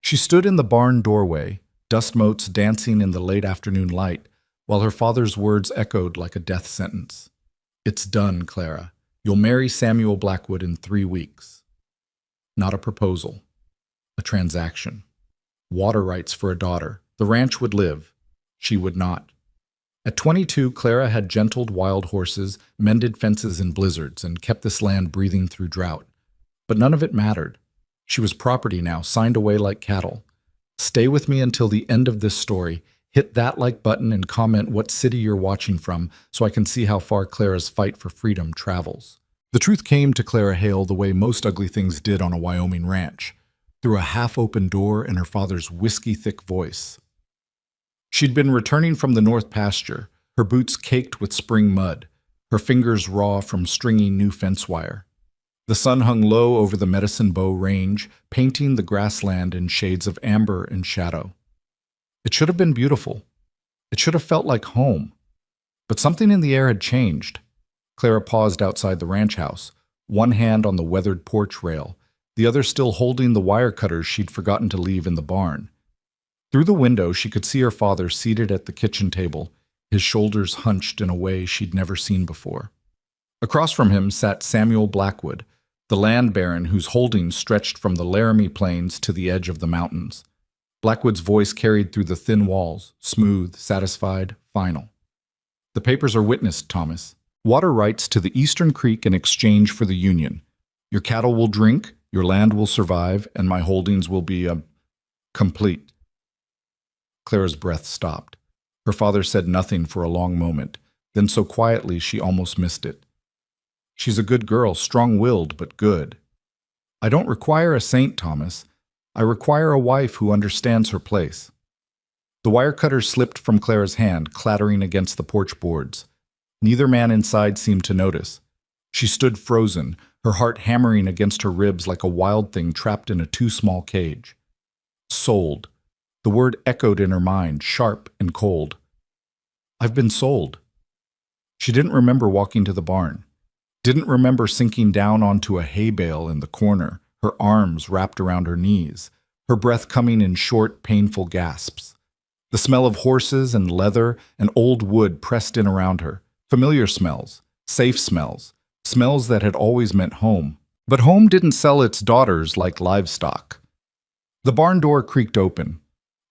She stood in the barn doorway, dust motes dancing in the late afternoon light, while her father's words echoed like a death sentence. "It's done, Clara. You'll marry Samuel Blackwood in 3 weeks." Not a proposal. A transaction. Water rights for a daughter. The ranch would live. She would not. At 22, Clara had gentled wild horses, mended fences in blizzards, and kept this land breathing through drought. But none of it mattered. She was property now, signed away like cattle. Stay with me until the end of this story. Hit that like button and comment what city you're watching from so I can see how far Clara's fight for freedom travels. The truth came to Clara Hale the way most ugly things did on a Wyoming ranch, through a half-open door and her father's whiskey-thick voice. She'd been returning from the north pasture, her boots caked with spring mud, her fingers raw from stringing new fence wire. The sun hung low over the Medicine Bow Range, painting the grassland in shades of amber and shadow. It should have been beautiful. It should have felt like home. But something in the air had changed. Clara paused outside the ranch house, one hand on the weathered porch rail, the other still holding the wire cutters she'd forgotten to leave in the barn. Through the window, she could see her father seated at the kitchen table, his shoulders hunched in a way she'd never seen before. Across from him sat Samuel Blackwood, the land baron whose holdings stretched from the Laramie Plains to the edge of the mountains. Blackwood's voice carried through the thin walls, smooth, satisfied, final. "The papers are witnessed, Thomas. Water rights to the Eastern Creek in exchange for the Union. Your cattle will drink, your land will survive, and my holdings will be, complete." Clara's breath stopped. Her father said nothing for a long moment, then so quietly she almost missed it. "She's a good girl, strong-willed, but good. I don't require a saint, Thomas. I require a wife who understands her place." The wire cutter slipped from Clara's hand, clattering against the porch boards. Neither man inside seemed to notice. She stood frozen, her heart hammering against her ribs like a wild thing trapped in a too-small cage. Sold. The word echoed in her mind, sharp and cold. "I've been sold." She didn't remember walking to the barn. Didn't remember sinking down onto a hay bale in the corner, her arms wrapped around her knees, her breath coming in short, painful gasps. The smell of horses and leather and old wood pressed in around her. Familiar smells, safe smells, smells that had always meant home. But home didn't sell its daughters like livestock. The barn door creaked open.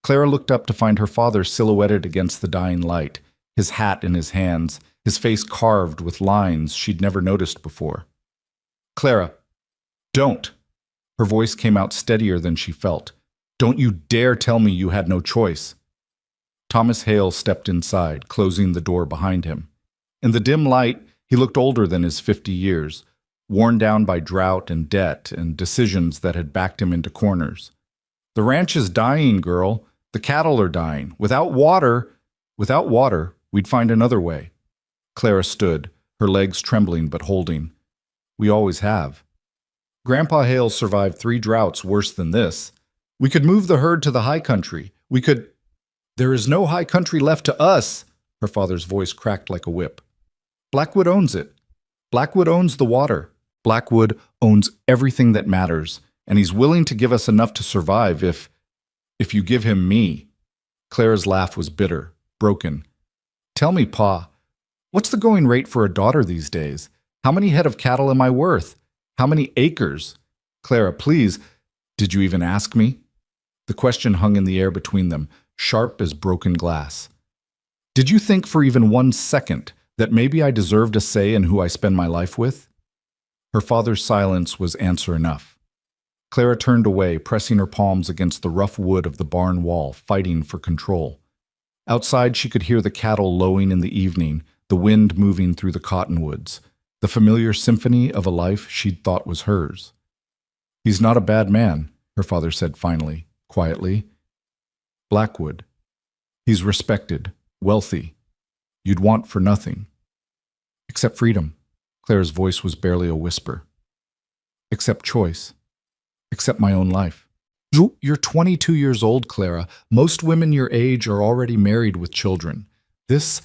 Clara looked up to find her father silhouetted against the dying light, his hat in his hands, his face carved with lines she'd never noticed before. "Clara, don't." Her voice came out steadier than she felt. "Don't you dare tell me you had no choice." Thomas Hale stepped inside, closing the door behind him. In the dim light, he looked older than his 50 years, worn down by drought and debt and decisions that had backed him into corners. "The ranch is dying, girl. The cattle are dying. Without water, we'd find another way." Clara stood, her legs trembling but holding. "We always have. Grandpa Hale survived 3 droughts worse than this. We could move the herd to the high country. We could—" "There is no high country left to us," her father's voice cracked like a whip. "Blackwood owns it. Blackwood owns the water. Blackwood owns everything that matters, and he's willing to give us enough to survive if you give him me." Clara's laugh was bitter, broken. "Tell me, Pa, what's the going rate for a daughter these days? How many head of cattle am I worth? How many acres? Clara, please, did you even ask me?" The question hung in the air between them, sharp as broken glass. "Did you think for even 1 second that maybe I deserved a say in who I spend my life with?" Her father's silence was answer enough. Clara turned away, pressing her palms against the rough wood of the barn wall, fighting for control. Outside, she could hear the cattle lowing in the evening, the wind moving through the cottonwoods, the familiar symphony of a life she'd thought was hers. "He's not a bad man," her father said finally, quietly. "Blackwood. He's respected, wealthy. You'd want for nothing. Except freedom." Clara's voice was barely a whisper. "Except choice. Except my own life." "You're 22 years old, Clara. Most women your age are already married with children. This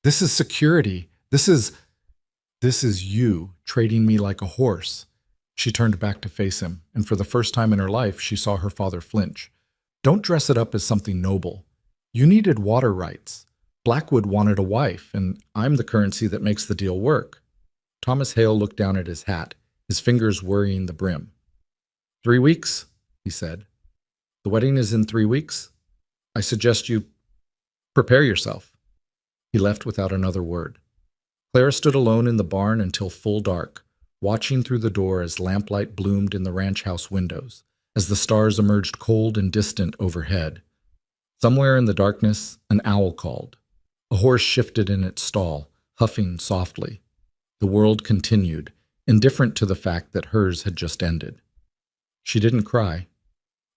is security. This is you trading me like a horse." She turned back to face him, and for the first time in her life, she saw her father flinch. Don't dress it up as something noble. You needed water rights. Blackwood wanted a wife, and I'm the currency that makes the deal work. Thomas Hale looked down at his hat, his fingers worrying the brim. 3 weeks, he said. The wedding is in 3 weeks. I suggest you prepare yourself. He left without another word. Clara stood alone in the barn until full dark, watching through the door as lamplight bloomed in the ranch house windows, as the stars emerged cold and distant overhead. Somewhere in the darkness, an owl called. A horse shifted in its stall, huffing softly. The world continued, indifferent to the fact that hers had just ended. She didn't cry,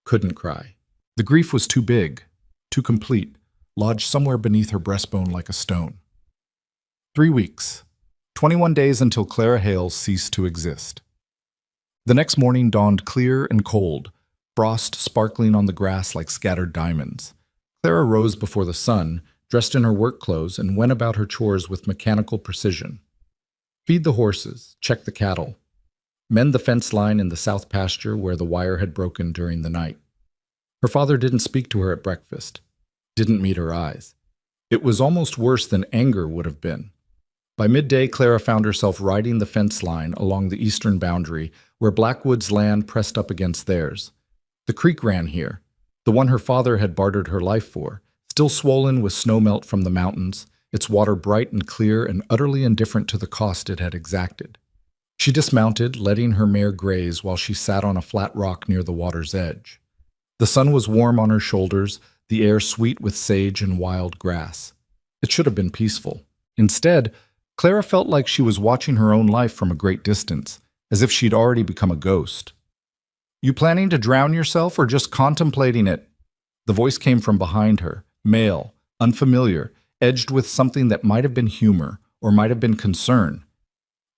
couldn't cry. The grief was too big, too complete, lodged somewhere beneath her breastbone like a stone. 3 weeks, 21 days until Clara Hale ceased to exist. The next morning dawned clear and cold, frost sparkling on the grass like scattered diamonds. Clara rose before the sun, dressed in her work clothes, and went about her chores with mechanical precision. Feed the horses, check the cattle, mend the fence line in the south pasture where the wire had broken during the night. Her father didn't speak to her at breakfast, didn't meet her eyes. It was almost worse than anger would have been. By midday, Clara found herself riding the fence line along the eastern boundary where Blackwood's land pressed up against theirs. The creek ran here, the one her father had bartered her life for, still swollen with snowmelt from the mountains, its water bright and clear and utterly indifferent to the cost it had exacted. She dismounted, letting her mare graze while she sat on a flat rock near the water's edge. The sun was warm on her shoulders, the air sweet with sage and wild grass. It should have been peaceful. Instead, Clara felt like she was watching her own life from a great distance, as if she'd already become a ghost. You planning to drown yourself or just contemplating it? The voice came from behind her, male, unfamiliar, edged with something that might have been humor or might have been concern.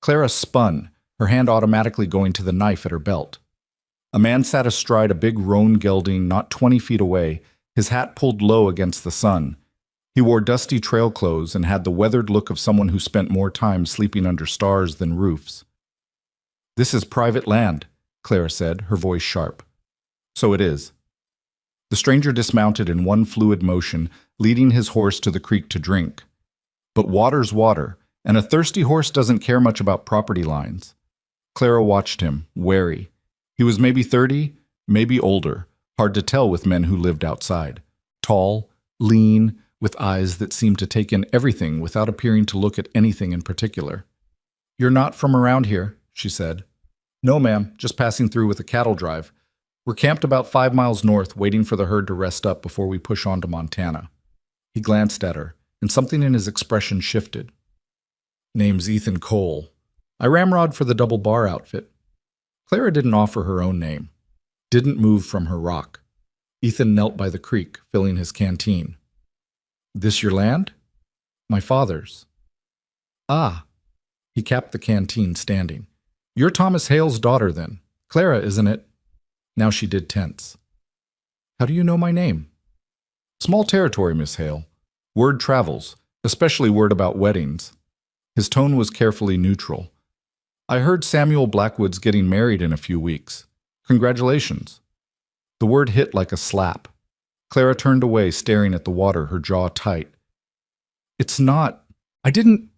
Clara spun, her hand automatically going to the knife at her belt. A man sat astride a big roan gelding not 20 feet away, his hat pulled low against the sun. He wore dusty trail clothes and had the weathered look of someone who spent more time sleeping under stars than roofs. "This is private land," Clara said, her voice sharp. "So it is." The stranger dismounted in one fluid motion, leading his horse to the creek to drink. But water's water, and a thirsty horse doesn't care much about property lines. Clara watched him, wary. He was maybe 30, maybe older, hard to tell with men who lived outside. Tall, lean, with eyes that seemed to take in everything without appearing to look at anything in particular. "You're not from around here," she said. "No, ma'am, just passing through with a cattle drive. We're camped about 5 miles north, waiting for the herd to rest up before we push on to Montana." He glanced at her, and something in his expression shifted. "Name's Ethan Cole. I ramrod for the double bar outfit." Clara didn't offer her own name, didn't move from her rock. Ethan knelt by the creek, filling his canteen. "This your land?" "My father's." "Ah." He capped the canteen, standing. "You're Thomas Hale's daughter, then. Clara, isn't it?" Now she did tense. "How do you know my name?" "Small territory, Miss Hale. Word travels, especially word about weddings." His tone was carefully neutral. "I heard Samuel Blackwood's getting married in a few weeks. Congratulations." The word hit like a slap. Clara turned away, staring at the water, her jaw tight. "It's not... I didn't..."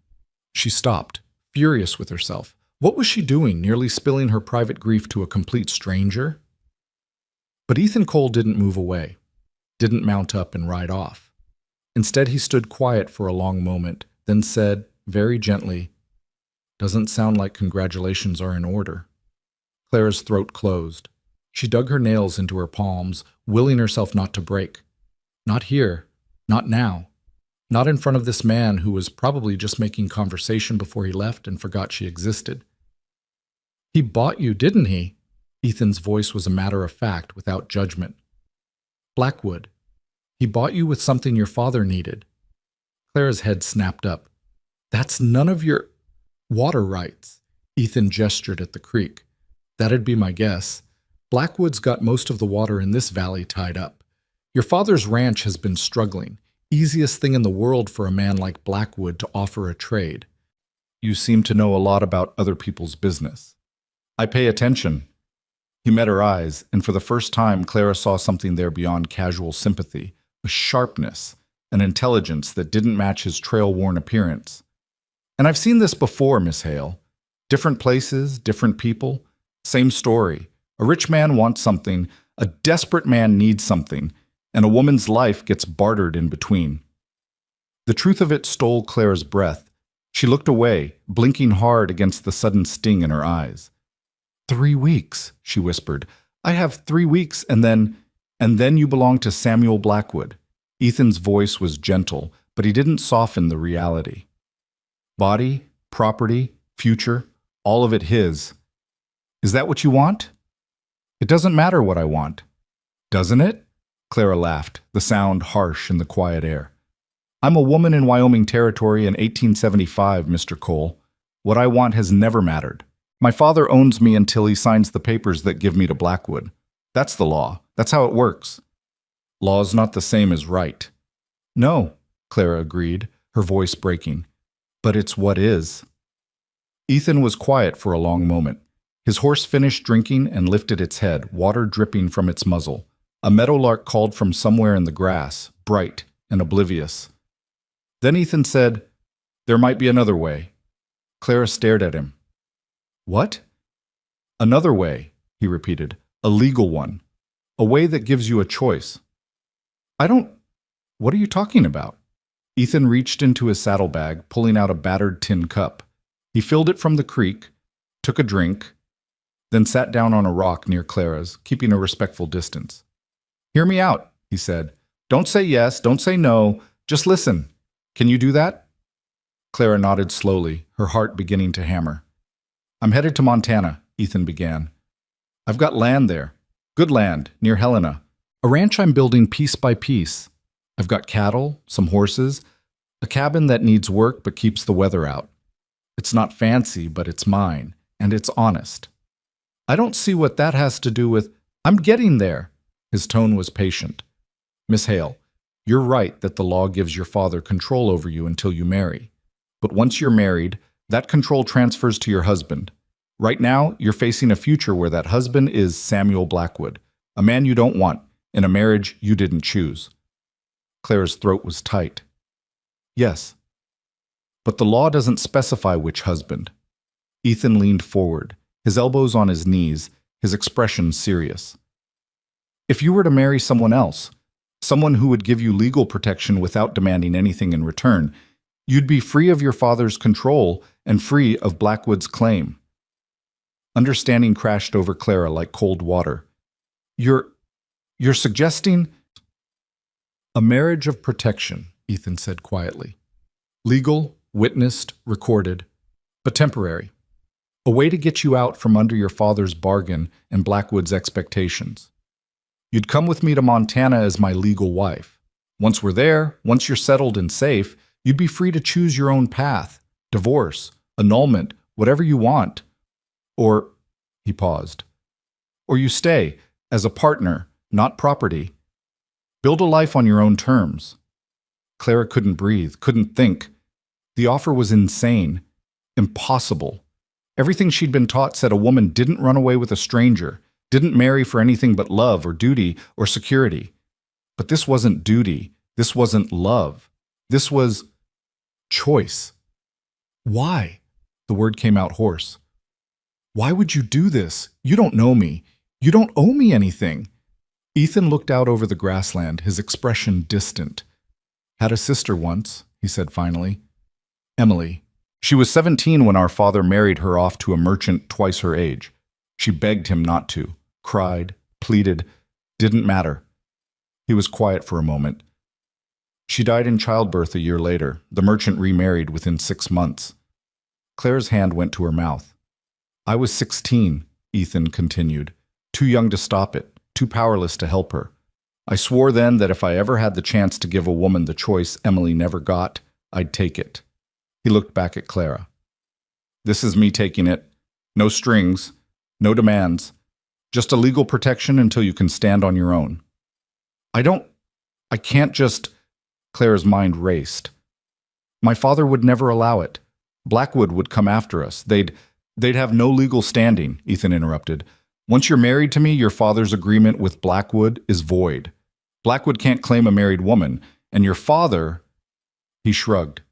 She stopped, furious with herself. What was she doing, nearly spilling her private grief to a complete stranger? But Ethan Cole didn't move away, didn't mount up and ride off. Instead, he stood quiet for a long moment, then said, very gently, "Doesn't sound like congratulations are in order." Clara's throat closed. She dug her nails into her palms, willing herself not to break. Not here, not now, not in front of this man who was probably just making conversation before he left and forgot she existed. "He bought you, didn't he?" Ethan's voice was a matter of fact, without judgment. "Blackwood, he bought you with something your father needed." Clara's head snapped up. "That's none of your water rights." Ethan gestured at the creek. "That'd be my guess. Blackwood's got most of the water in this valley tied up. Your father's ranch has been struggling. Easiest thing in the world for a man like Blackwood to offer a trade. You seem to know a lot about other people's business." "I pay attention." He met her eyes, and for the first time, Clara saw something there beyond casual sympathy, a sharpness, an intelligence that didn't match his trail-worn appearance. And I've seen this before, Miss Hale. Different places, different people, same story. A rich man wants something, a desperate man needs something, and a woman's life gets bartered in between. The truth of it stole Clara's breath. She looked away, blinking hard against the sudden sting in her eyes. 3 weeks, she whispered. I have 3 weeks, and then you belong to Samuel Blackwood. Ethan's voice was gentle, but he didn't soften the reality. Body, property, future, all of it his. Is that what you want? It doesn't matter what I want. Doesn't it? Clara laughed, the sound harsh in the quiet air. I'm a woman in Wyoming Territory in 1875, Mr. Cole. What I want has never mattered. My father owns me until he signs the papers that give me to Blackwood. That's the law. That's how it works. Law's not the same as right. No, Clara agreed, her voice breaking. But it's what is. Ethan was quiet for a long moment. His horse finished drinking and lifted its head, water dripping from its muzzle. A meadowlark called from somewhere in the grass, bright and oblivious. Then Ethan said, "There might be another way." Clara stared at him. "What?" "Another way," he repeated. "A legal one. A way that gives you a choice." What are you talking about?" Ethan reached into his saddlebag, pulling out a battered tin cup. He filled it from the creek, took a drink, then sat down on a rock near Clara's, keeping a respectful distance. "Hear me out," he said. "Don't say yes, don't say no, just listen. Can you do that?" Clara nodded slowly, her heart beginning to hammer. "I'm headed to Montana," Ethan began. "I've got land there. Good land, near Helena. A ranch I'm building piece by piece. I've got cattle, some horses, a cabin that needs work but keeps the weather out. It's not fancy, but it's mine, and it's honest. I don't see what that has to do with— I'm getting there." His tone was patient. "Miss Hale, you're right that the law gives your father control over you until you marry. But once you're married, that control transfers to your husband. Right now, you're facing a future where that husband is Samuel Blackwood, a man you don't want, in a marriage you didn't choose." Clara's throat was tight. "Yes. But the law doesn't specify which husband." Ethan leaned forward, his elbows on his knees, his expression serious. "If you were to marry someone else, someone who would give you legal protection without demanding anything in return, you'd be free of your father's control and free of Blackwood's claim." Understanding crashed over Clara like cold water. You're suggesting—" "A marriage of protection," Ethan said quietly. "Legal, witnessed, recorded, but temporary. A way to get you out from under your father's bargain and Blackwood's expectations. You'd come with me to Montana as my legal wife. Once we're there, once you're settled and safe, you'd be free to choose your own path, divorce, annulment, whatever you want. Or," he paused, "or you stay, as a partner, not property. Build a life on your own terms." Clara couldn't breathe, couldn't think. The offer was insane, impossible. Everything she'd been taught said a woman didn't run away with a stranger, didn't marry for anything but love or duty or security. But this wasn't duty. This wasn't love. This was choice. "Why?" The word came out hoarse. "Why would you do this? You don't know me. You don't owe me anything." Ethan looked out over the grassland, his expression distant. "Had a sister once," he said finally. "Emily. She was 17 when our father married her off to a merchant twice her age. She begged him not to, cried, pleaded, didn't matter." He was quiet for a moment. "She died in childbirth a year later. The merchant remarried within 6 months." Clara's hand went to her mouth. "I was 16, Ethan continued, too young to stop it, too powerless to help her. I swore then that if I ever had the chance to give a woman the choice Emily never got, I'd take it." He looked back at Clara. "This is me taking it. No strings, no demands, just a legal protection until you can stand on your own." I can't just—" Clara's mind raced. "My father would never allow it. Blackwood would come after us. They'd have no legal standing," Ethan interrupted. Once you're married to me, your father's agreement with Blackwood is void. Blackwood can't claim a married woman, and your father—" He shrugged.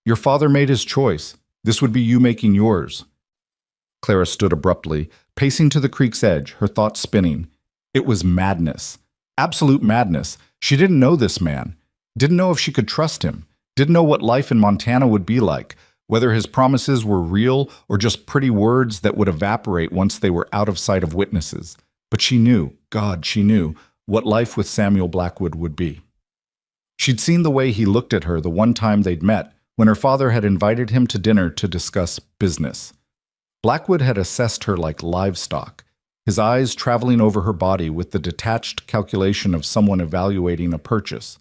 "Your father made his choice. This would be you making yours." Clara stood abruptly, pacing to the creek's edge, her thoughts spinning. It was madness. Absolute madness. She didn't know this man. Didn't know if she could trust him. Didn't know what life in Montana would be like, whether his promises were real or just pretty words that would evaporate once they were out of sight of witnesses. But she knew, God, she knew, what life with Samuel Blackwood would be. She'd seen the way he looked at her the one time they'd met, when her father had invited him to dinner to discuss business. Blackwood had assessed her like livestock, his eyes traveling over her body with the detached calculation of someone evaluating a purchase.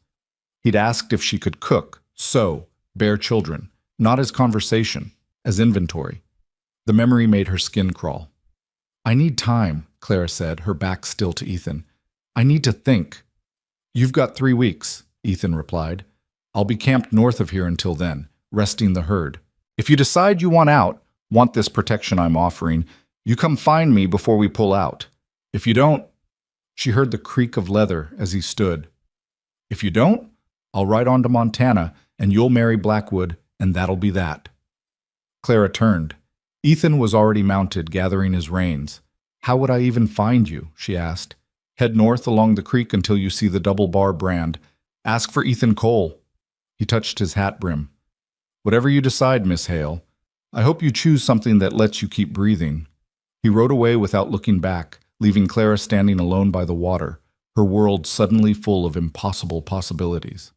He'd asked if she could cook, sew, bear children, not as conversation, as inventory. The memory made her skin crawl. "I need time," Clara said, her back still to Ethan. "I need to think." "You've got 3 weeks," Ethan replied. "I'll be camped north of here until then, resting the herd. If you decide you want this protection I'm offering, you come find me before we pull out. If you don't—" She heard the creak of leather as he stood. "If you don't, I'll ride on to Montana, and you'll marry Blackwood, and that'll be that." Clara turned. Ethan was already mounted, gathering his reins. "How would I even find you?" she asked. "Head north along the creek until you see the double-bar brand. Ask for Ethan Cole." He touched his hat brim. "Whatever you decide, Miss Hale. I hope you choose something that lets you keep breathing." He rode away without looking back, leaving Clara standing alone by the water, her world suddenly full of impossible possibilities.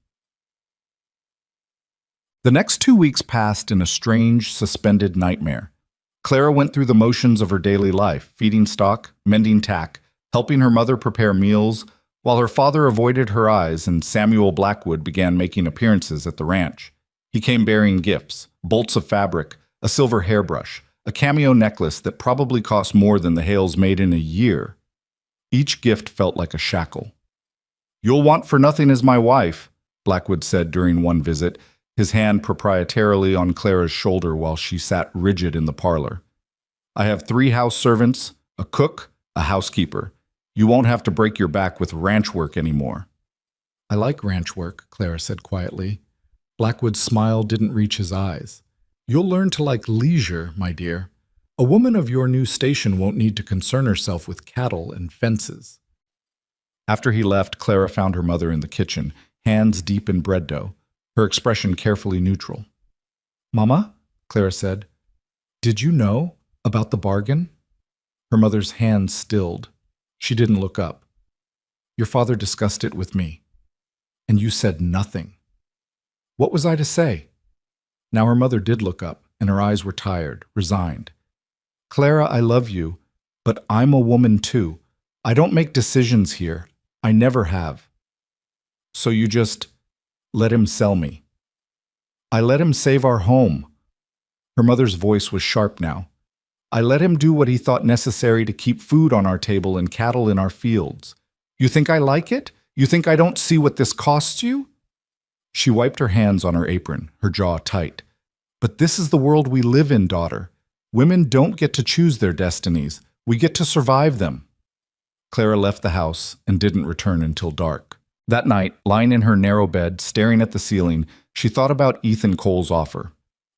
The next 2 weeks passed in a strange, suspended nightmare. Clara went through the motions of her daily life, feeding stock, mending tack, helping her mother prepare meals, while her father avoided her eyes and Samuel Blackwood began making appearances at the ranch. He came bearing gifts, bolts of fabric, a silver hairbrush, a cameo necklace that probably cost more than the Hales made in a year. Each gift felt like a shackle. "You'll want for nothing as my wife," Blackwood said during one visit, his hand proprietarily on Clara's shoulder while she sat rigid in the parlor. "I have 3 house servants, a cook, a housekeeper. You won't have to break your back with ranch work anymore." "I like ranch work," Clara said quietly. Blackwood's smile didn't reach his eyes. "You'll learn to like leisure, my dear. A woman of your new station won't need to concern herself with cattle and fences." After he left, Clara found her mother in the kitchen, hands deep in bread dough, her expression carefully neutral. "Mama," Clara said, "did you know about the bargain?" Her mother's hands stilled. She didn't look up. "Your father discussed it with me. And you said nothing." What was I to say? Now her mother did look up, and her eyes were tired, resigned. "Clara, I love you, but I'm a woman too. I don't make decisions here. I never have." "So you just let him sell me?" "I let him save our home." Her mother's voice was sharp now. "I let him do what he thought necessary to keep food on our table and cattle in our fields. You think I like it? You think I don't see what this costs you?" She wiped her hands on her apron, her jaw tight. "But this is the world we live in, daughter. Women don't get to choose their destinies. We get to survive them." Clara left the house and didn't return until dark. That night, lying in her narrow bed, staring at the ceiling, she thought about Ethan Cole's offer.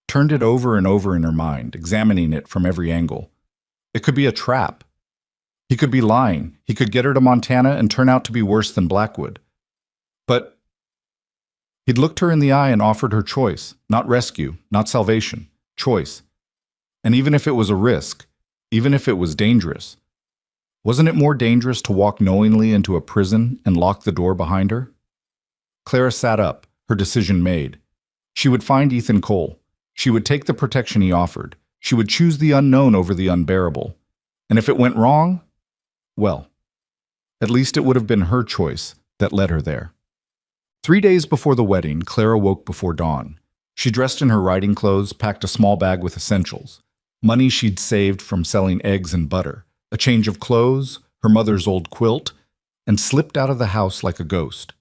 Turned it over and over in her mind, examining it from every angle. It could be a trap. He could be lying. He could get her to Montana and turn out to be worse than Blackwood. But he'd looked her in the eye and offered her choice, not rescue, not salvation, choice. And even if it was a risk, even if it was dangerous, wasn't it more dangerous to walk knowingly into a prison and lock the door behind her? Clara sat up, her decision made. She would find Ethan Cole. She would take the protection he offered. She would choose the unknown over the unbearable. And if it went wrong, well, at least it would have been her choice that led her there. 3 days before the wedding, Clara woke before dawn. She dressed in her riding clothes, packed a small bag with essentials, money she'd saved from selling eggs and butter, a change of clothes, her mother's old quilt, and slipped out of the house like a ghost.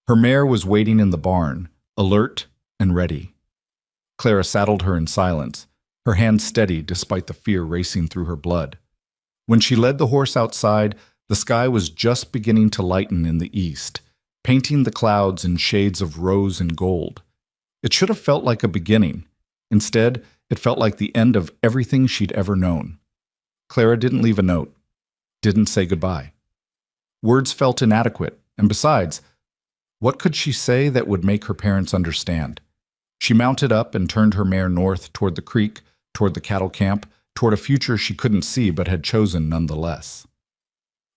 Her mare was waiting in the barn, alert and ready. Clara saddled her in silence, her hands steady despite the fear racing through her blood. When she led the horse outside, the sky was just beginning to lighten in the east, painting the clouds in shades of rose and gold. It should have felt like a beginning. Instead, it felt like the end of everything she'd ever known. Clara didn't leave a note, didn't say goodbye. Words felt inadequate, and besides, what could she say that would make her parents understand? She mounted up and turned her mare north toward the creek, toward the cattle camp, toward a future she couldn't see but had chosen nonetheless.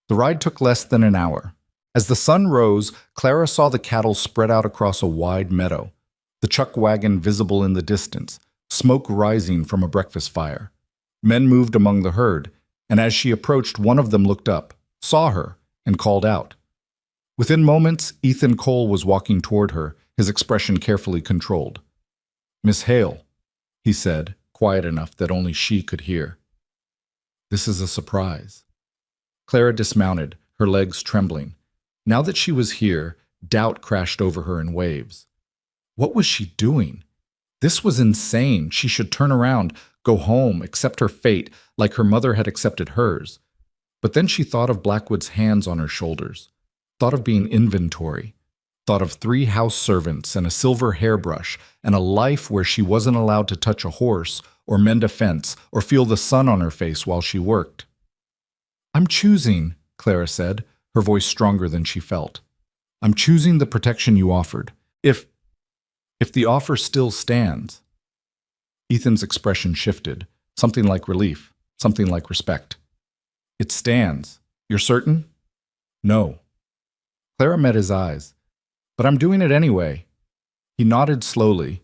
The ride took less than an hour. As the sun rose, Clara saw the cattle spread out across a wide meadow, the chuck wagon visible in the distance, smoke rising from a breakfast fire. Men moved among the herd, and as she approached, one of them looked up, saw her, and called out. Within moments, Ethan Cole was walking toward her, his expression carefully controlled. "Miss Hale," he said, quiet enough that only she could hear. "This is a surprise." Clara dismounted, her legs trembling. Now that she was here, doubt crashed over her in waves. What was she doing? This was insane. She should turn around, go home, accept her fate like her mother had accepted hers. But then she thought of Blackwood's hands on her shoulders, thought of being inventory, thought of 3 house servants and a silver hairbrush and a life where she wasn't allowed to touch a horse or mend a fence or feel the sun on her face while she worked. "I'm choosing," Clara said, her voice stronger than she felt. "I'm choosing the protection you offered. If the offer still stands." Ethan's expression shifted, something like relief, something like respect. "It stands. You're certain?" "No." Clara met his eyes. "But I'm doing it anyway." He nodded slowly.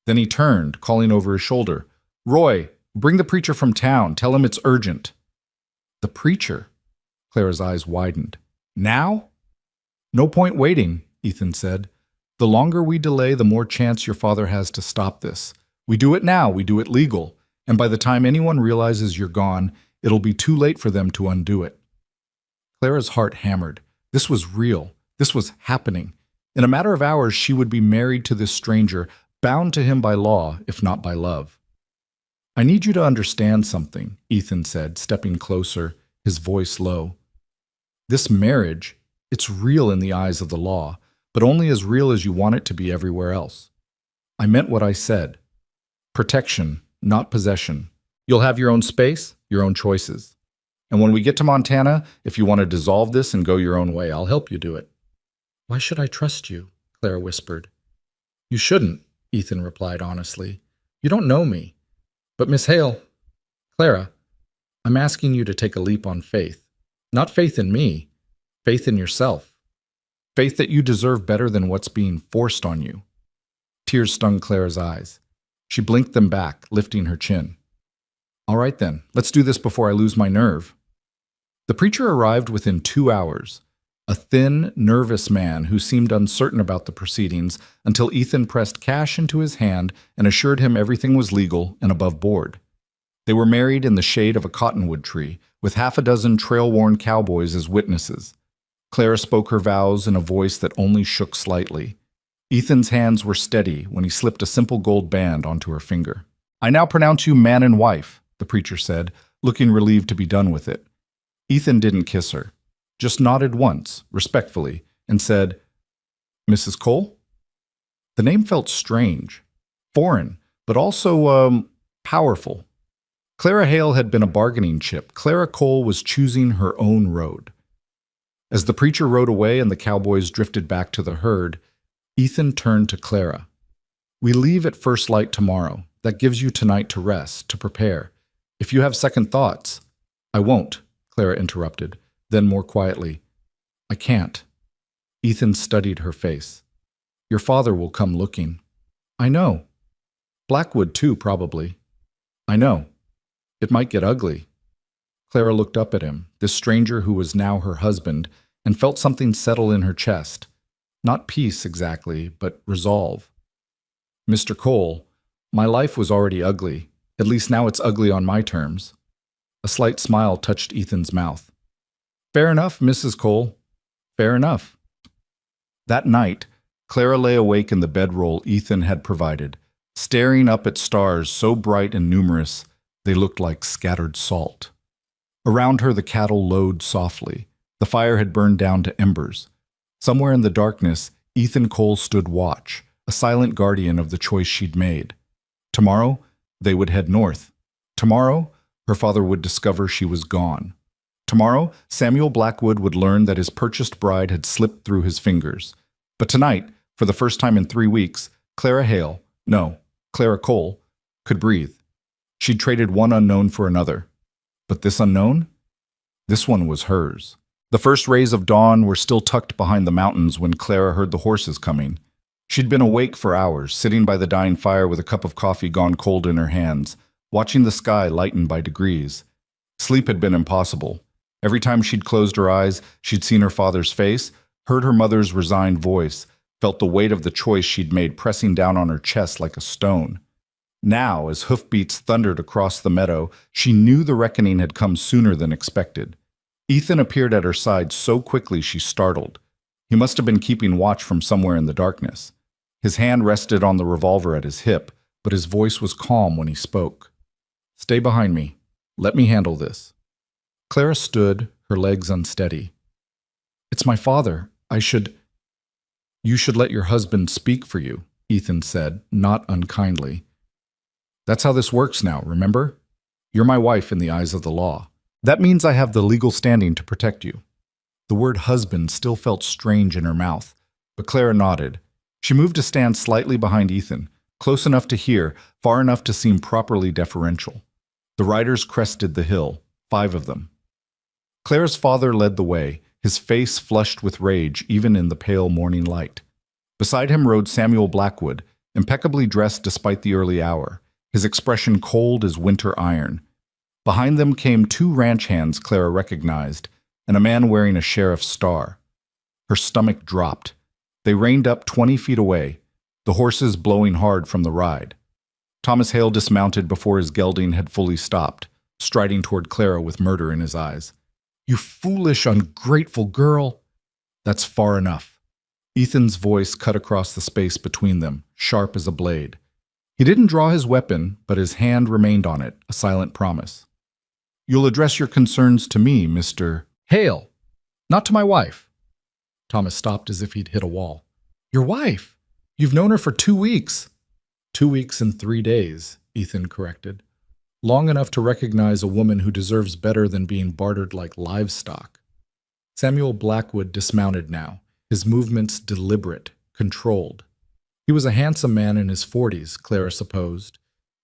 Then he turned, calling over his shoulder, "Roy, bring the preacher from town. Tell him it's urgent." "The preacher?" Clara's eyes widened. "Now?" "No point waiting," Ethan said. "The longer we delay, the more chance your father has to stop this. We do it now, we do it legal, and by the time anyone realizes you're gone, it'll be too late for them to undo it." Clara's heart hammered. This was real. This was happening. In a matter of hours, she would be married to this stranger, bound to him by law, if not by love. "I need you to understand something," Ethan said, stepping closer, his voice low. "This marriage, it's real in the eyes of the law, but only as real as you want it to be everywhere else. I meant what I said. Protection, not possession. You'll have your own space, your own choices. And when we get to Montana, if you want to dissolve this and go your own way, I'll help you do it." "Why should I trust you?" Clara whispered. "You shouldn't," Ethan replied honestly. "You don't know me. But Miss Hale, Clara, I'm asking you to take a leap on faith. Not faith in me, faith in yourself. Faith that you deserve better than what's being forced on you." Tears stung Clara's eyes. She blinked them back, lifting her chin. "All right then, let's do this before I lose my nerve." The preacher arrived within 2 hours, a thin, nervous man who seemed uncertain about the proceedings until Ethan pressed cash into his hand and assured him everything was legal and above board. They were married in the shade of a cottonwood tree, with 6 trail-worn cowboys as witnesses. Clara spoke her vows in a voice that only shook slightly. Ethan's hands were steady when he slipped a simple gold band onto her finger. "I now pronounce you man and wife," the preacher said, looking relieved to be done with it. Ethan didn't kiss her, just nodded once, respectfully, and said, "Mrs. Cole?" The name felt strange, foreign, but also, powerful. Clara Hale had been a bargaining chip. Clara Cole was choosing her own road. As the preacher rode away and the cowboys drifted back to the herd, Ethan turned to Clara. "We leave at first light tomorrow. That gives you tonight to rest, to prepare. If you have second thoughts—" "I won't," Clara interrupted. Then more quietly, "I can't." Ethan studied her face. "Your father will come looking." "I know." "Blackwood too, probably." "I know. It might get ugly." Clara looked up at him, this stranger who was now her husband, and felt something settle in her chest. Not peace exactly, but resolve. "Mr. Cole, my life was already ugly. At least now it's ugly on my terms." A slight smile touched Ethan's mouth. "Fair enough, Mrs. Cole. Fair enough." That night, Clara lay awake in the bedroll Ethan had provided, staring up at stars so bright and numerous they looked like scattered salt. Around her, the cattle lowed softly. The fire had burned down to embers. Somewhere in the darkness, Ethan Cole stood watch, a silent guardian of the choice she'd made. Tomorrow, they would head north. Tomorrow, her father would discover she was gone. Tomorrow, Samuel Blackwood would learn that his purchased bride had slipped through his fingers. But tonight, for the first time in 3 weeks, Clara Cole, could breathe. She'd traded one unknown for another. But this unknown? This one was hers. The first rays of dawn were still tucked behind the mountains when Clara heard the horses coming. She'd been awake for hours, sitting by the dying fire with a cup of coffee gone cold in her hands, watching the sky lighten by degrees. Sleep had been impossible. Every time she'd closed her eyes, she'd seen her father's face, heard her mother's resigned voice, felt the weight of the choice she'd made pressing down on her chest like a stone. Now, as hoofbeats thundered across the meadow, she knew the reckoning had come sooner than expected. Ethan appeared at her side so quickly she startled. He must have been keeping watch from somewhere in the darkness. His hand rested on the revolver at his hip, but his voice was calm when he spoke. "Stay behind me. Let me handle this." Clara stood, her legs unsteady. "It's my father. You should let your husband speak for you," Ethan said, not unkindly. "That's how this works now, remember? You're my wife in the eyes of the law. That means I have the legal standing to protect you." The word husband still felt strange in her mouth, but Clara nodded. She moved to stand slightly behind Ethan, close enough to hear, far enough to seem properly deferential. The riders crested the hill, 5 of them. Clara's father led the way, his face flushed with rage even in the pale morning light. Beside him rode Samuel Blackwood, impeccably dressed despite the early hour, his expression cold as winter iron. Behind them came 2 ranch hands Clara recognized, and a man wearing a sheriff's star. Her stomach dropped. They reined up 20 feet away, the horses blowing hard from the ride. Thomas Hale dismounted before his gelding had fully stopped, striding toward Clara with murder in his eyes. "You foolish, ungrateful girl!" "That's far enough." Ethan's voice cut across the space between them, sharp as a blade. He didn't draw his weapon, but his hand remained on it, a silent promise. "You'll address your concerns to me, Mr. Hale, not to my wife." Thomas stopped as if he'd hit a wall. "Your wife? You've known her for 2 weeks." 2 weeks and 3 days, Ethan corrected. "Long enough to recognize a woman who deserves better than being bartered like livestock." Samuel Blackwood dismounted now, his movements deliberate, controlled. He was a handsome man in his 40s, Clara supposed,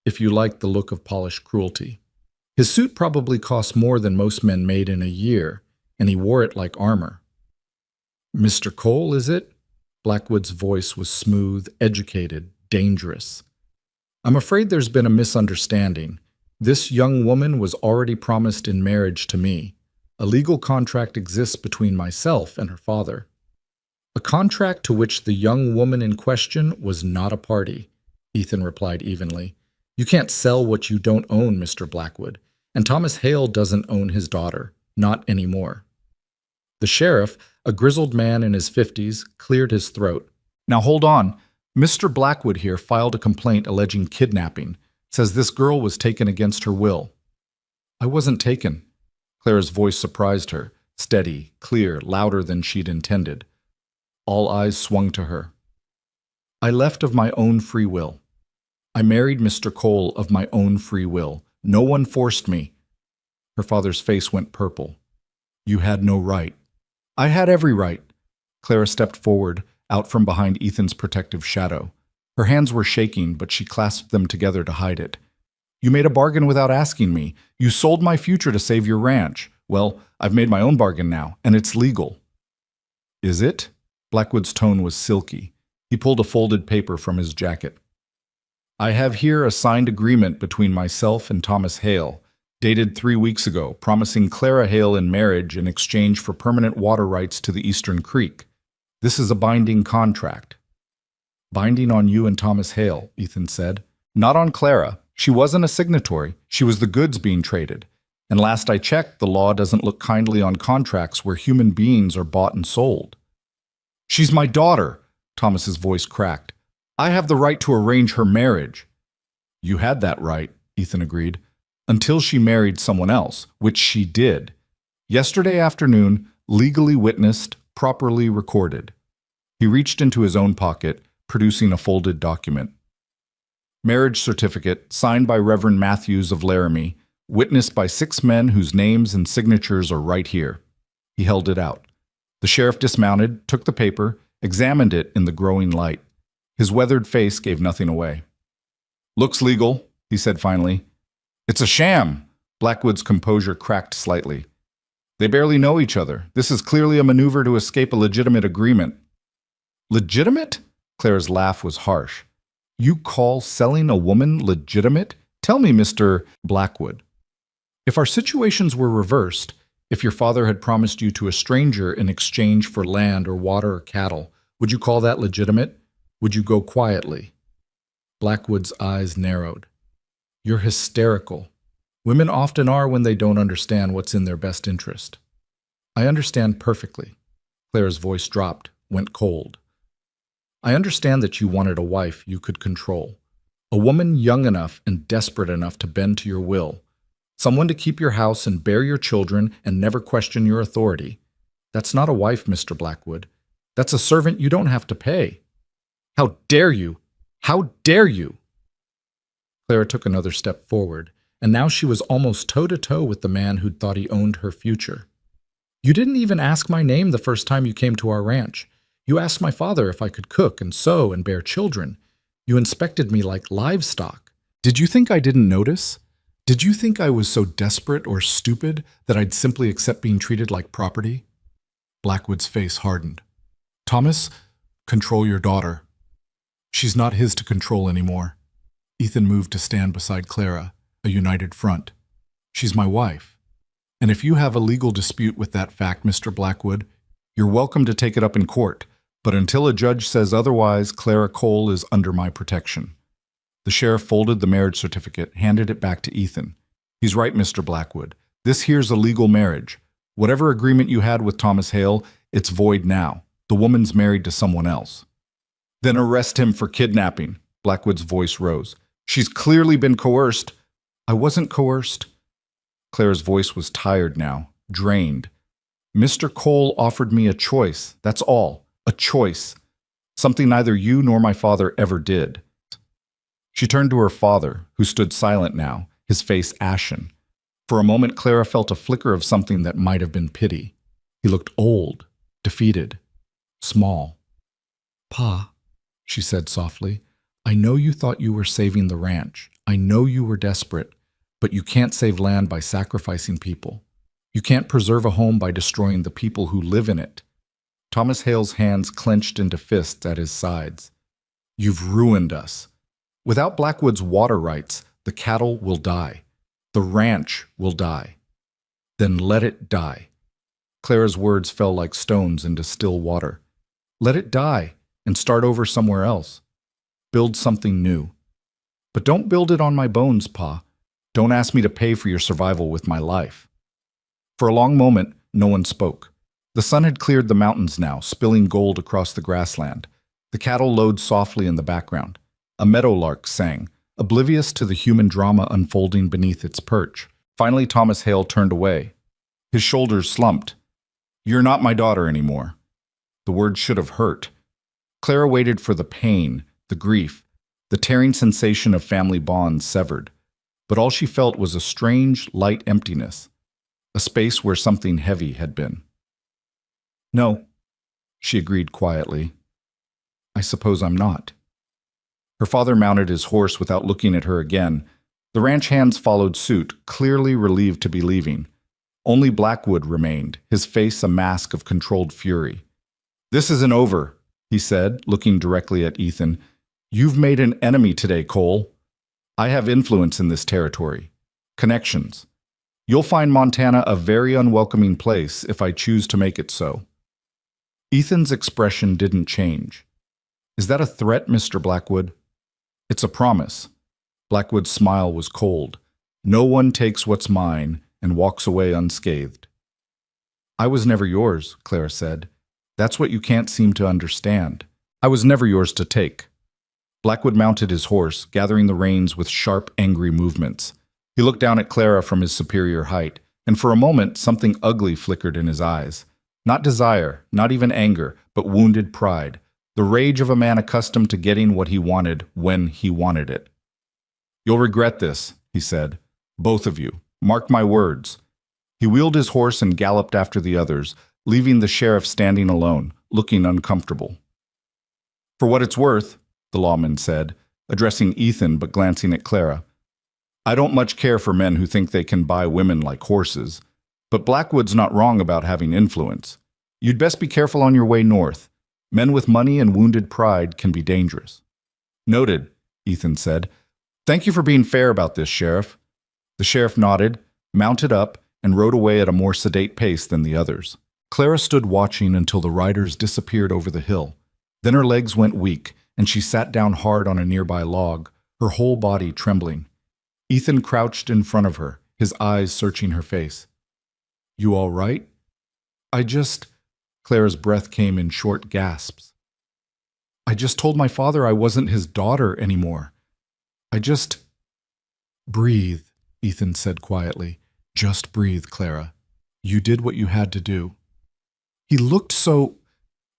if you liked the look of polished cruelty. His suit probably cost more than most men made in a year, and he wore it like armor. "Mr. Cole, is it?" Blackwood's voice was smooth, educated, dangerous. "I'm afraid there's been a misunderstanding. This young woman was already promised in marriage to me. A legal contract exists between myself and her father." "A contract to which the young woman in question was not a party," Ethan replied evenly. "You can't sell what you don't own, Mr. Blackwood, and Thomas Hale doesn't own his daughter, not anymore." The sheriff, a grizzled man in his 50s, cleared his throat. "Now hold on. Mr. Blackwood here filed a complaint alleging kidnapping. Says this girl was taken against her will." "I wasn't taken." Clara's voice surprised her, steady, clear, louder than she'd intended. All eyes swung to her. "I left of my own free will. I married Mr. Cole of my own free will. No one forced me." Her father's face went purple. "You had no right." "I had every right." Clara stepped forward, out from behind Ethan's protective shadow. Her hands were shaking, but she clasped them together to hide it. "You made a bargain without asking me. You sold my future to save your ranch. Well, I've made my own bargain now, and it's legal." "Is it?" Blackwood's tone was silky. He pulled a folded paper from his jacket. "I have here a signed agreement between myself and Thomas Hale, dated 3 weeks ago, promising Clara Hale in marriage in exchange for permanent water rights to the Eastern Creek. This is a binding contract." "Binding on you and Thomas Hale," Ethan said. "Not on Clara. She wasn't a signatory. She was the goods being traded. And last I checked, the law doesn't look kindly on contracts where human beings are bought and sold." "She's my daughter," Thomas's voice cracked. "I have the right to arrange her marriage." "You had that right," Ethan agreed. until she married someone else, which she did. Yesterday afternoon, legally witnessed, properly recorded. He reached into his own pocket, producing a folded document. Marriage certificate, signed by Reverend Matthews of Laramie, witnessed by 6 men whose names and signatures are right here. He held it out. The sheriff dismounted, took the paper, examined it in the growing light. His weathered face gave nothing away. "Looks legal," he said finally. "It's a sham." Blackwood's composure cracked slightly. "They barely know each other. This is clearly a maneuver to escape a legitimate agreement." "Legitimate?" Clara's laugh was harsh. "You call selling a woman legitimate? Tell me, Mr. Blackwood. If our situations were reversed, if your father had promised you to a stranger in exchange for land or water or cattle, would you call that legitimate? Would you go quietly?" Blackwood's eyes narrowed. "You're hysterical. Women often are when they don't understand what's in their best interest." "I understand perfectly." Clara's voice dropped, went cold. "I understand that you wanted a wife you could control. A woman young enough and desperate enough to bend to your will. Someone to keep your house and bear your children and never question your authority. That's not a wife, Mr. Blackwood. That's a servant you don't have to pay." "How dare you! How dare you!" Clara took another step forward, and now she was almost toe-to-toe with the man who'd thought he owned her future. "You didn't even ask my name the first time you came to our ranch. You asked my father if I could cook and sew and bear children. You inspected me like livestock. Did you think I didn't notice? Did you think I was so desperate or stupid that I'd simply accept being treated like property?" Blackwood's face hardened. "Thomas, control your daughter. She's not his to control anymore." Ethan moved to stand beside Clara, a united front. "She's my wife. And if you have a legal dispute with that fact, Mr. Blackwood, you're welcome to take it up in court. But until a judge says otherwise, Clara Cole is under my protection." The sheriff folded the marriage certificate, handed it back to Ethan. "He's right, Mr. Blackwood. This here's a legal marriage. Whatever agreement you had with Thomas Hale, it's void now. The woman's married to someone else." "Then arrest him for kidnapping." Blackwood's voice rose. "She's clearly been coerced." "I wasn't coerced." Clara's voice was tired now, drained. "Mr. Cole offered me a choice, that's all. A choice. Something neither you nor my father ever did." She turned to her father, who stood silent now, his face ashen. For a moment, Clara felt a flicker of something that might have been pity. He looked old, defeated, small. "Pa," she said softly, "I know you thought you were saving the ranch. I know you were desperate, but you can't save land by sacrificing people. You can't preserve a home by destroying the people who live in it." Thomas Hale's hands clenched into fists at his sides. "You've ruined us. Without Blackwood's water rights, the cattle will die. The ranch will die. Then let it die." Clara's words fell like stones into still water. "Let it die and start over somewhere else. Build something new. But don't build it on my bones, Pa. Don't ask me to pay for your survival with my life." For a long moment, no one spoke. The sun had cleared the mountains now, spilling gold across the grassland. The cattle lowed softly in the background. A meadowlark sang, oblivious to the human drama unfolding beneath its perch. Finally, Thomas Hale turned away. His shoulders slumped. "You're not my daughter anymore." The word should have hurt. Clara waited for the pain, the grief, the tearing sensation of family bonds severed. But all she felt was a strange, light emptiness, a space where something heavy had been. "No," she agreed quietly. "I suppose I'm not." Her father mounted his horse without looking at her again. The ranch hands followed suit, clearly relieved to be leaving. Only Blackwood remained, his face a mask of controlled fury. "This isn't over," he said, looking directly at Ethan. "You've made an enemy today, Cole. I have influence in this territory. Connections. You'll find Montana a very unwelcoming place if I choose to make it so." Ethan's expression didn't change. "Is that a threat, Mr. Blackwood?" "It's a promise." Blackwood's smile was cold. "No one takes what's mine and walks away unscathed." "I was never yours," Clara said. "That's what you can't seem to understand. I was never yours to take." Blackwood mounted his horse, gathering the reins with sharp, angry movements. He looked down at Clara from his superior height, and for a moment something ugly flickered in his eyes. Not desire, not even anger, but wounded pride, the rage of a man accustomed to getting what he wanted when he wanted it. "You'll regret this," he said. "Both of you. Mark my words." He wheeled his horse and galloped after the others, leaving the sheriff standing alone, looking uncomfortable. "For what it's worth," the lawman said, addressing Ethan but glancing at Clara, "I don't much care for men who think they can buy women like horses, but Blackwood's not wrong about having influence. You'd best be careful on your way north. Men with money and wounded pride can be dangerous." "Noted," Ethan said. "Thank you for being fair about this, Sheriff." The sheriff nodded, mounted up, and rode away at a more sedate pace than the others. Clara stood watching until the riders disappeared over the hill. Then her legs went weak, and she sat down hard on a nearby log, her whole body trembling. Ethan crouched in front of her, his eyes searching her face. "You all right?" "I just—" Clara's breath came in short gasps. "I just told my father I wasn't his daughter anymore. I just—" "Breathe," Ethan said quietly. "Just breathe, Clara. You did what you had to do." He looked so—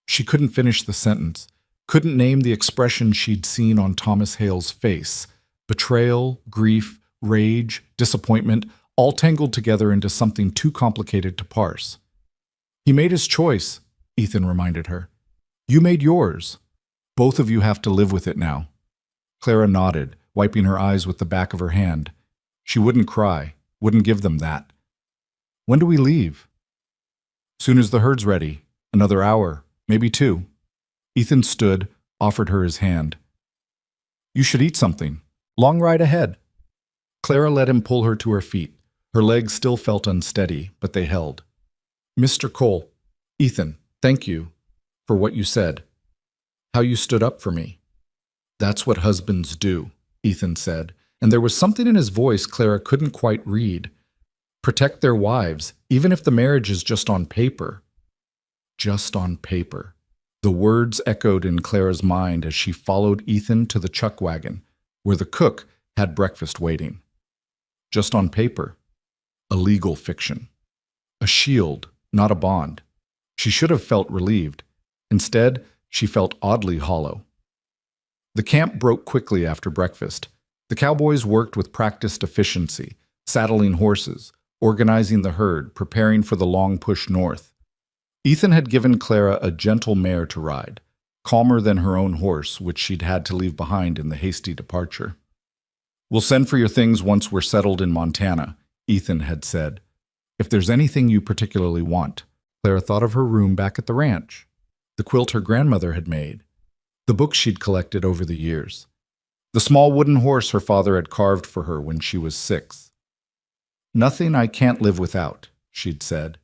She couldn't finish the sentence, couldn't name the expression she'd seen on Thomas Hale's face. Betrayal, grief, rage, disappointment, all tangled together into something too complicated to parse. "He made his choice," Ethan reminded her. "You made yours. Both of you have to live with it now." Clara nodded, wiping her eyes with the back of her hand. She wouldn't cry, wouldn't give them that. "When do we leave?" "Soon as the herd's ready. Another hour, maybe 2. Ethan stood, offered her his hand. "You should eat something. Long ride ahead." Clara let him pull her to her feet. Her legs still felt unsteady, but they held. "Mr. Cole, Ethan, thank you for what you said. How you stood up for me." "That's what husbands do," Ethan said, and there was something in his voice Clara couldn't quite read. Protect their wives, even if the marriage is just on paper. Just on paper. The words echoed in Clara's mind as she followed Ethan to the chuck wagon, where the cook had breakfast waiting. Just on paper. A legal fiction. A shield, not a bond. She should have felt relieved. Instead, she felt oddly hollow. The camp broke quickly after breakfast. The cowboys worked with practiced efficiency, saddling horses, organizing the herd, preparing for the long push north. Ethan had given Clara a gentle mare to ride, calmer than her own horse, which she'd had to leave behind in the hasty departure. "We'll send for your things once we're settled in Montana," Ethan had said. "If there's anything you particularly want." Clara thought of her room back at the ranch, the quilt her grandmother had made, the books she'd collected over the years, the small wooden horse her father had carved for her when she was 6. "Nothing I can't live without," she'd said.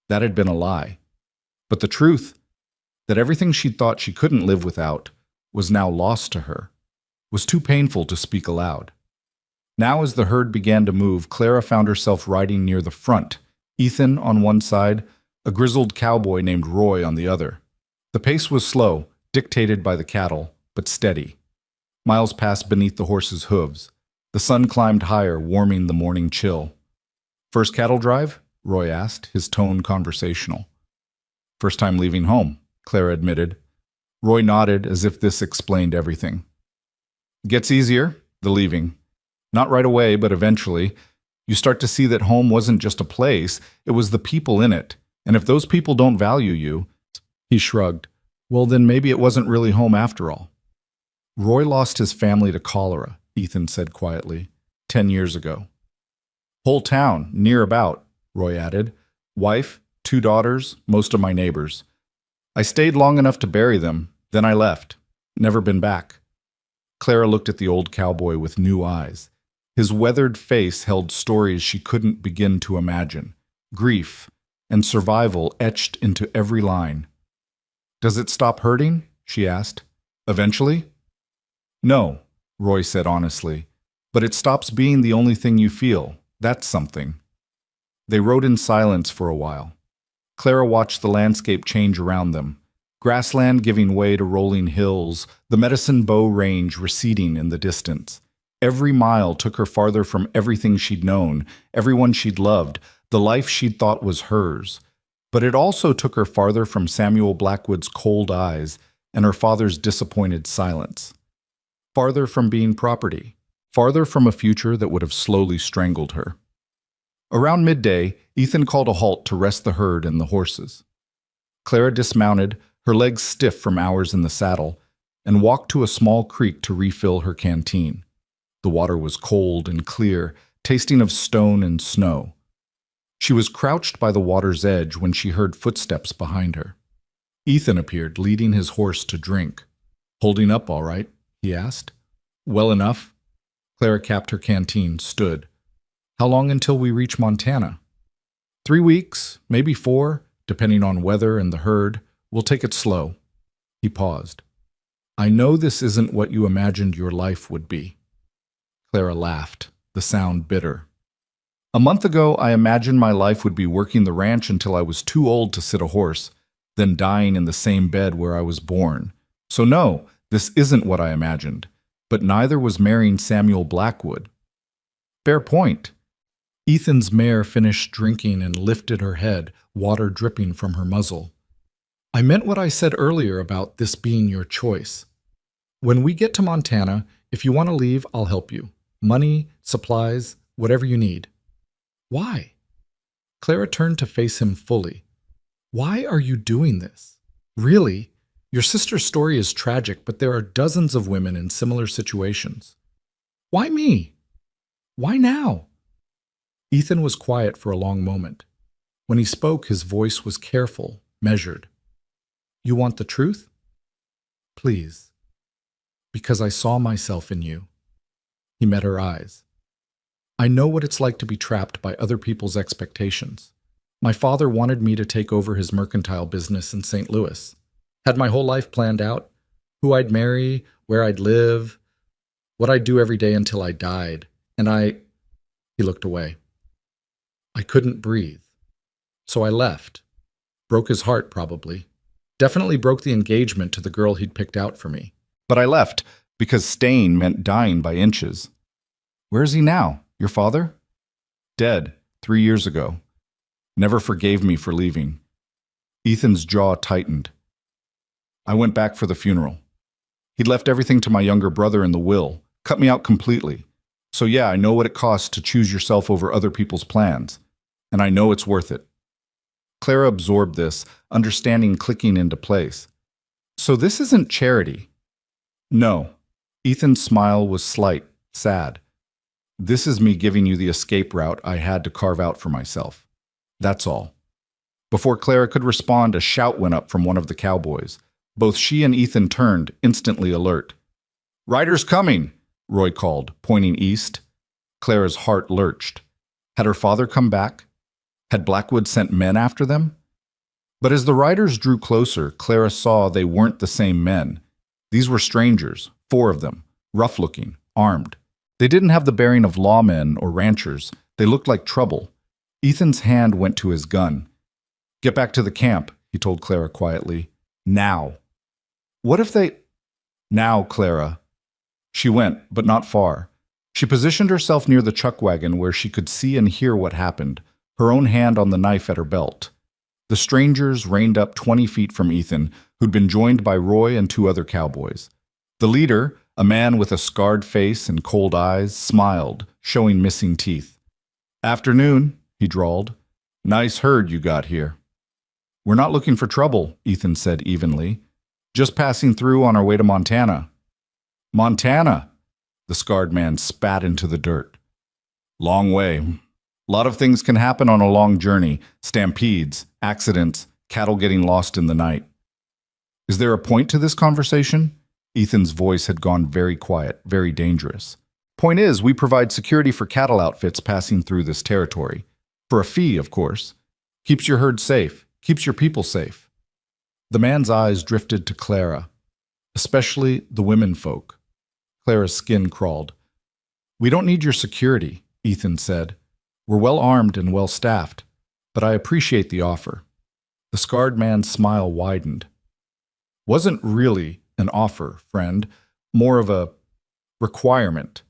That had been a lie. But the truth, that everything she'd thought she couldn't live without, was now lost to her, was too painful to speak aloud. Now as the herd began to move, Clara found herself riding near the front, Ethan on one side, a grizzled cowboy named Roy on the other. The pace was slow, dictated by the cattle, but steady. Miles passed beneath the horses' hooves. The sun climbed higher, warming the morning chill. "First cattle drive?" Roy asked, his tone conversational. "First time leaving home," Clara admitted. Roy nodded as if this explained everything. "It gets easier, the leaving. Not right away, but eventually. You start to see that home wasn't just a place, it was the people in it. And if those people don't value you—" He shrugged. "Well, then maybe it wasn't really home after all." "Roy lost his family to cholera," Ethan said quietly, 10 years ago. "Whole town, near about," Roy added. "Wife, 2 daughters, most of my neighbors. I stayed long enough to bury them, then I left. Never been back." Clara looked at the old cowboy with new eyes. His weathered face held stories she couldn't begin to imagine. Grief and survival etched into every line. "Does it stop hurting?" she asked. "Eventually?" "No," Roy said honestly. "But it stops being the only thing you feel. That's something." They rode in silence for a while. Clara watched the landscape change around them. Grassland giving way to rolling hills, the Medicine Bow Range receding in the distance. Every mile took her farther from everything she'd known, everyone she'd loved, the life she'd thought was hers. But it also took her farther from Samuel Blackwood's cold eyes and her father's disappointed silence. Farther from being property. Farther from a future that would have slowly strangled her. Around midday, Ethan called a halt to rest the herd and the horses. Clara dismounted, her legs stiff from hours in the saddle, and walked to a small creek to refill her canteen. The water was cold and clear, tasting of stone and snow. She was crouched by the water's edge when she heard footsteps behind her. Ethan appeared, leading his horse to drink. "Holding up all right?" he asked. "Well enough." Clara capped her canteen, stood. "How long until we reach Montana?" 3 weeks, maybe 4, depending on weather and the herd. We'll take it slow." He paused. "I know this isn't what you imagined your life would be." Clara laughed, the sound bitter. "A month ago, I imagined my life would be working the ranch until I was too old to sit a horse, then dying in the same bed where I was born. So no, this isn't what I imagined. But neither was marrying Samuel Blackwood." "Fair point." Ethan's mare finished drinking and lifted her head, water dripping from her muzzle. "I meant what I said earlier about this being your choice. When we get to Montana, if you want to leave, I'll help you. Money, supplies, whatever you need." "Why?" Clara turned to face him fully. "Why are you doing this? Really? Your sister's story is tragic, but there are dozens of women in similar situations. Why me? Why now?" Ethan was quiet for a long moment. When he spoke, his voice was careful, measured. "You want the truth?" "Please." "Because I saw myself in you." He met her eyes. "I know what it's like to be trapped by other people's expectations. My father wanted me to take over his mercantile business in St. Louis. Had my whole life planned out, who I'd marry, where I'd live, what I'd do every day until I died. And He looked away. "I couldn't breathe. So I left. Broke his heart, probably. Definitely broke the engagement to the girl he'd picked out for me. But I left because staying meant dying by inches." "Where is he now? Your father?" "Dead, 3 years ago. Never forgave me for leaving." Ethan's jaw tightened. "I went back for the funeral. He'd left everything to my younger brother in the will, cut me out completely. So yeah, I know what it costs to choose yourself over other people's plans. And I know it's worth it." Clara absorbed this, understanding clicking into place. "So this isn't charity?" "No." Ethan's smile was slight, sad. "This is me giving you the escape route I had to carve out for myself. That's all." Before Clara could respond, a shout went up from one of the cowboys. Both she and Ethan turned, instantly alert. "Riders coming!" Roy called, pointing east. Clara's heart lurched. Had her father come back? Had Blackwood sent men after them? But as the riders drew closer, Clara saw they weren't the same men. These were strangers, 4 of them, rough-looking, armed. They didn't have the bearing of lawmen or ranchers. They looked like trouble. Ethan's hand went to his gun. "Get back to the camp," he told Clara quietly. "Now." "What if they—" "Now, Clara." She went, but not far. She positioned herself near the chuck wagon where she could see and hear what happened, her own hand on the knife at her belt. The strangers reined up 20 feet from Ethan, who'd been joined by Roy and 2 other cowboys. The leader, a man with a scarred face and cold eyes, smiled, showing missing teeth. "Afternoon," he drawled. "Nice herd you got here." "We're not looking for trouble," Ethan said evenly. "Just passing through on our way to Montana." "Montana!" The scarred man spat into the dirt. "Long way. Lot of things can happen on a long journey. Stampedes, accidents, cattle getting lost in the night." "Is there a point to this conversation?" Ethan's voice had gone very quiet, very dangerous. "Point is, we provide security for cattle outfits passing through this territory. For a fee, of course. Keeps your herd safe, keeps your people safe." The man's eyes drifted to Clara, especially the women folk. Clara's skin crawled. "We don't need your security," Ethan said. "We're well armed and well staffed, but I appreciate the offer." The scarred man's smile widened. "Wasn't really an offer, friend, more of a requirement.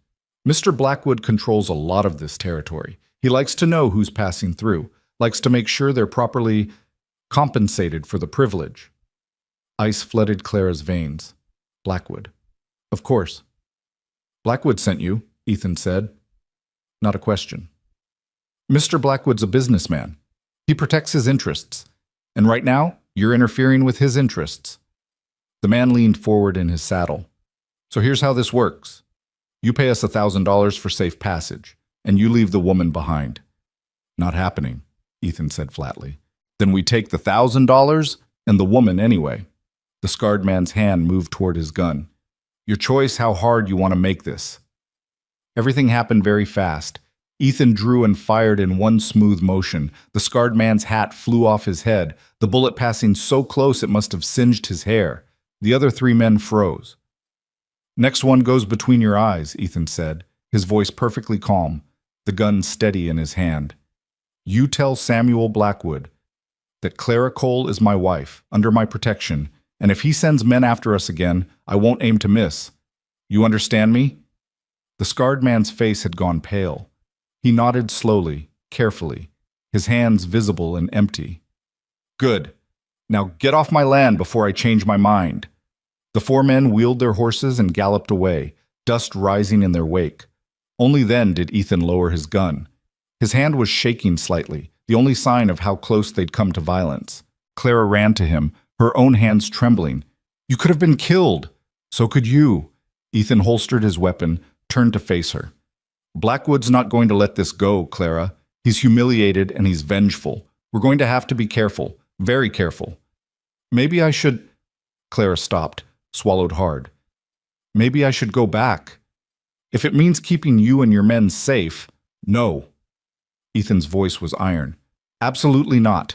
Mr. Blackwood controls a lot of this territory. He likes to know who's passing through, likes to make sure they're properly compensated for the privilege. Ice flooded Clara's veins. Blackwood. Of course. Blackwood sent you, Ethan said. Not a question. Mr. Blackwood's a businessman. He protects his interests. And right now, you're interfering with his interests. The man leaned forward in his saddle. So here's how this works. You pay us $1,000 for safe passage, and you leave the woman behind. Not happening, Ethan said flatly. Then we take the $1,000 and the woman anyway. The scarred man's hand moved toward his gun. Your choice how hard you want to make this. Everything happened very fast. Ethan drew and fired in one smooth motion. The scarred man's hat flew off his head, the bullet passing so close it must have singed his hair. The other three men froze. Next one goes between your eyes, Ethan said, his voice perfectly calm, the gun steady in his hand. You tell Samuel Blackwood that Clara Cole is my wife, under my protection, and if he sends men after us again, I won't aim to miss. You understand me? The scarred man's face had gone pale. He nodded slowly, carefully, his hands visible and empty. Good. Now get off my land before I change my mind. The four men wheeled their horses and galloped away, dust rising in their wake. Only then did Ethan lower his gun. His hand was shaking slightly, the only sign of how close they'd come to violence. Clara ran to him, her own hands trembling. You could have been killed. So could you. Ethan holstered his weapon, turned to face her. Blackwood's not going to let this go, Clara. He's humiliated and he's vengeful. We're going to have to be careful, very careful. Maybe I should... Clara stopped, swallowed hard. Maybe I should go back. If it means keeping you and your men safe, no. Ethan's voice was iron. Absolutely not.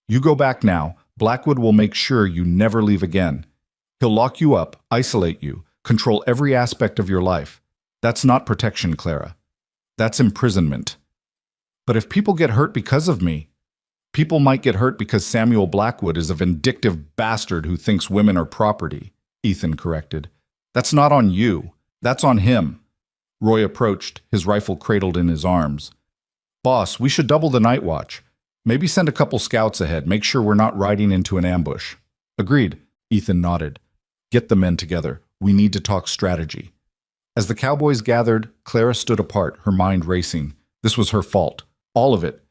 You go back now. Blackwood will make sure you never leave again. He'll lock you up, isolate you, control every aspect of your life. That's not protection, Clara. That's imprisonment. But if people get hurt because of me, people might get hurt because Samuel Blackwood is a vindictive bastard who thinks women are property, Ethan corrected. That's not on you. That's on him. Roy approached, his rifle cradled in his arms. Boss, we should double the night watch. Maybe send a couple scouts ahead, make sure we're not riding into an ambush. Agreed, Ethan nodded. Get the men together. We need to talk strategy. As the cowboys gathered, Clara stood apart, her mind racing. This was her fault. All of it.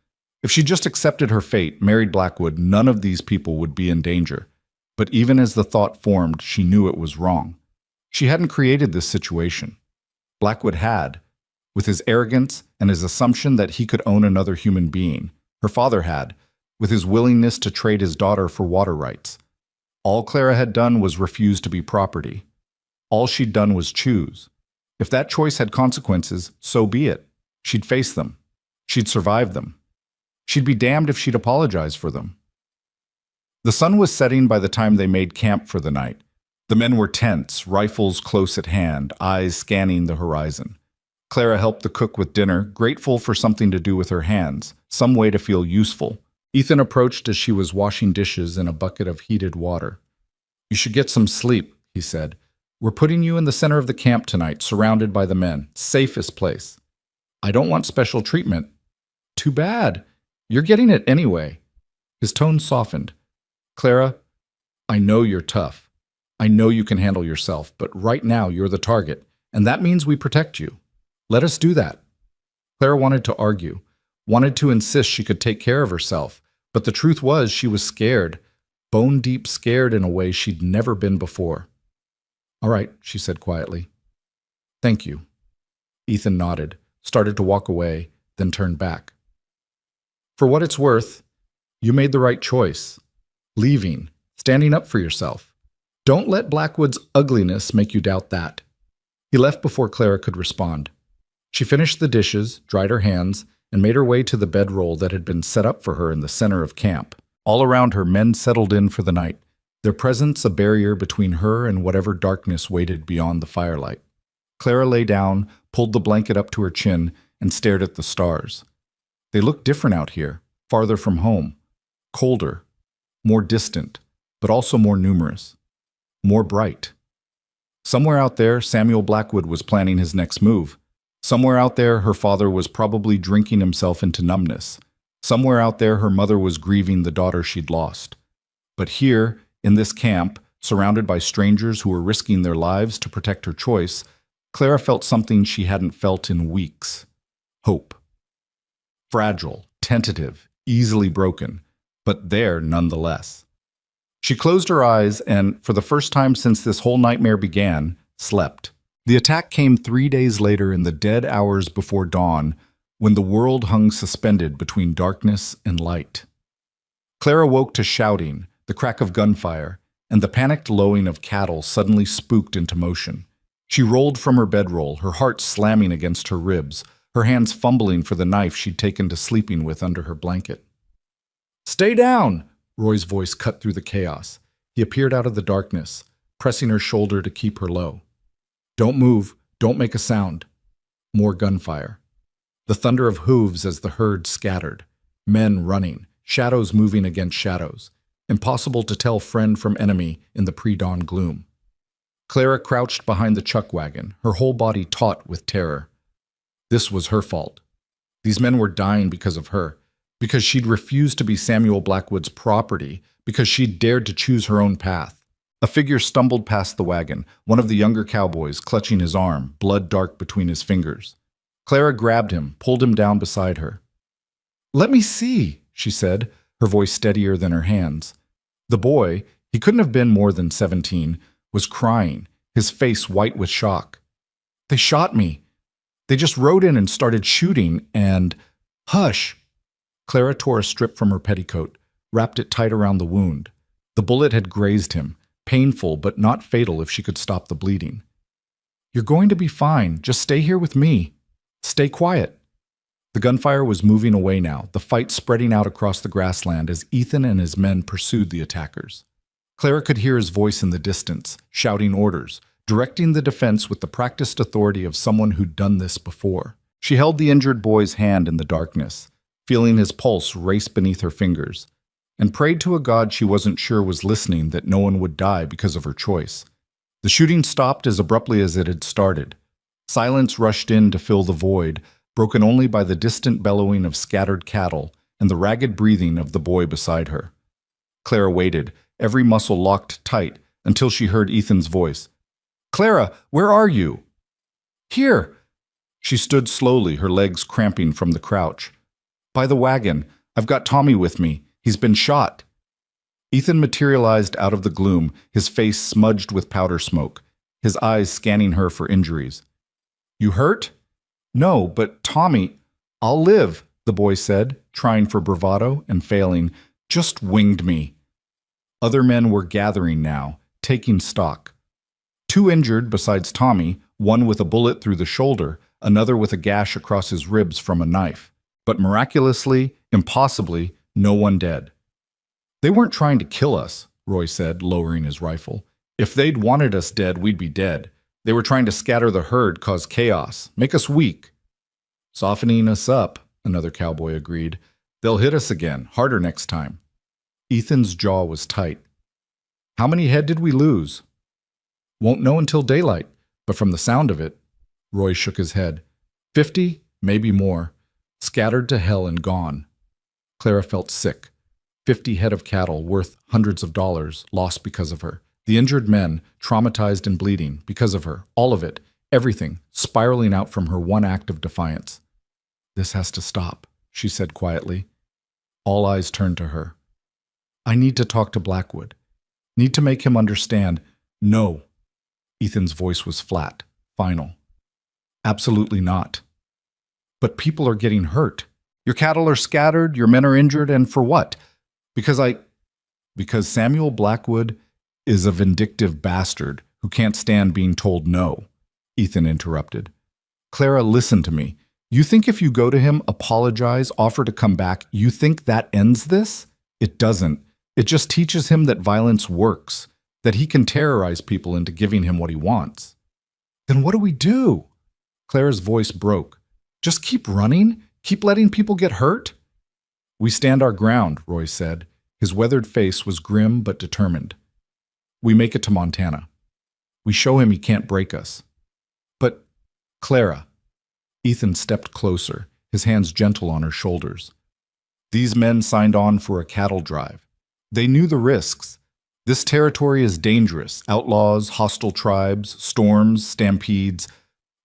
If she just accepted her fate, married Blackwood, none of these people would be in danger. But even as the thought formed, she knew it was wrong. She hadn't created this situation. Blackwood had, with his arrogance and his assumption that he could own another human being. Her father had, with his willingness to trade his daughter for water rights. All Clara had done was refuse to be property. All she'd done was choose. If that choice had consequences, so be it. She'd face them. She'd survive them. She'd be damned if she'd apologize for them. The sun was setting by the time they made camp for the night. The men were tense, rifles close at hand, eyes scanning the horizon. Clara helped the cook with dinner, grateful for something to do with her hands, some way to feel useful. Ethan approached as she was washing dishes in a bucket of heated water. You should get some sleep, he said. We're putting you in the center of the camp tonight, surrounded by the men. Safest place. I don't want special treatment. Too bad. You're getting it anyway. His tone softened. Clara, I know you're tough. I know you can handle yourself, but right now you're the target, and that means we protect you. Let us do that. Clara wanted to argue, wanted to insist she could take care of herself, but the truth was she was scared, bone-deep scared in a way she'd never been before. All right, she said quietly. Thank you. Ethan nodded, started to walk away, then turned back. For what it's worth, you made the right choice. Leaving, standing up for yourself. Don't let Blackwood's ugliness make you doubt that. He left before Clara could respond. She finished the dishes, dried her hands, and made her way to the bedroll that had been set up for her in the center of camp. All around her, men settled in for the night, their presence a barrier between her and whatever darkness waited beyond the firelight. Clara lay down, pulled the blanket up to her chin, and stared at the stars. They looked different out here, farther from home, colder, more distant, but also more numerous, more bright. Somewhere out there, Samuel Blackwood was planning his next move. Somewhere out there, her father was probably drinking himself into numbness. Somewhere out there, her mother was grieving the daughter she'd lost. But here, in this camp, surrounded by strangers who were risking their lives to protect her choice, Clara felt something she hadn't felt in weeks. Hope. Fragile, tentative, easily broken, but there nonetheless. She closed her eyes and, for the first time since this whole nightmare began, slept. The attack came 3 days later in the dead hours before dawn, when the world hung suspended between darkness and light. Clara woke to shouting, the crack of gunfire, and the panicked lowing of cattle suddenly spooked into motion. She rolled from her bedroll, her heart slamming against her ribs, her hands fumbling for the knife she'd taken to sleeping with under her blanket. "Stay down!" Roy's voice cut through the chaos. He appeared out of the darkness, pressing her shoulder to keep her low. "Don't move. Don't make a sound." More gunfire. The thunder of hooves as the herd scattered. Men running, shadows moving against shadows. Impossible to tell friend from enemy in the pre-dawn gloom. Clara crouched behind the chuck wagon, her whole body taut with terror. This was her fault. These men were dying because of her, because she'd refused to be Samuel Blackwood's property, because she'd dared to choose her own path. A figure stumbled past the wagon, one of the younger cowboys, clutching his arm, blood dark between his fingers. Clara grabbed him, pulled him down beside her. "Let me see," she said, her voice steadier than her hands. The boy, he couldn't have been more than 17, was crying, his face white with shock. "They shot me. They just rode in and started shooting, and—" "Hush!" Clara tore a strip from her petticoat, wrapped it tight around the wound. The bullet had grazed him, painful but not fatal if she could stop the bleeding. "You're going to be fine. Just stay here with me. Stay quiet." The gunfire was moving away now, the fight spreading out across the grassland as Ethan and his men pursued the attackers. Clara could hear his voice in the distance, shouting orders, directing the defense with the practiced authority of someone who'd done this before. She held the injured boy's hand in the darkness, feeling his pulse race beneath her fingers, and prayed to a God she wasn't sure was listening that no one would die because of her choice. The shooting stopped as abruptly as it had started. Silence rushed in to fill the void, broken only by the distant bellowing of scattered cattle and the ragged breathing of the boy beside her. Clara waited, every muscle locked tight, until she heard Ethan's voice. "Clara, where are you?" "Here." She stood slowly, her legs cramping from the crouch. "By the wagon. I've got Tommy with me. He's been shot." Ethan materialized out of the gloom, his face smudged with powder smoke, his eyes scanning her for injuries. "You hurt?" "No, but Tommy—" "I'll live," the boy said, trying for bravado and failing. "Just winged me." Other men were gathering now, taking stock. 2 injured besides Tommy, one with a bullet through the shoulder, another with a gash across his ribs from a knife. But miraculously, impossibly, no one dead. "They weren't trying to kill us," Roy said, lowering his rifle. "If they'd wanted us dead, we'd be dead. They were trying to scatter the herd, cause chaos, make us weak." "Softening us up," another cowboy agreed. "They'll hit us again, harder next time." Ethan's jaw was tight. "How many head did we lose?" "Won't know until daylight, but from the sound of it—" Roy shook his head. 50, maybe more. Scattered to hell and gone." Clara felt sick. 50 head of cattle worth hundreds of dollars lost because of her. The injured men, traumatized and bleeding, because of her. All of it, everything, spiraling out from her one act of defiance. "This has to stop," she said quietly. All eyes turned to her. "I need to talk to Blackwood. Need to make him understand." "No." Ethan's voice was flat, final. "Absolutely not." "But people are getting hurt. Your cattle are scattered, your men are injured, and for what? Because Samuel Blackwood is a vindictive bastard who can't stand being told no," Ethan interrupted. "Clara, listen to me. You think if you go to him, apologize, offer to come back, you think that ends this? It doesn't. It just teaches him that violence works, that he can terrorize people into giving him what he wants." "Then what do we do?" Clara's voice broke. "Just keep running? Keep letting people get hurt?" "We stand our ground," Roy said. His weathered face was grim but determined. "We make it to Montana. We show him he can't break us." "But, Clara..." Ethan stepped closer, his hands gentle on her shoulders. These men signed on for a cattle drive. They knew the risks. This territory is dangerous. Outlaws, hostile tribes, storms, stampedes.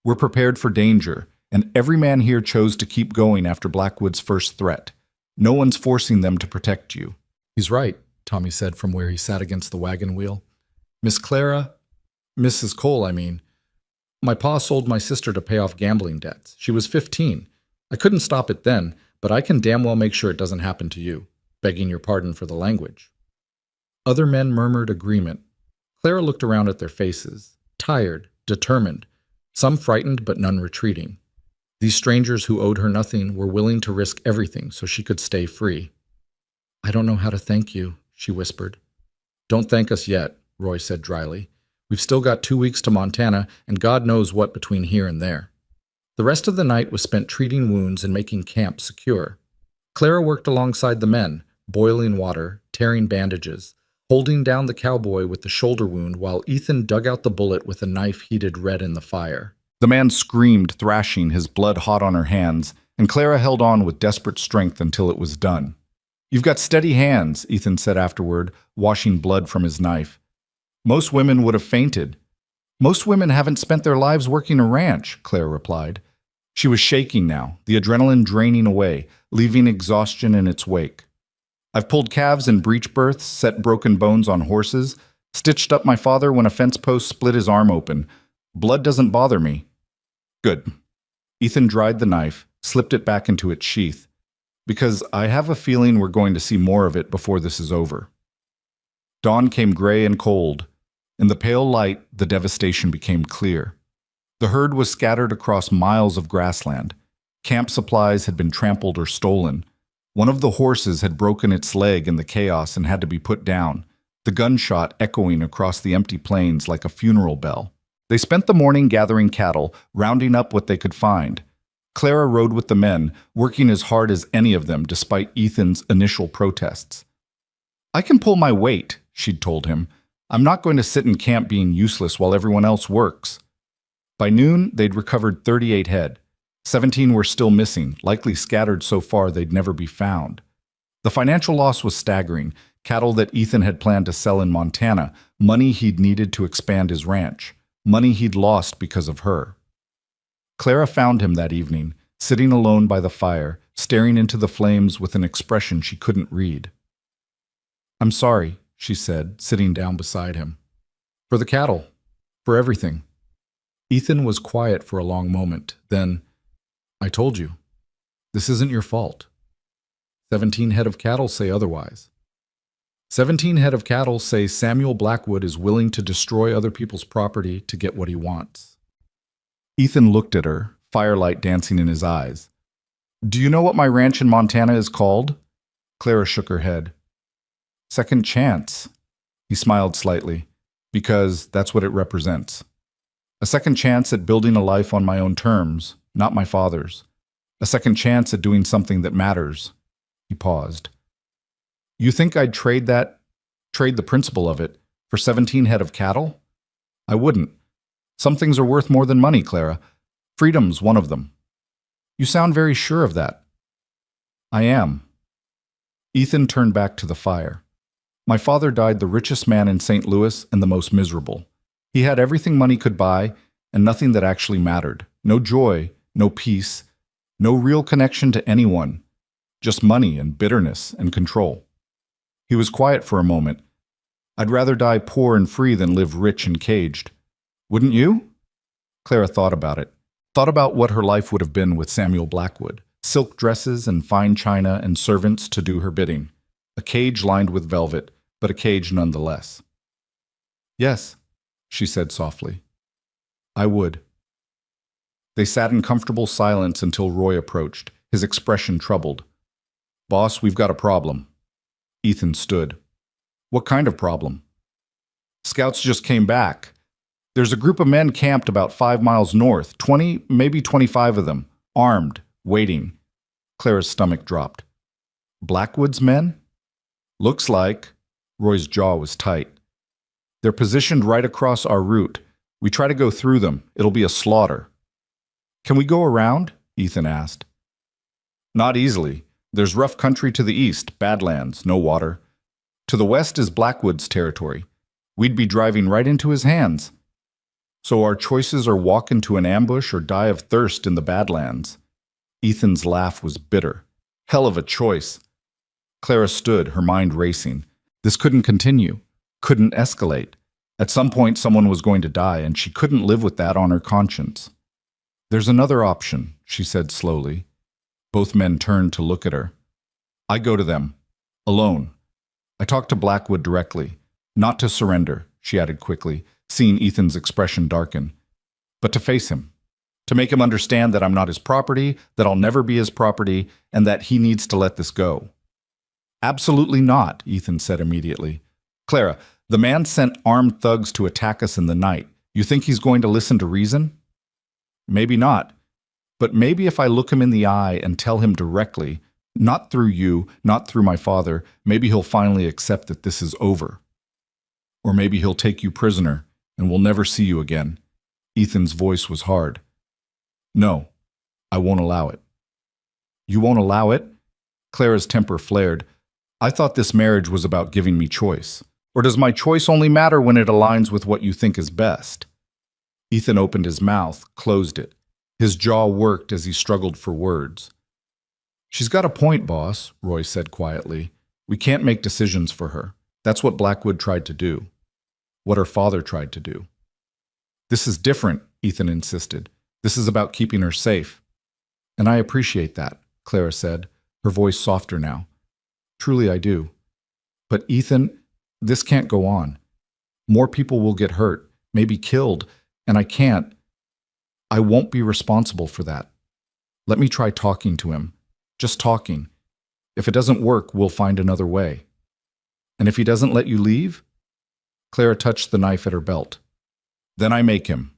We're prepared for danger, and every man here chose to keep going after Blackwood's first threat. No one's forcing them to protect you. He's right, Tommy said from where he sat against the wagon wheel. Mrs. Cole, I mean. My pa sold my sister to pay off gambling debts. She was 15. I couldn't stop it then, but I can damn well make sure it doesn't happen to you, begging your pardon for the language. Other men murmured agreement. Clara looked around at their faces, tired, determined, some frightened but none retreating. These strangers who owed her nothing were willing to risk everything so she could stay free. I don't know how to thank you, she whispered. Don't thank us yet, Roy said dryly. We've still got 2 weeks to Montana, and God knows what between here and there. The rest of the night was spent treating wounds and making camp secure. Clara worked alongside the men, boiling water, tearing bandages, holding down the cowboy with the shoulder wound while Ethan dug out the bullet with a knife heated red in the fire. The man screamed, thrashing, his blood hot on her hands, and Clara held on with desperate strength until it was done. You've got steady hands, Ethan said afterward, washing blood from his knife. Most women would have fainted. Most women haven't spent their lives working a ranch, Clara replied. She was shaking now, the adrenaline draining away, leaving exhaustion in its wake. I've pulled calves in breech births, set broken bones on horses, stitched up my father when a fence post split his arm open. Blood doesn't bother me. Good. Ethan dried the knife, slipped it back into its sheath. Because I have a feeling we're going to see more of it before this is over. Dawn came gray and cold. In the pale light, the devastation became clear. The herd was scattered across miles of grassland. Camp supplies had been trampled or stolen. One of the horses had broken its leg in the chaos and had to be put down, the gunshot echoing across the empty plains like a funeral bell. They spent the morning gathering cattle, rounding up what they could find. Clara rode with the men, working as hard as any of them despite Ethan's initial protests. I can pull my weight, she'd told him. I'm not going to sit in camp being useless while everyone else works. By noon, they'd recovered 38 head. 17 were still missing, likely scattered so far they'd never be found. The financial loss was staggering. Cattle that Ethan had planned to sell in Montana, money he'd needed to expand his ranch, money he'd lost because of her. Clara found him that evening, sitting alone by the fire, staring into the flames with an expression she couldn't read. I'm sorry, she said, sitting down beside him. For the cattle. For everything. Ethan was quiet for a long moment. Then, I told you. This isn't your fault. 17 head of cattle say otherwise. 17 head of cattle say Samuel Blackwood is willing to destroy other people's property to get what he wants. Ethan looked at her, firelight dancing in his eyes. Do you know what my ranch in Montana is called? Clara shook her head. Second chance. He smiled slightly, because that's what it represents. A second chance at building a life on my own terms, not my father's. A second chance at doing something that matters. He paused. You think I'd trade the principle of it, for 17 head of cattle? I wouldn't. Some things are worth more than money, Clara. Freedom's one of them. You sound very sure of that. I am. Ethan turned back to the fire. My father died the richest man in St. Louis and the most miserable. He had everything money could buy and nothing that actually mattered. No joy, no peace, no real connection to anyone. Just money and bitterness and control. He was quiet for a moment. I'd rather die poor and free than live rich and caged. Wouldn't you? Clara thought about it. Thought about what her life would have been with Samuel Blackwood. Silk dresses and fine china and servants to do her bidding. A cage lined with velvet, but a cage nonetheless. Yes, she said softly. I would. They sat in comfortable silence until Roy approached, his expression troubled. Boss, we've got a problem. Ethan stood. What kind of problem? Scouts just came back. There's a group of men camped about 5 miles north, 20, maybe 25 of them, armed, waiting. Clara's stomach dropped. Blackwood's men? Looks like. Roy's jaw was tight. They're positioned right across our route. We try to go through them. It'll be a slaughter. Can we go around? Ethan asked. Not easily. There's rough country to the east, badlands, no water. To the west is Blackwood's territory. We'd be driving right into his hands. So our choices are walk into an ambush or die of thirst in the badlands. Ethan's laugh was bitter. Hell of a choice. Clara stood, her mind racing. This couldn't continue, couldn't escalate. At some point, someone was going to die, and she couldn't live with that on her conscience. There's another option, she said slowly. Both men turned to look at her. I go to them, alone. I talk to Blackwood directly, not to surrender, she added quickly, seeing Ethan's expression darken, but to face him, to make him understand that I'm not his property, that I'll never be his property, and that he needs to let this go. Absolutely not, Ethan said immediately. Clara, the man sent armed thugs to attack us in the night. You think he's going to listen to reason? Maybe not. But maybe if I look him in the eye and tell him directly, not through you, not through my father, maybe he'll finally accept that this is over. Or maybe he'll take you prisoner, and we'll never see you again. Ethan's voice was hard. No, I won't allow it. You won't allow it? Clara's temper flared. I thought this marriage was about giving me choice. Or does my choice only matter when it aligns with what you think is best? Ethan opened his mouth, closed it. His jaw worked as he struggled for words. She's got a point, boss, Roy said quietly. We can't make decisions for her. That's what Blackwood tried to do. What her father tried to do. This is different, Ethan insisted. This is about keeping her safe. And I appreciate that, Clara said, her voice softer now. Truly I do. But Ethan, this can't go on. More people will get hurt, maybe killed, and I won't be responsible for that. Let me try talking to him. Just talking. If it doesn't work, we'll find another way. And if he doesn't let you leave? Clara touched the knife at her belt. Then I make him.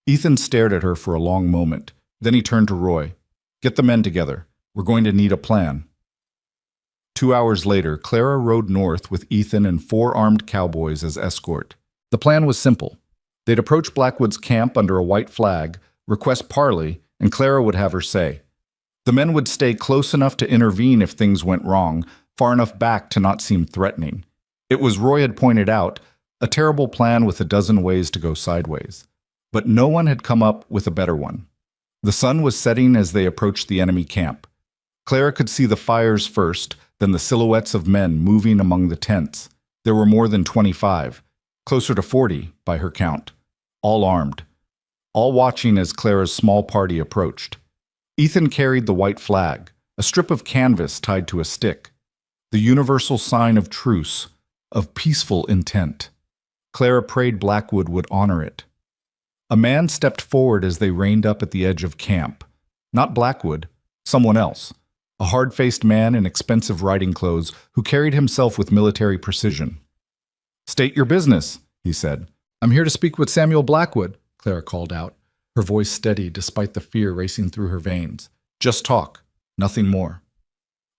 Ethan stared at her for a long moment. Then he turned to Roy. Get the men together. We're going to need a plan. 2 hours later, Clara rode north with Ethan and 4 armed cowboys as escort. The plan was simple. They'd approach Blackwood's camp under a white flag, request parley, and Clara would have her say. The men would stay close enough to intervene if things went wrong, far enough back to not seem threatening. It was, Roy had pointed out, a terrible plan with a dozen ways to go sideways. But no one had come up with a better one. The sun was setting as they approached the enemy camp. Clara could see the fires first, then the silhouettes of men moving among the tents. There were more than 25, closer to 40 by her count, all armed, all watching as Clara's small party approached. Ethan carried the white flag, a strip of canvas tied to a stick, the universal sign of truce, of peaceful intent. Clara prayed Blackwood would honor it. A man stepped forward as they reined up at the edge of camp. Not Blackwood, someone else. A hard-faced man in expensive riding clothes who carried himself with military precision. State your business, he said. I'm here to speak with Samuel Blackwood, Clara called out, her voice steady despite the fear racing through her veins. Just talk, nothing more.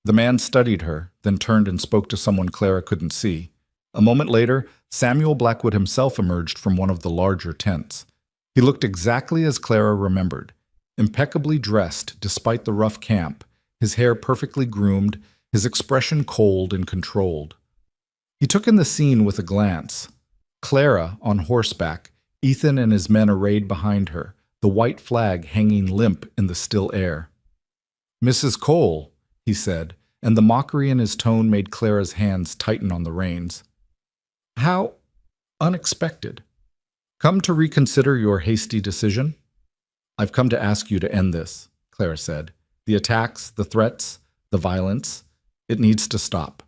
The man studied her, then turned and spoke to someone Clara couldn't see. A moment later, Samuel Blackwood himself emerged from one of the larger tents. He looked exactly as Clara remembered, impeccably dressed despite the rough camp, his hair perfectly groomed, his expression cold and controlled. He took in the scene with a glance. Clara on horseback, Ethan and his men arrayed behind her, the white flag hanging limp in the still air. Mrs. Cole, he said, and the mockery in his tone made Clara's hands tighten on the reins. How unexpected. Come to reconsider your hasty decision? I've come to ask you to end this, Clara said. The attacks, the threats, the violence, it needs to stop.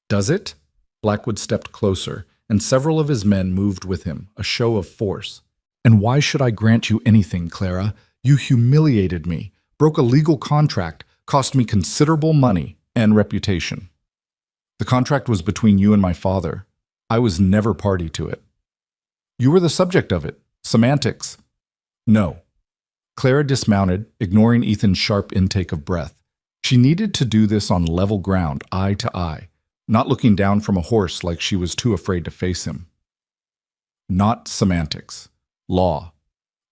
Does it? Blackwood stepped closer, and several of his men moved with him, a show of force. And why should I grant you anything, Clara? You humiliated me, broke a legal contract, cost me considerable money and reputation. The contract was between you and my father. I was never party to it. You were the subject of it. Semantics. No. Clara dismounted, ignoring Ethan's sharp intake of breath. She needed to do this on level ground, eye to eye, not looking down from a horse like she was too afraid to face him. Not semantics. Law.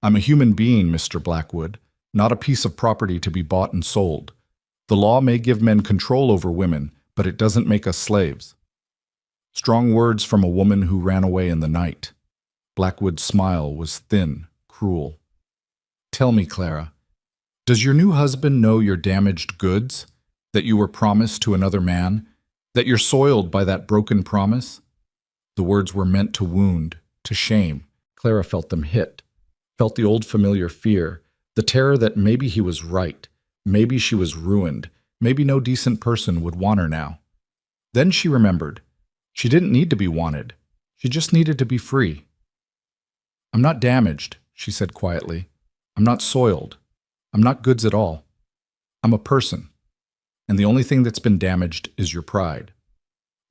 I'm a human being, Mr. Blackwood, not a piece of property to be bought and sold. The law may give men control over women, but it doesn't make us slaves. Strong words from a woman who ran away in the night. Blackwood's smile was thin, cruel. Tell me, Clara, does your new husband know your damaged goods? That you were promised to another man? That you're soiled by that broken promise? The words were meant to wound, to shame. Clara felt them hit, felt the old familiar fear, the terror that maybe he was right, maybe she was ruined, maybe no decent person would want her now. Then she remembered. She didn't need to be wanted. She just needed to be free. I'm not damaged, she said quietly. I'm not soiled. I'm not goods at all. I'm a person. And the only thing that's been damaged is your pride.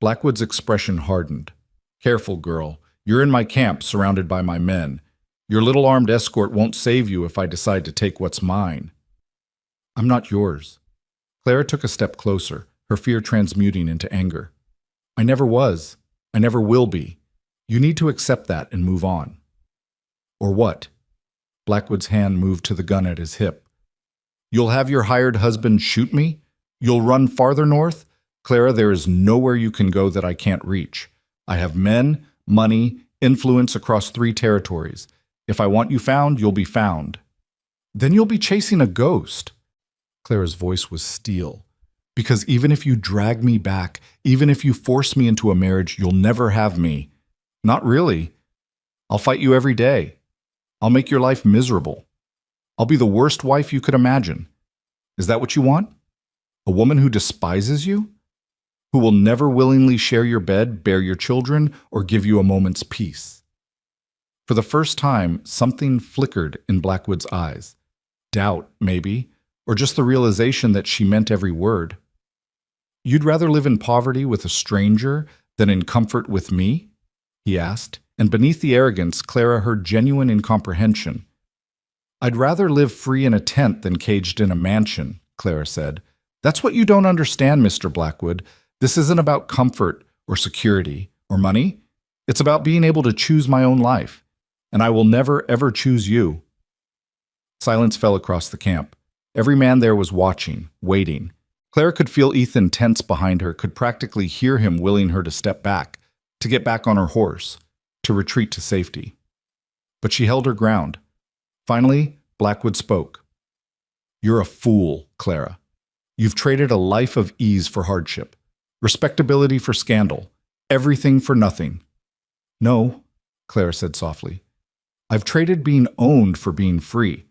Blackwood's expression hardened. Careful, girl. You're in my camp, surrounded by my men. Your little armed escort won't save you if I decide to take what's mine. I'm not yours. Clara took a step closer, her fear transmuting into anger. I never was. I never will be. You need to accept that and move on. Or what? Blackwood's hand moved to the gun at his hip. You'll have your hired husband shoot me? You'll run farther north? Clara, there is nowhere you can go that I can't reach. I have men, money, influence across 3 territories. If I want you found, you'll be found. Then you'll be chasing a ghost. Clara's voice was steel. Because even if you drag me back, even if you force me into a marriage, you'll never have me. Not really. I'll fight you every day. I'll make your life miserable. I'll be the worst wife you could imagine. Is that what you want? A woman who despises you? Who will never willingly share your bed, bear your children, or give you a moment's peace? For the first time, something flickered in Blackwood's eyes. Doubt, maybe, or just the realization that she meant every word. You'd rather live in poverty with a stranger than in comfort with me? He asked, and beneath the arrogance, Clara heard genuine incomprehension. I'd rather live free in a tent than caged in a mansion, Clara said. That's what you don't understand, Mr. Blackwood. This isn't about comfort or security or money. It's about being able to choose my own life, and I will never, ever choose you. Silence fell across the camp. Every man there was watching, waiting. Clara could feel Ethan tense behind her, could practically hear him willing her to step back, to get back on her horse, to retreat to safety. But she held her ground. Finally, Blackwood spoke. You're a fool, Clara. You've traded a life of ease for hardship, respectability for scandal, everything for nothing. No, Clara said softly. I've traded being owned for being free.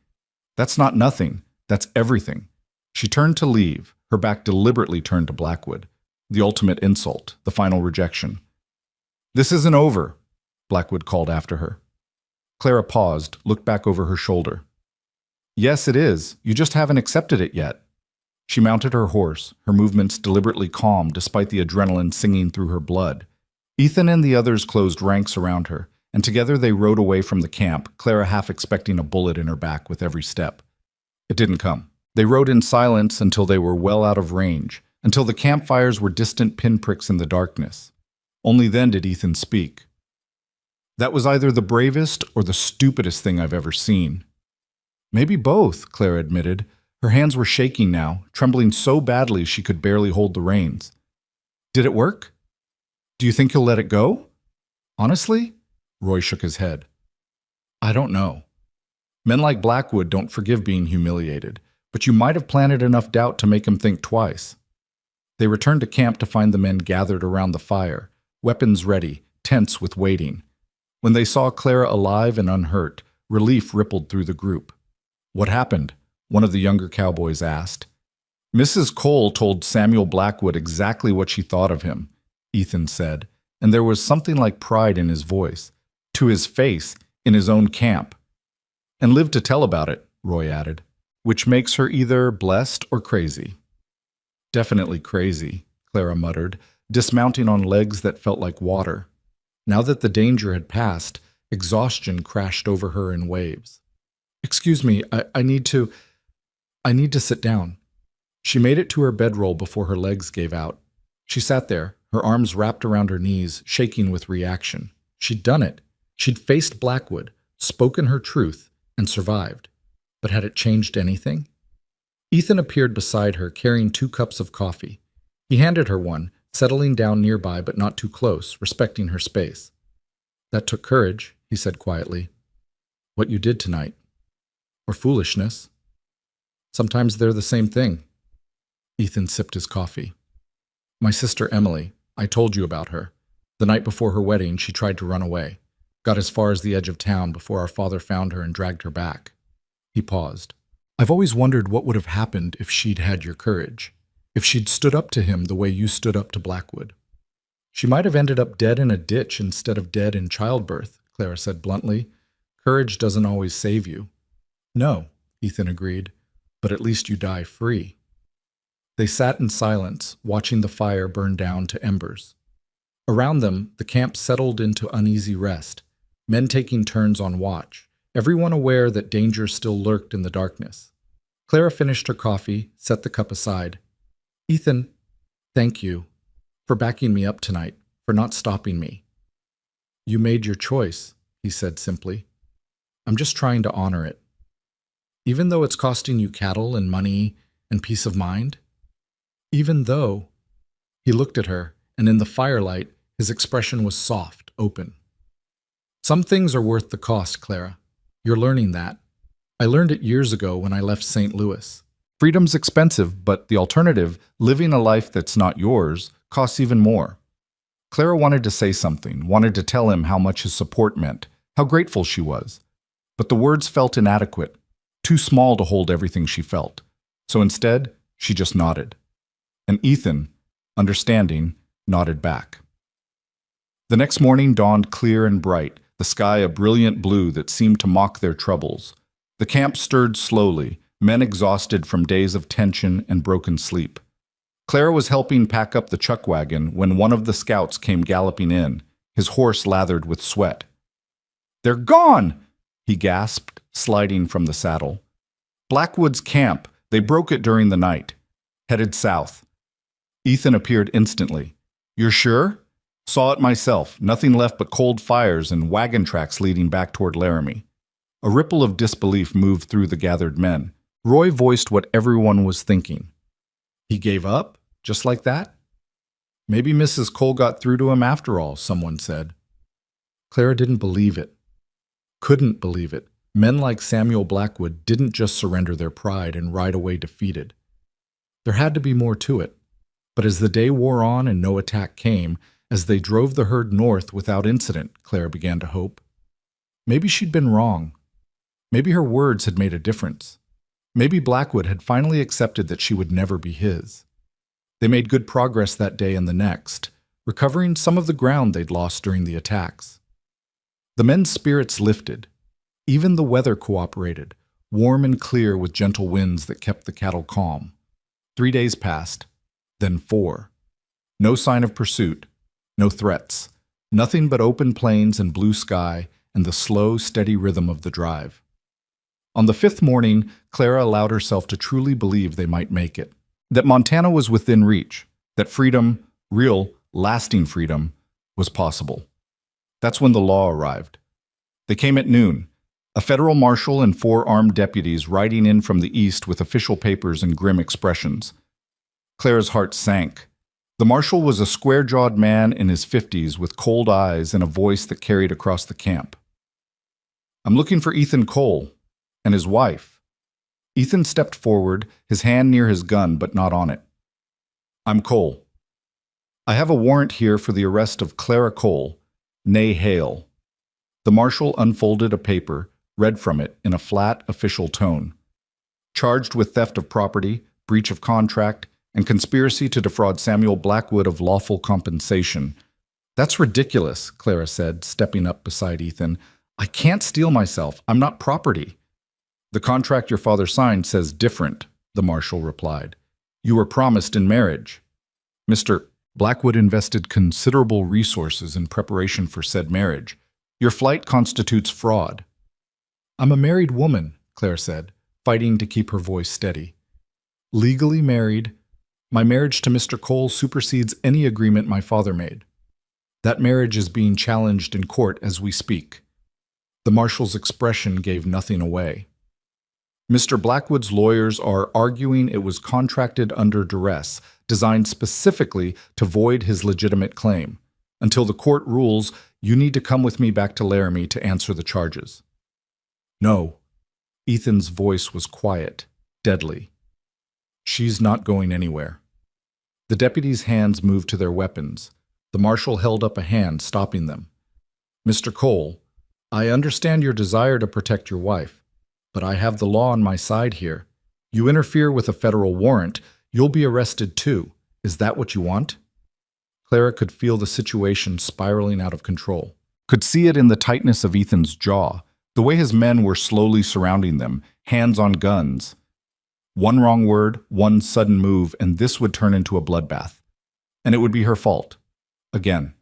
That's not nothing. That's everything. She turned to leave, her back deliberately turned to Blackwood. The ultimate insult, the final rejection. This isn't over, Blackwood called after her. Clara paused, looked back over her shoulder. Yes, it is. You just haven't accepted it yet. She mounted her horse, her movements deliberately calm despite the adrenaline singing through her blood. Ethan and the others closed ranks around her, and together they rode away from the camp, Clara half expecting a bullet in her back with every step. It didn't come. They rode in silence until they were well out of range, until the campfires were distant pinpricks in the darkness. Only then did Ethan speak. That was either the bravest or the stupidest thing I've ever seen. Maybe both, Clara admitted. Her hands were shaking now, trembling so badly she could barely hold the reins. Did it work? Do you think he'll let it go? Honestly? Roy shook his head. I don't know. Men like Blackwood don't forgive being humiliated, but you might have planted enough doubt to make him think twice. They returned to camp to find the men gathered around the fire, weapons ready, tense with waiting. When they saw Clara alive and unhurt, relief rippled through the group. What happened? One of the younger cowboys asked. Mrs. Cole told Samuel Blackwood exactly what she thought of him, Ethan said, and there was something like pride in his voice, to his face, in his own camp. And lived to tell about it, Roy added, which makes her either blessed or crazy. Definitely crazy, Clara muttered, dismounting on legs that felt like water. Now that the danger had passed, exhaustion crashed over her in waves. Excuse me, I need to sit down. She made it to her bedroll before her legs gave out. She sat there, her arms wrapped around her knees, shaking with reaction. She'd done it. She'd faced Blackwood, spoken her truth, and survived. But had it changed anything? Ethan appeared beside her, carrying 2 cups of coffee. He handed her one, settling down nearby but not too close, respecting her space. "That took courage," he said quietly. "What you did tonight. Or foolishness. Sometimes they're the same thing." Ethan sipped his coffee. "My sister Emily, I told you about her. The night before her wedding, she tried to run away. Got as far as the edge of town before our father found her and dragged her back." He paused. "I've always wondered what would have happened if she'd had your courage. If she'd stood up to him the way you stood up to Blackwood." "She might have ended up dead in a ditch instead of dead in childbirth," Clara said bluntly. "Courage doesn't always save you." "No," Ethan agreed, "but at least you die free." They sat in silence, watching the fire burn down to embers. Around them, the camp settled into uneasy rest, men taking turns on watch, everyone aware that danger still lurked in the darkness. Clara finished her coffee, set the cup aside. "Ethan, thank you for backing me up tonight, for not stopping me." "You made your choice," he said simply. "I'm just trying to honor it. Even though it's costing you cattle and money and peace of mind? Even though—" He looked at her, and in the firelight, his expression was soft, open. "Some things are worth the cost, Clara. You're learning that. I learned it years ago when I left St. Louis. Freedom's expensive, but the alternative, living a life that's not yours, costs even more." Clara wanted to say something, wanted to tell him how much his support meant, how grateful she was. But the words felt inadequate, too small to hold everything she felt. So instead, she just nodded. And Ethan, understanding, nodded back. The next morning dawned clear and bright, the sky a brilliant blue that seemed to mock their troubles. The camp stirred slowly, men exhausted from days of tension and broken sleep. Clara was helping pack up the chuck wagon when one of the scouts came galloping in, his horse lathered with sweat. "They're gone!" he gasped, sliding from the saddle. "Blackwood's camp. They broke it during the night. Headed south." Ethan appeared instantly. "You're sure?" "Saw it myself. Nothing left but cold fires and wagon tracks leading back toward Laramie." A ripple of disbelief moved through the gathered men. Roy voiced what everyone was thinking. "He gave up? Just like that?" "Maybe Mrs. Cole got through to him after all," someone said. Clara didn't believe it. Couldn't believe it. Men like Samuel Blackwood didn't just surrender their pride and ride away defeated. There had to be more to it. But as the day wore on and no attack came, as they drove the herd north without incident, Clara began to hope. Maybe she'd been wrong. Maybe her words had made a difference. Maybe Blackwood had finally accepted that she would never be his. They made good progress that day and the next, recovering some of the ground they'd lost during the attacks. The men's spirits lifted. Even the weather cooperated, warm and clear with gentle winds that kept the cattle calm. 3 days passed, then 4. No sign of pursuit, no threats, nothing but open plains and blue sky and the slow, steady rhythm of the drive. On the 5th morning, Clara allowed herself to truly believe they might make it, that Montana was within reach, that freedom, real, lasting freedom, was possible. That's when the law arrived. They came at noon, a federal marshal and 4 armed deputies riding in from the east with official papers and grim expressions. Clara's heart sank. The marshal was a square-jawed man in his 50s with cold eyes and a voice that carried across the camp. "I'm looking for Ethan Cole and his wife." Ethan stepped forward, his hand near his gun but not on it. "I'm Cole. I have a warrant here for the arrest of Clara Cole, née Hale." The marshal unfolded a paper, read from it in a flat, official tone. "Charged with theft of property, breach of contract, and conspiracy to defraud Samuel Blackwood of lawful compensation." "That's ridiculous," Clara said, stepping up beside Ethan. "I can't steal myself. I'm not property." "The contract your father signed says different," the marshal replied. "You were promised in marriage. Mr. Blackwood invested considerable resources in preparation for said marriage. Your flight constitutes fraud." "I'm a married woman," Clara said, fighting to keep her voice steady. "Legally married. My marriage to Mr. Cole supersedes any agreement my father made. That marriage is being challenged in court as we speak." The marshal's expression gave nothing away. Mr. Blackwood's lawyers are arguing it was contracted under duress, designed specifically to void his legitimate claim. Until the court rules, you need to come with me back to Laramie to answer the charges. No. Ethan's voice was quiet, deadly. She's not going anywhere. The deputies' hands moved to their weapons. The marshal held up a hand, stopping them. Mr. Cole, I understand your desire to protect your wife, but I have the law on my side here. You interfere with a federal warrant, you'll be arrested too. Is that what you want? Clara could feel the situation spiraling out of control. Could see it in the tightness of Ethan's jaw, the way his men were slowly surrounding them, hands on guns. One wrong word, one sudden move, and this would turn into a bloodbath. And it would be her fault. Again.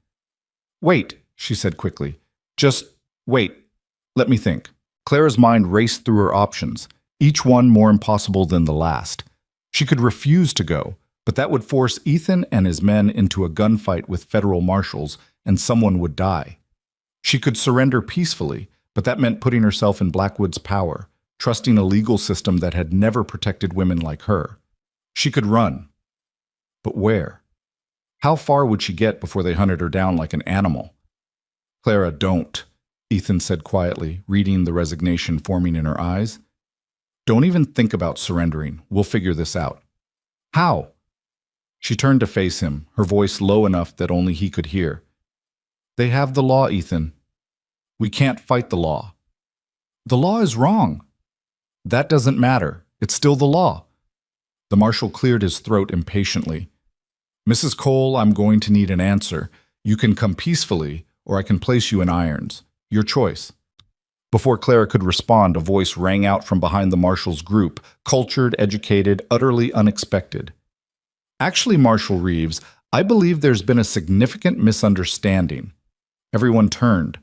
Wait, she said quickly. Just wait. Let me think. Clara's mind raced through her options, each one more impossible than the last. She could refuse to go, but that would force Ethan and his men into a gunfight with federal marshals, and someone would die. She could surrender peacefully, but that meant putting herself in Blackwood's power, trusting a legal system that had never protected women like her. She could run. But where? How far would she get before they hunted her down like an animal? Clara, don't, Ethan said quietly, reading the resignation forming in her eyes. Don't even think about surrendering. We'll figure this out. How? She turned to face him, her voice low enough that only he could hear. They have the law, Ethan. We can't fight the law. The law is wrong. That doesn't matter. It's still the law. The marshal cleared his throat impatiently. Mrs. Cole, I'm going to need an answer. You can come peacefully, or I can place you in irons. Your choice. Before Clara could respond, a voice rang out from behind the marshal's group, cultured, educated, utterly unexpected. Actually, Marshal Reeves, I believe there's been a significant misunderstanding. Everyone turned.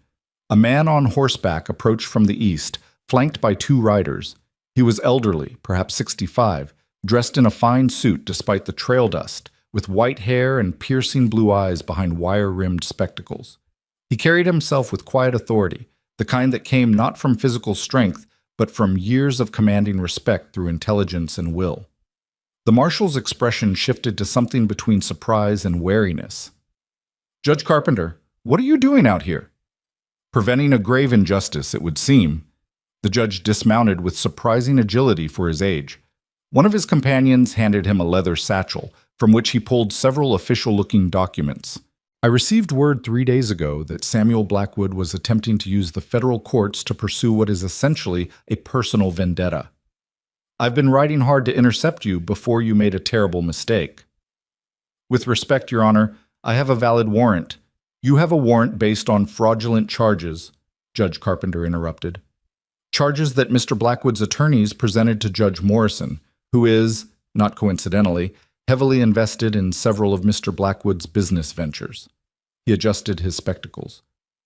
A man on horseback approached from the east, flanked by two riders. He was elderly, perhaps 65, dressed in a fine suit despite the trail dust, with white hair and piercing blue eyes behind wire-rimmed spectacles. He carried himself with quiet authority, the kind that came not from physical strength, but from years of commanding respect through intelligence and will. The marshal's expression shifted to something between surprise and wariness. Judge Carpenter, what are you doing out here? Preventing a grave injustice, it would seem. The judge dismounted with surprising agility for his age. One of his companions handed him a leather satchel, from which he pulled several official-looking documents. I received word 3 days ago that Samuel Blackwood was attempting to use the federal courts to pursue what is essentially a personal vendetta. I've been riding hard to intercept you before you made a terrible mistake. With respect, Your Honor, I have a valid warrant. You have a warrant based on fraudulent charges, Judge Carpenter interrupted. Charges that Mr. Blackwood's attorneys presented to Judge Morrison, who is, not coincidentally, heavily invested in several of Mr. Blackwood's business ventures. He adjusted his spectacles.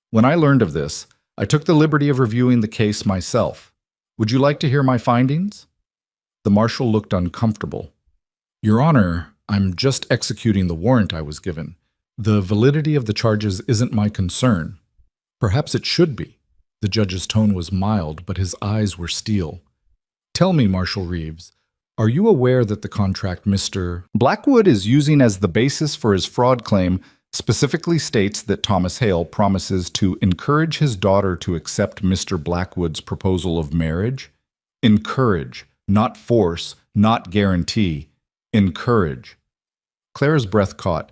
When I learned of this, I took the liberty of reviewing the case myself. Would you like to hear my findings? The marshal looked uncomfortable. Your Honor, I'm just executing the warrant I was given. The validity of the charges isn't my concern. Perhaps it should be. The judge's tone was mild, but his eyes were steel. Tell me, Marshal Reeves, are you aware that the contract Mr. Blackwood is using as the basis for his fraud claim specifically states that Thomas Hale promises to encourage his daughter to accept Mr. Blackwood's proposal of marriage? Encourage, not force, not guarantee. Encourage. Clara's breath caught.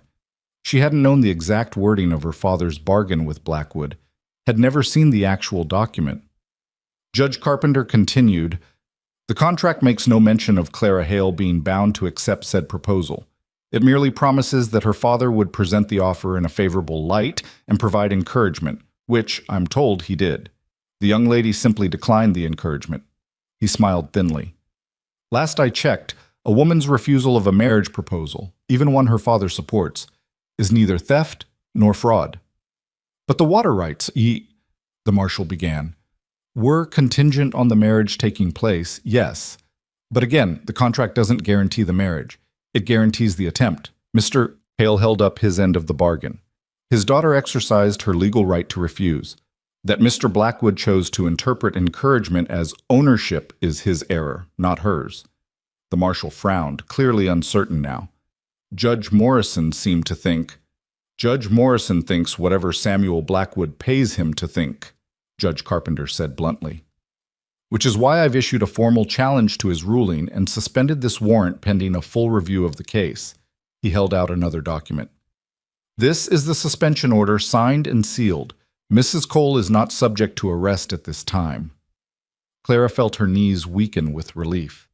She hadn't known the exact wording of her father's bargain with Blackwood, had never seen the actual document. Judge Carpenter continued, the contract makes no mention of Clara Hale being bound to accept said proposal. It merely promises that her father would present the offer in a favorable light and provide encouragement, which, I'm told, he did. The young lady simply declined the encouragement. He smiled thinly. Last I checked, a woman's refusal of a marriage proposal, even one her father supports, is neither theft nor fraud. But the water rights, the marshal began, were contingent on the marriage taking place, yes. But again, the contract doesn't guarantee the marriage. It guarantees the attempt. Mr. Hale held up his end of the bargain. His daughter exercised her legal right to refuse. that Mr. Blackwood chose to interpret encouragement as ownership is his error, not hers. The marshal frowned, clearly uncertain now. Judge Morrison seemed to think. Judge Morrison thinks whatever Samuel Blackwood pays him to think, Judge Carpenter said bluntly. Which is why I've issued a formal challenge to his ruling and suspended this warrant pending a full review of the case. He held out another document. This is the suspension order signed and sealed. Mrs. Cole is not subject to arrest at this time. Clara felt her knees weaken with relief.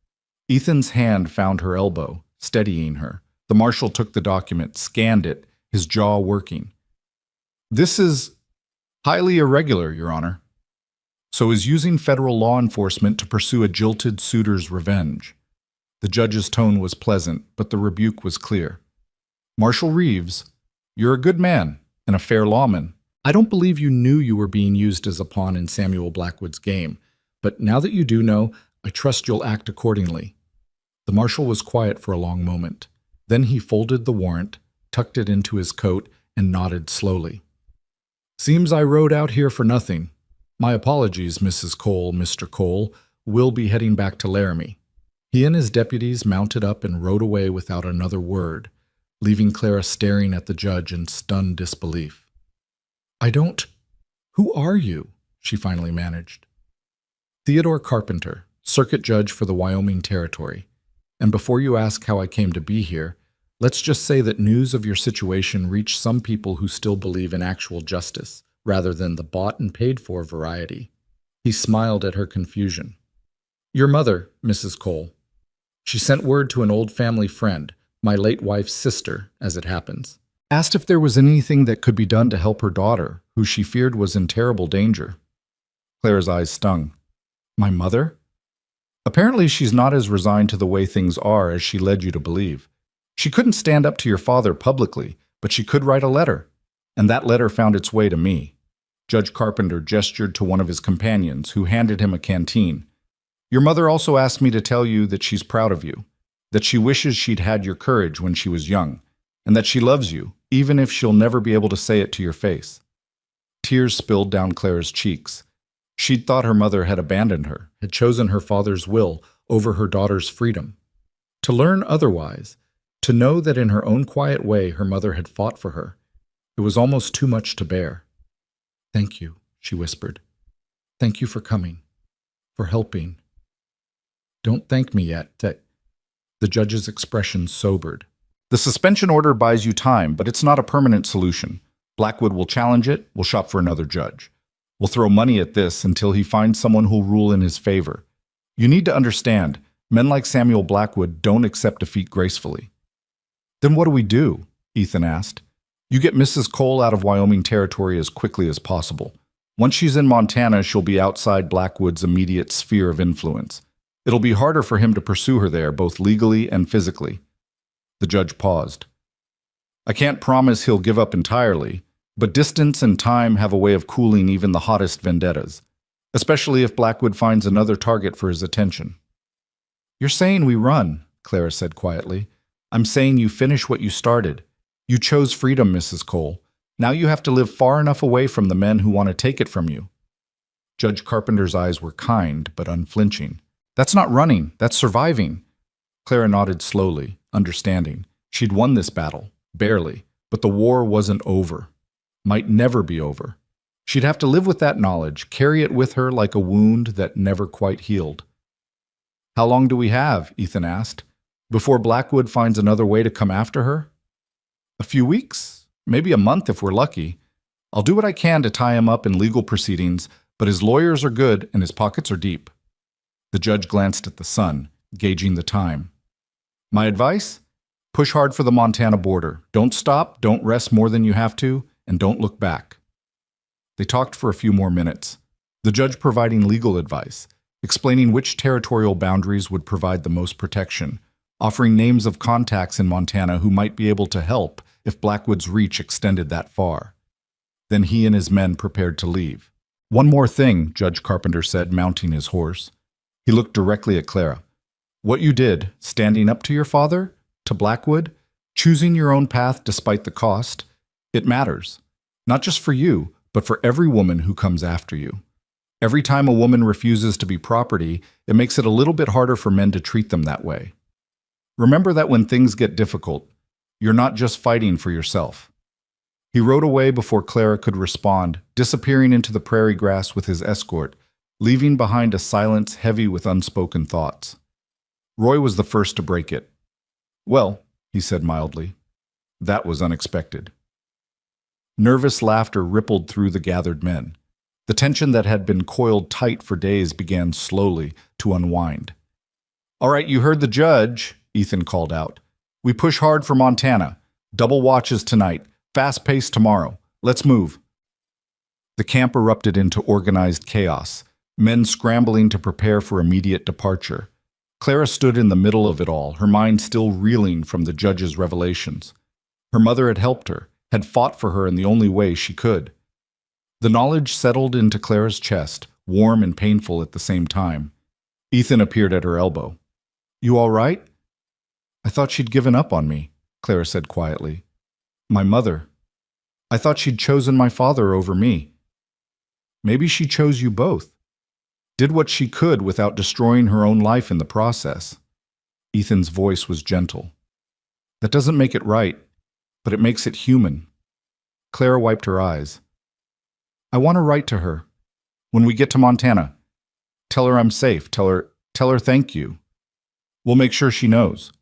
Ethan's hand found her elbow, steadying her. The marshal took the document, scanned it, his jaw working. This is highly irregular, Your Honor. So is using federal law enforcement to pursue a jilted suitor's revenge. The judge's tone was pleasant, but the rebuke was clear. Marshal Reeves, you're a good man and a fair lawman. I don't believe you knew you were being used as a pawn in Samuel Blackwood's game, but now that you do know, I trust you'll act accordingly. The marshal was quiet for a long moment. Then he folded the warrant, tucked it into his coat, and nodded slowly. Seems I rode out here for nothing. My apologies, Mrs. Cole, Mr. Cole. We'll be heading back to Laramie. He and his deputies mounted up and rode away without another word, leaving Clara staring at the judge in stunned disbelief. Who are you? She finally managed. Theodore Carpenter, circuit judge for the Wyoming Territory. And before you ask how I came to be here, let's just say that news of your situation reached some people who still believe in actual justice, rather than the bought and paid for variety. He smiled at her confusion. Your mother, Mrs. Cole. She sent word to an old family friend, my late wife's sister, as it happens. Asked if there was anything that could be done to help her daughter, who she feared was in terrible danger. Clara's eyes stung. My mother? Apparently she's not as resigned to the way things are as she led you to believe. She couldn't stand up to your father publicly, but she could write a letter. And that letter found its way to me. Judge Carpenter gestured to one of his companions, who handed him a canteen. Your mother also asked me to tell you that she's proud of you, that she wishes she'd had your courage when she was young, and that she loves you, even if she'll never be able to say it to your face. Tears spilled down Clara's cheeks. She'd thought her mother had abandoned her, had chosen her father's will over her daughter's freedom. To learn otherwise, to know that in her own quiet way her mother had fought for her, it was almost too much to bear. Thank you, she whispered. Thank you for coming, for helping. Don't thank me yet. The judge's expression sobered. The suspension order buys you time, but it's not a permanent solution. Blackwood will challenge it, we'll shop for another judge. We'll throw money at this until he finds someone who'll rule in his favor. You need to understand, men like Samuel Blackwood don't accept defeat gracefully. Then what do we do? Ethan asked. You get Mrs. Cole out of Wyoming Territory as quickly as possible. Once she's in Montana, she'll be outside Blackwood's immediate sphere of influence. It'll be harder for him to pursue her there, both legally and physically. The judge paused. I can't promise he'll give up entirely, but distance and time have a way of cooling even the hottest vendettas, especially if Blackwood finds another target for his attention. You're saying we run, Clara said quietly. I'm saying you finish what you started. You chose freedom, Mrs. Cole. Now you have to live far enough away from the men who want to take it from you. Judge Carpenter's eyes were kind but unflinching. That's not running, that's surviving. Clara nodded slowly, understanding. She'd won this battle, barely, but the war wasn't over. Might never be over. She'd have to live with that knowledge, carry it with her like a wound that never quite healed. How long do we have? Ethan asked. Before Blackwood finds another way to come after her? A few weeks? Maybe a month if we're lucky. I'll do what I can to tie him up in legal proceedings, but his lawyers are good and his pockets are deep. The judge glanced at the sun, gauging the time. My advice? Push hard for the Montana border. Don't stop, don't rest more than you have to, and don't look back. They talked for a few more minutes, the judge providing legal advice, explaining which territorial boundaries would provide the most protection, offering names of contacts in Montana who might be able to help if Blackwood's reach extended that far. Then he and his men prepared to leave. One more thing, Judge Carpenter said, mounting his horse. He looked directly at Clara. What you did, standing up to your father, to Blackwood, choosing your own path despite the cost, it matters. Not just for you, but for every woman who comes after you. Every time a woman refuses to be property, it makes it a little bit harder for men to treat them that way. Remember that when things get difficult, you're not just fighting for yourself. He rode away before Clara could respond, disappearing into the prairie grass with his escort, leaving behind a silence heavy with unspoken thoughts. Roy was the first to break it. "Well," he said mildly, "that was unexpected." Nervous laughter rippled through the gathered men. The tension that had been coiled tight for days began slowly to unwind. "All right, you heard the judge," Ethan called out. "We push hard for Montana. Double watches tonight. Fast pace tomorrow. Let's move." The camp erupted into organized chaos, men scrambling to prepare for immediate departure. Clara stood in the middle of it all, her mind still reeling from the judge's revelations. Her mother had helped her, had fought for her in the only way she could. The knowledge settled into Clara's chest, warm and painful at the same time. Ethan appeared at her elbow. "You all right?" "I thought she'd given up on me," Clara said quietly. "My mother. I thought she'd chosen my father over me." "Maybe she chose you both. Did what she could without destroying her own life in the process." Ethan's voice was gentle. "That doesn't make it right, but it makes it human." Clara wiped her eyes. "I want to write to her. When we get to Montana. Tell her I'm safe. Tell her thank you. We'll make sure she knows."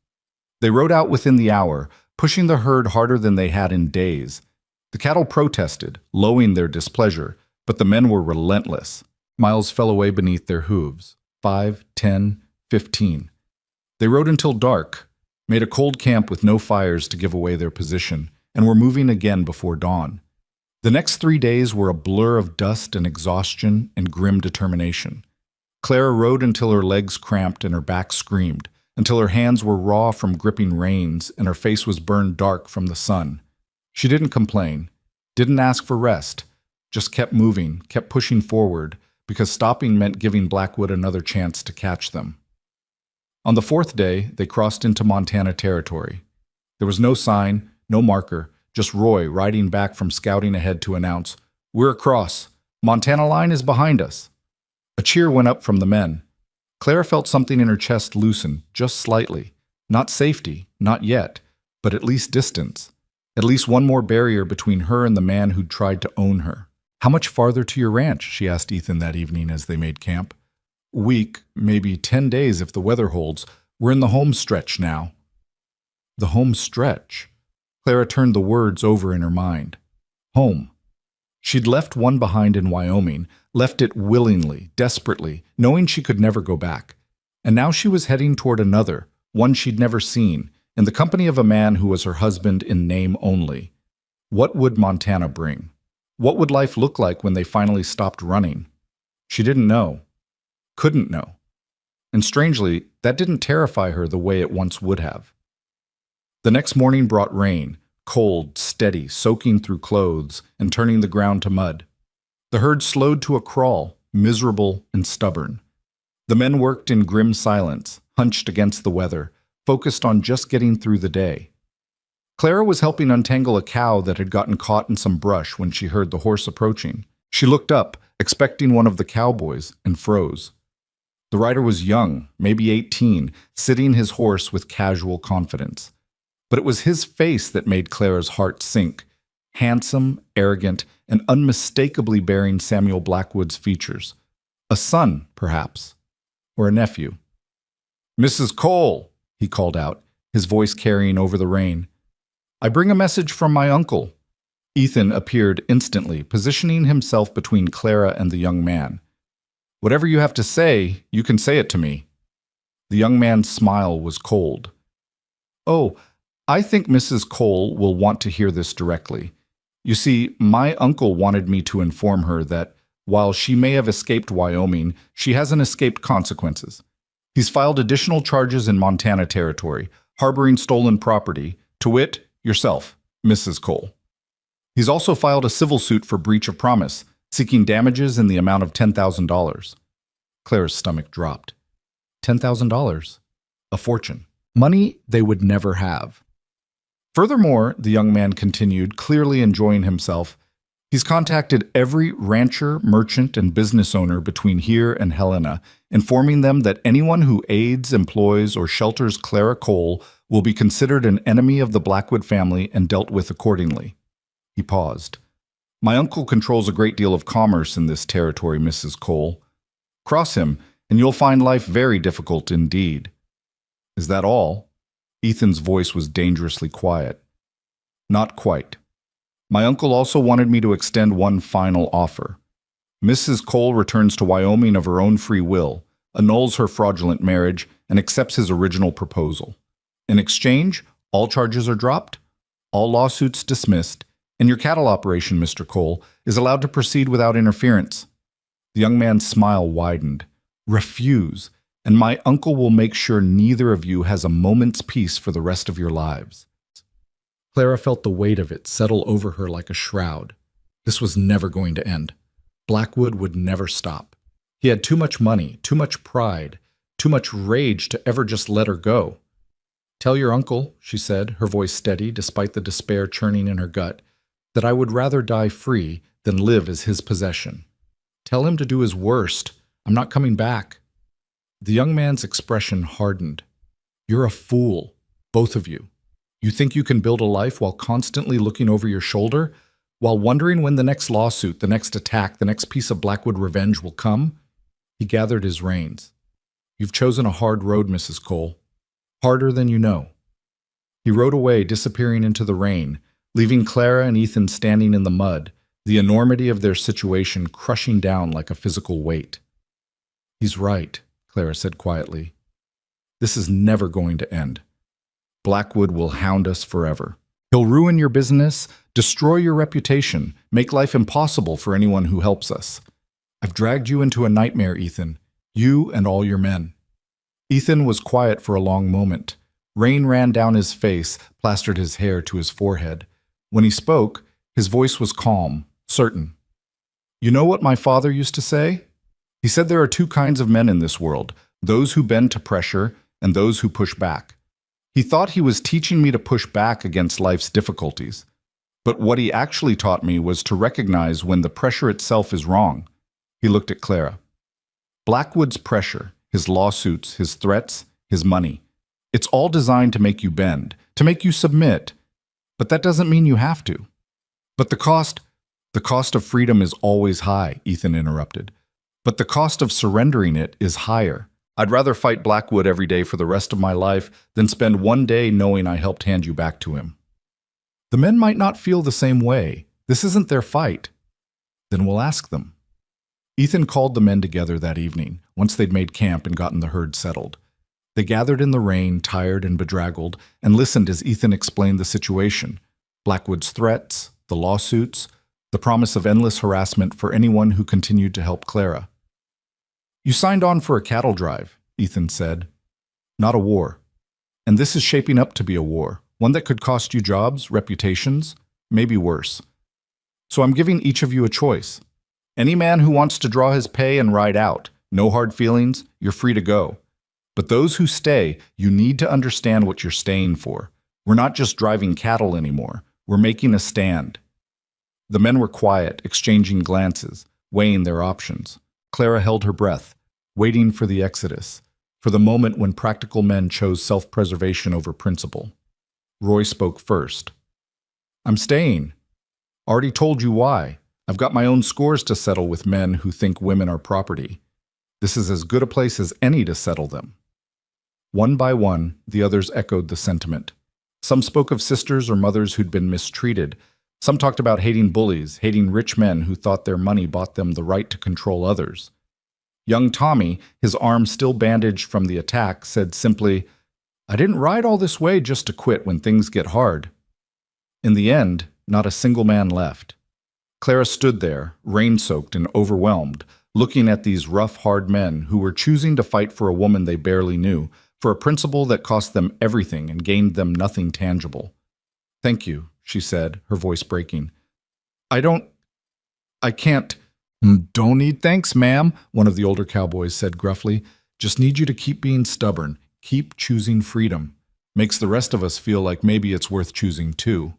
They rode out within the hour, pushing the herd harder than they had in days. The cattle protested, lowing their displeasure, but the men were relentless. Miles fell away beneath their hooves. 5, 10, 15. They rode until dark, made a cold camp with no fires to give away their position, and were moving again before dawn. The next 3 days were a blur of dust and exhaustion and grim determination. Clara rode until her legs cramped and her back screamed, until her hands were raw from gripping reins and her face was burned dark from the sun. She didn't complain, didn't ask for rest, just kept moving, kept pushing forward, because stopping meant giving Blackwood another chance to catch them. On the 4th day, they crossed into Montana territory. There was no sign, no marker, just Roy riding back from scouting ahead to announce, "We're across. Montana line is behind us." A cheer went up from the men. Clara felt something in her chest loosen, just slightly. Not safety, not yet, but at least distance. At least one more barrier between her and the man who'd tried to own her. "How much farther to your ranch?" she asked Ethan that evening as they made camp. "Week, maybe 10 days if the weather holds. We're in the home stretch now." The home stretch. Clara turned the words over in her mind. Home. She'd left one behind in Wyoming, left it willingly, desperately, knowing she could never go back. And now she was heading toward another, one she'd never seen, in the company of a man who was her husband in name only. What would Montana bring? What would life look like when they finally stopped running? She didn't know. Couldn't know. And strangely, that didn't terrify her the way it once would have. The next morning brought rain, cold, steady, soaking through clothes and turning the ground to mud. The herd slowed to a crawl, miserable and stubborn. The men worked in grim silence, hunched against the weather, focused on just getting through the day. Clara was helping untangle a cow that had gotten caught in some brush when she heard the horse approaching. She looked up, expecting one of the cowboys, and froze. The rider was young, maybe 18, sitting his horse with casual confidence. But it was his face that made Clara's heart sink, handsome, arrogant, and unmistakably bearing Samuel Blackwood's features. A son, perhaps, or a nephew. "Mrs. Cole," he called out, his voice carrying over the rain. "I bring a message from my uncle." Ethan appeared instantly, positioning himself between Clara and the young man. "Whatever you have to say, you can say it to me." The young man's smile was cold. "Oh, I think Mrs. Cole will want to hear this directly. You see, my uncle wanted me to inform her that, while she may have escaped Wyoming, she hasn't escaped consequences. He's filed additional charges in Montana territory, harboring stolen property, to wit, yourself, Mrs. Cole. He's also filed a civil suit for breach of promise, seeking damages in the amount of $10,000. Clara's stomach dropped. $10,000. A fortune. Money they would never have. Furthermore, the young man continued, clearly enjoying himself, He's contacted every rancher, merchant, and business owner between here and Helena, informing them that anyone who aids, employs, or shelters Clara Cole will be considered an enemy of the Blackwood family and dealt with accordingly. He paused. My uncle controls a great deal of commerce in this territory, Mrs. Cole. Cross him, and you'll find life very difficult indeed. Is that all? Ethan's voice was dangerously quiet. Not quite. My uncle also wanted me to extend one final offer. Mrs. Cole returns to Wyoming of her own free will, annuls her fraudulent marriage, and accepts his original proposal. In exchange, all charges are dropped, all lawsuits dismissed, and your cattle operation, Mr. Cole, is allowed to proceed without interference. The young man's smile widened. Refuse, and my uncle will make sure neither of you has a moment's peace for the rest of your lives. Clara felt the weight of it settle over her like a shroud. This was never going to end. Blackwood would never stop. He had too much money, too much pride, too much rage to ever just let her go. Tell your uncle, she said, her voice steady despite the despair churning in her gut, that I would rather die free than live as his possession. Tell him to do his worst. I'm not coming back. The young man's expression hardened. You're a fool, both of you. You think you can build a life while constantly looking over your shoulder, while wondering when the next lawsuit, the next attack, the next piece of Blackwood revenge will come? He gathered his reins. You've chosen a hard road, Mrs. Cole. Harder than you know. He rode away, disappearing into the rain, leaving Clara and Ethan standing in the mud, the enormity of their situation crushing down like a physical weight. He's right, Clara said quietly. This is never going to end. Blackwood will hound us forever. He'll ruin your business, destroy your reputation, make life impossible for anyone who helps us. I've dragged you into a nightmare, Ethan, you and all your men. Ethan was quiet for a long moment. Rain ran down his face, plastered his hair to his forehead. When he spoke, his voice was calm, certain. You know what my father used to say? He said there are two kinds of men in this world, those who bend to pressure and those who push back. He thought he was teaching me to push back against life's difficulties. But what he actually taught me was to recognize when the pressure itself is wrong. He looked at Clara. Blackwood's pressure, his lawsuits, his threats, his money, it's all designed to make you bend, to make you submit. But that doesn't mean you have to. But the cost of freedom is always high, Ethan interrupted. But the cost of surrendering it is higher. I'd rather fight Blackwood every day for the rest of my life than spend one day knowing I helped hand you back to him. The men might not feel the same way. This isn't their fight. Then we'll ask them. Ethan called the men together that evening, once they'd made camp and gotten the herd settled. They gathered in the rain, tired and bedraggled, and listened as Ethan explained the situation. Blackwood's threats, the lawsuits, the promise of endless harassment for anyone who continued to help Clara. You signed on for a cattle drive, Ethan said. Not a war. And this is shaping up to be a war, one that could cost you jobs, reputations, maybe worse. So I'm giving each of you a choice. Any man who wants to draw his pay and ride out, no hard feelings, you're free to go. But those who stay, you need to understand what you're staying for. We're not just driving cattle anymore. We're making a stand. The men were quiet, exchanging glances, weighing their options. Clara held her breath, waiting for the exodus, for the moment when practical men chose self-preservation over principle. Roy spoke first. I'm staying. Already told you why. I've got my own scores to settle with men who think women are property. This is as good a place as any to settle them. One by one, the others echoed the sentiment. Some spoke of sisters or mothers who'd been mistreated. Some talked about hating bullies, hating rich men who thought their money bought them the right to control others. Young Tommy, his arm still bandaged from the attack, said simply, I didn't ride all this way just to quit when things get hard. In the end, not a single man left. Clara stood there, rain-soaked and overwhelmed, looking at these rough, hard men who were choosing to fight for a woman they barely knew, for a principle that cost them everything and gained them nothing tangible. Thank you, she said, her voice breaking. I can't. Don't need thanks, ma'am, one of the older cowboys said gruffly. Just need you to keep being stubborn, keep choosing freedom. Makes the rest of us feel like maybe it's worth choosing too.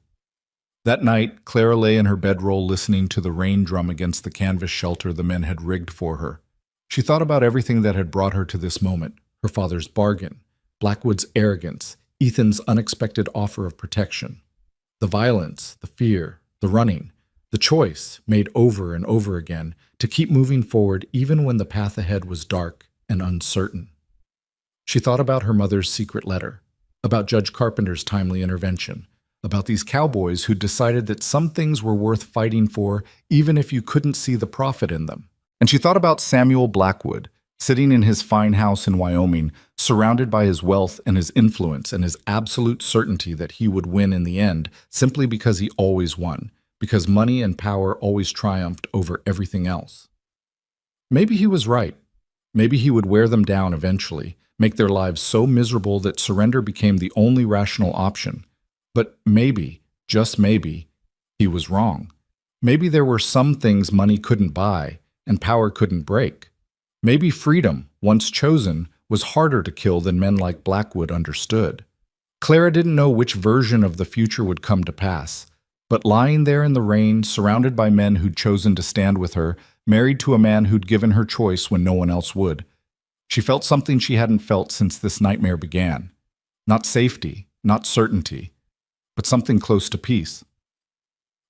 That night, Clara lay in her bedroll listening to the rain drum against the canvas shelter the men had rigged for her. She thought about everything that had brought her to this moment: her father's bargain, Blackwood's arrogance, Ethan's unexpected offer of protection, the violence, the fear, the running, the choice, made over and over again, to keep moving forward even when the path ahead was dark and uncertain. She thought about her mother's secret letter, about Judge Carpenter's timely intervention, about these cowboys who decided that some things were worth fighting for even if you couldn't see the profit in them. And she thought about Samuel Blackwood, sitting in his fine house in Wyoming, surrounded by his wealth and his influence and his absolute certainty that he would win in the end simply because he always won, because money and power always triumphed over everything else. Maybe he was right. Maybe he would wear them down eventually, make their lives so miserable that surrender became the only rational option. But maybe, just maybe, he was wrong. Maybe there were some things money couldn't buy and power couldn't break. Maybe freedom, once chosen, was harder to kill than men like Blackwood understood. Clara didn't know which version of the future would come to pass, but lying there in the rain, surrounded by men who'd chosen to stand with her, married to a man who'd given her choice when no one else would, she felt something she hadn't felt since this nightmare began. Not safety, not certainty, but something close to peace.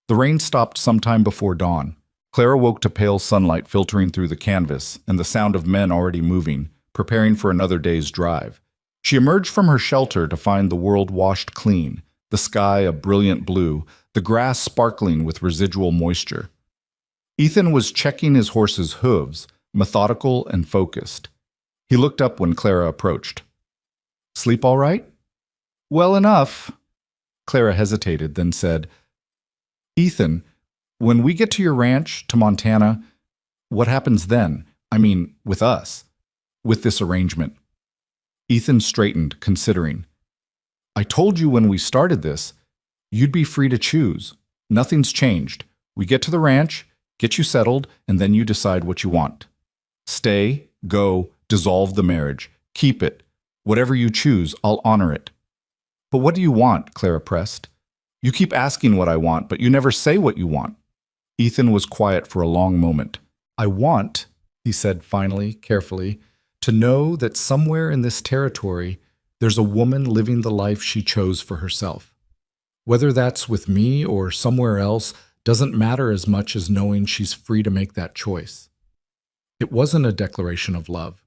The rain stopped sometime before dawn. Clara woke to pale sunlight filtering through the canvas and the sound of men already moving, preparing for another day's drive. She emerged from her shelter to find the world washed clean, the sky a brilliant blue, the grass sparkling with residual moisture. Ethan was checking his horse's hooves, methodical and focused. He looked up when Clara approached. "Sleep all right?" "Well enough." Clara hesitated, then said, "Ethan, when we get to your ranch, to Montana, what happens then? I mean, with us, with this arrangement?" Ethan straightened, considering. "I told you when we started this, you'd be free to choose. Nothing's changed. We get to the ranch, get you settled, and then you decide what you want. Stay, go, dissolve the marriage, keep it. Whatever you choose, I'll honor it." "But what do you want?" Clara pressed. "You keep asking what I want, but you never say what you want." Ethan was quiet for a long moment. "I want," he said finally, carefully, "to know that somewhere in this territory there's a woman living the life she chose for herself. Whether that's with me or somewhere else doesn't matter as much as knowing she's free to make that choice." It wasn't a declaration of love,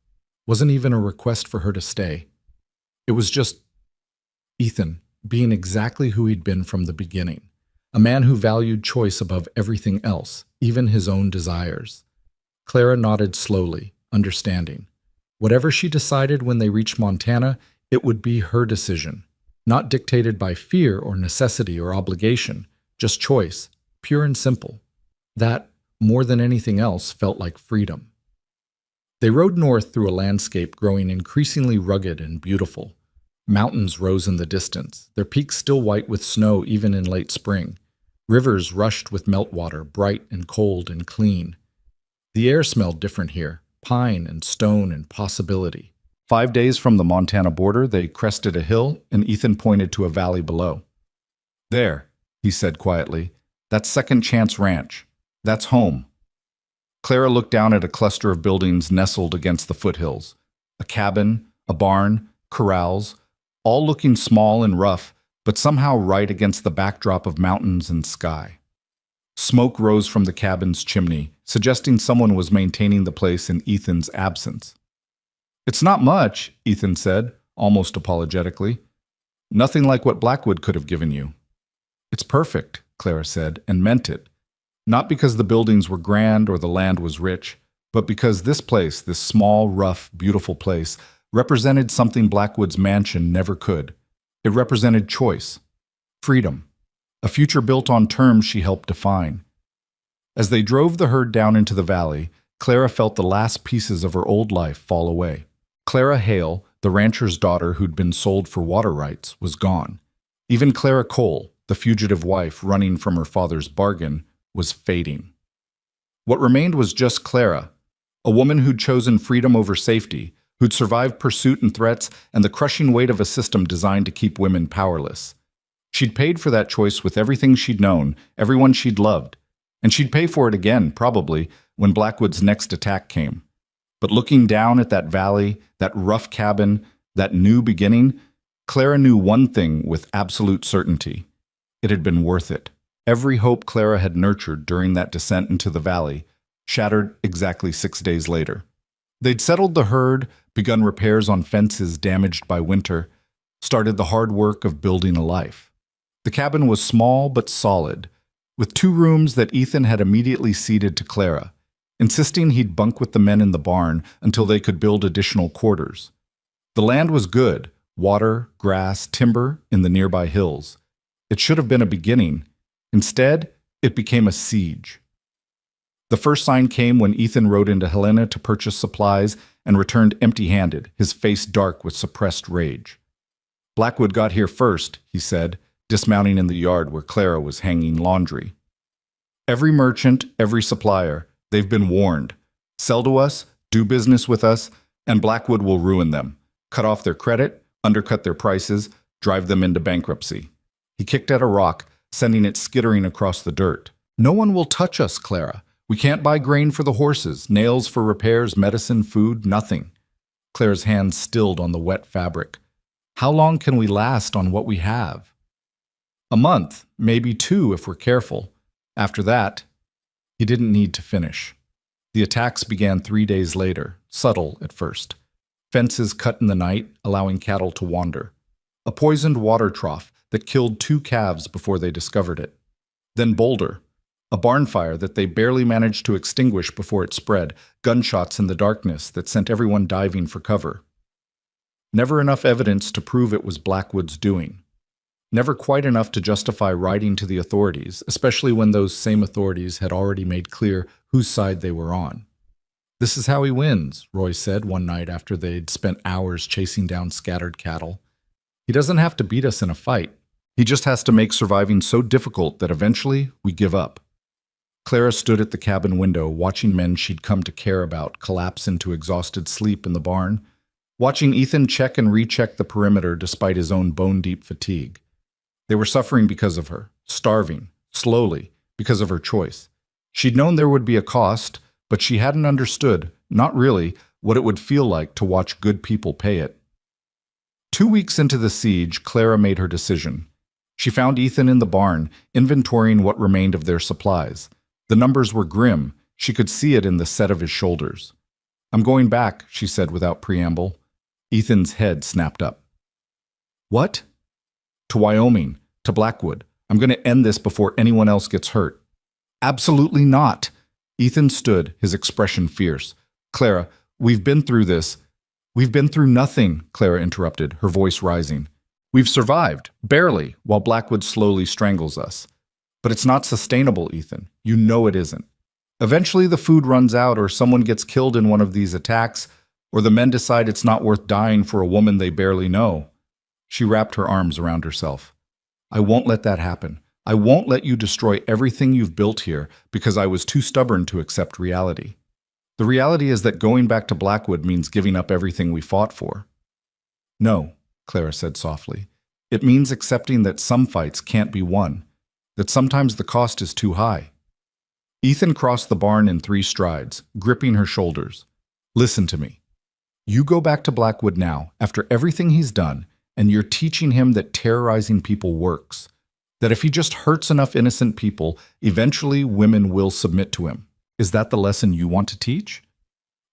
wasn't even a request for her to stay. It was just Ethan being exactly who he'd been from the beginning, a man who valued choice above everything else, even his own desires. Clara nodded slowly, understanding. Whatever she decided when they reached Montana, it would be her decision, not dictated by fear or necessity or obligation, just choice, pure and simple. That, more than anything else, felt like freedom. They rode north through a landscape growing increasingly rugged and beautiful. Mountains rose in the distance, their peaks still white with snow even in late spring. Rivers rushed with meltwater, bright and cold and clean. The air smelled different here, pine and stone and possibility. 5 days from the Montana border, they crested a hill, and Ethan pointed to a valley below. "There," he said quietly, "that's Second Chance Ranch. That's home." Clara looked down at a cluster of buildings nestled against the foothills. A cabin, a barn, corrals, all looking small and rough, but somehow right against the backdrop of mountains and sky. Smoke rose from the cabin's chimney, suggesting someone was maintaining the place in Ethan's absence. "It's not much," Ethan said, almost apologetically. "Nothing like what Blackwood could have given you." "It's perfect," Clara said, and meant it. Not because the buildings were grand or the land was rich, but because this place, this small, rough, beautiful place, represented something Blackwood's mansion never could. It represented choice, freedom, a future built on terms she helped define. As they drove the herd down into the valley, Clara felt the last pieces of her old life fall away. Clara Hale, the rancher's daughter who'd been sold for water rights, was gone. Even Clara Cole, the fugitive wife running from her father's bargain, was fading. What remained was just Clara, a woman who'd chosen freedom over safety, who'd survived pursuit and threats and the crushing weight of a system designed to keep women powerless. She'd paid for that choice with everything she'd known, everyone she'd loved. And she'd pay for it again, probably, when Blackwood's next attack came. But looking down at that valley, that rough cabin, that new beginning, Clara knew one thing with absolute certainty. It had been worth it. Every hope Clara had nurtured during that descent into the valley shattered exactly 6 days later. They'd settled the herd, begun repairs on fences damaged by winter, started the hard work of building a life. The cabin was small but solid, with 2 rooms that Ethan had immediately ceded to Clara, insisting he'd bunk with the men in the barn until they could build additional quarters. The land was good, water, grass, timber in the nearby hills. It should have been a beginning. Instead, it became a siege. The first sign came when Ethan rode into Helena to purchase supplies and returned empty-handed, his face dark with suppressed rage. "Blackwood got here first," he said, dismounting in the yard where Clara was hanging laundry. "Every merchant, every supplier, they've been warned. Sell to us, do business with us, and Blackwood will ruin them, cut off their credit, undercut their prices, drive them into bankruptcy." He kicked at a rock, sending it skittering across the dirt. "No one will touch us, Clara. We can't buy grain for the horses, nails for repairs, medicine, food, nothing." Clara's hands stilled on the wet fabric. "How long can we last on what we have?" "A month, maybe 2 if we're careful. After that..." He didn't need to finish. The attacks began 3 days later, subtle at first. Fences cut in the night, allowing cattle to wander. A poisoned water trough that killed 2 calves before they discovered it. Then Boulder, a barn fire that they barely managed to extinguish before it spread, gunshots in the darkness that sent everyone diving for cover. Never enough evidence to prove it was Blackwood's doing. Never quite enough to justify writing to the authorities, especially when those same authorities had already made clear whose side they were on. "This is how he wins," Roy said one night after they'd spent hours chasing down scattered cattle. "He doesn't have to beat us in a fight. He just has to make surviving so difficult that eventually we give up." Clara stood at the cabin window, watching men she'd come to care about collapse into exhausted sleep in the barn, watching Ethan check and recheck the perimeter despite his own bone-deep fatigue. They were suffering because of her, starving, slowly, because of her choice. She'd known there would be a cost, but she hadn't understood, not really, what it would feel like to watch good people pay it. 2 weeks into the siege, Clara made her decision. She found Ethan in the barn, inventorying what remained of their supplies. The numbers were grim. She could see it in the set of his shoulders. "I'm going back," she said without preamble. Ethan's head snapped up. "What?" "To Wyoming, to Blackwood. I'm going to end this before anyone else gets hurt." "Absolutely not." Ethan stood, his expression fierce. "Clara, we've been through this." "We've been through nothing," Clara interrupted, her voice rising. "We've survived, barely, while Blackwood slowly strangles us. But it's not sustainable, Ethan. You know it isn't. Eventually the food runs out, or someone gets killed in one of these attacks, or the men decide it's not worth dying for a woman they barely know." She wrapped her arms around herself. "I won't let that happen. I won't let you destroy everything you've built here because I was too stubborn to accept reality. The reality is that going back to Blackwood means giving up everything we fought for." "No," Clara said softly. "It means accepting that some fights can't be won, that sometimes the cost is too high." Ethan crossed the barn in 3 strides, gripping her shoulders. "Listen to me. You go back to Blackwood now, after everything he's done, and you're teaching him that terrorizing people works. That if he just hurts enough innocent people, eventually women will submit to him. Is that the lesson you want to teach?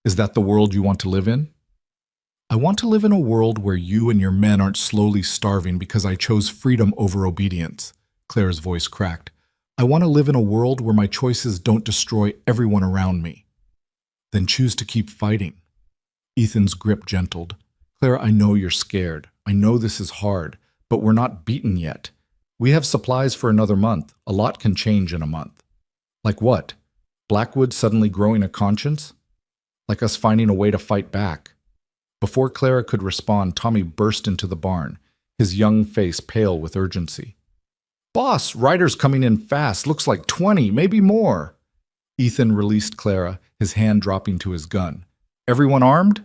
Is that the world you want to live in?" "I want to live in a world where you and your men aren't slowly starving because I chose freedom over obedience." Clara's voice cracked. "I want to live in a world where my choices don't destroy everyone around me." "Then choose to keep fighting." Ethan's grip gentled. "Clara, I know you're scared. I know this is hard, but we're not beaten yet. We have supplies for another month. A lot can change in a month." "Like what? Blackwood suddenly growing a conscience? Like us finding a way to fight back?" Before Clara could respond, Tommy burst into the barn, his young face pale with urgency. "Boss, riders coming in fast. Looks like 20, maybe more." Ethan released Clara, his hand dropping to his gun. "Everyone armed?"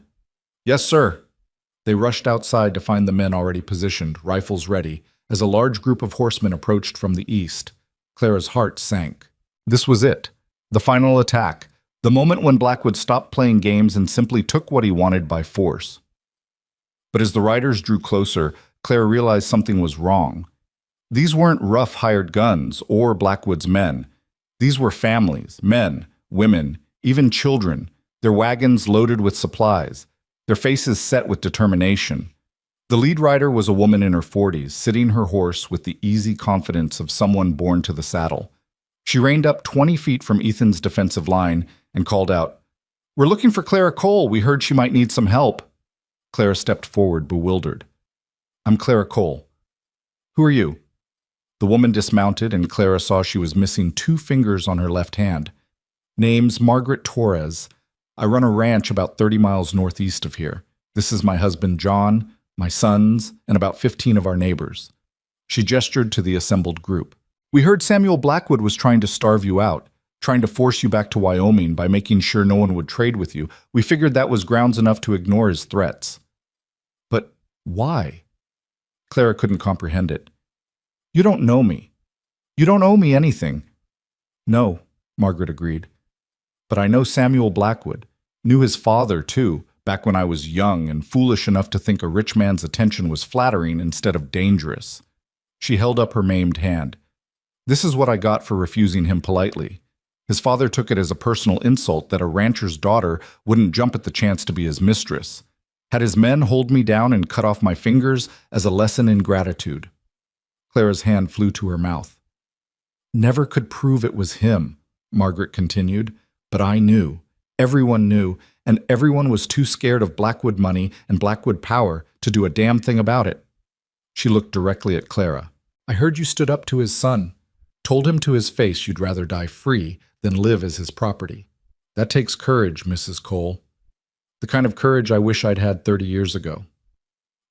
"Yes, sir." They rushed outside to find the men already positioned, rifles ready, as a large group of horsemen approached from the east. Clara's heart sank. This was it. The final attack. The moment when Blackwood stopped playing games and simply took what he wanted by force. But as the riders drew closer, Clara realized something was wrong. These weren't rough hired guns or Blackwood's men. These were families, men, women, even children, their wagons loaded with supplies, their faces set with determination. The lead rider was a woman in her 40s, sitting her horse with the easy confidence of someone born to the saddle. She reined up 20 feet from Ethan's defensive line and called out, "We're looking for Clara Cole. We heard she might need some help." Clara stepped forward, bewildered. "I'm Clara Cole." "Who are you?" The woman dismounted, and Clara saw she was missing 2 fingers on her left hand. "Name's Margaret Torres. I run a ranch about 30 miles northeast of here. This is my husband John, my sons, and about 15 of our neighbors." She gestured to the assembled group. "We heard Samuel Blackwood was trying to starve you out, trying to force you back to Wyoming by making sure no one would trade with you. We figured that was grounds enough to ignore his threats." "But why?" Clara couldn't comprehend it. "You don't know me. You don't owe me anything." "No," Margaret agreed. "But I know Samuel Blackwood. Knew his father, too, back when I was young and foolish enough to think a rich man's attention was flattering instead of dangerous." She held up her maimed hand. "This is what I got for refusing him politely. His father took it as a personal insult that a rancher's daughter wouldn't jump at the chance to be his mistress. Had his men hold me down and cut off my fingers as a lesson in gratitude." Clara's hand flew to her mouth. "Never could prove it was him," Margaret continued, "but I knew. Everyone knew, and everyone was too scared of Blackwood money and Blackwood power to do a damn thing about it." She looked directly at Clara. "I heard you stood up to his son. Told him to his face you'd rather die free than live as his property. That takes courage, Mrs. Cole. The kind of courage I wish I'd had 30 years ago."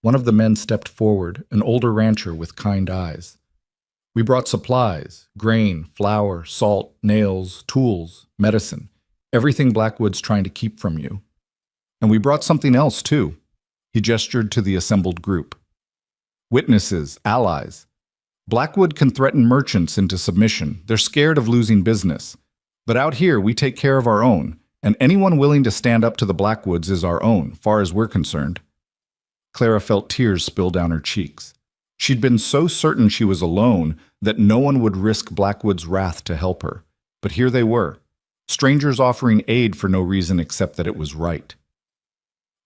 One of the men stepped forward, an older rancher with kind eyes. "We brought supplies, grain, flour, salt, nails, tools, medicine, everything Blackwood's trying to keep from you. And we brought something else, too." He gestured to the assembled group. "Witnesses, allies. Blackwood can threaten merchants into submission. They're scared of losing business. But out here, we take care of our own, and anyone willing to stand up to the Blackwoods is our own, far as we're concerned." Clara felt tears spill down her cheeks. She'd been so certain she was alone that no one would risk Blackwood's wrath to help her. But here they were, strangers offering aid for no reason except that it was right.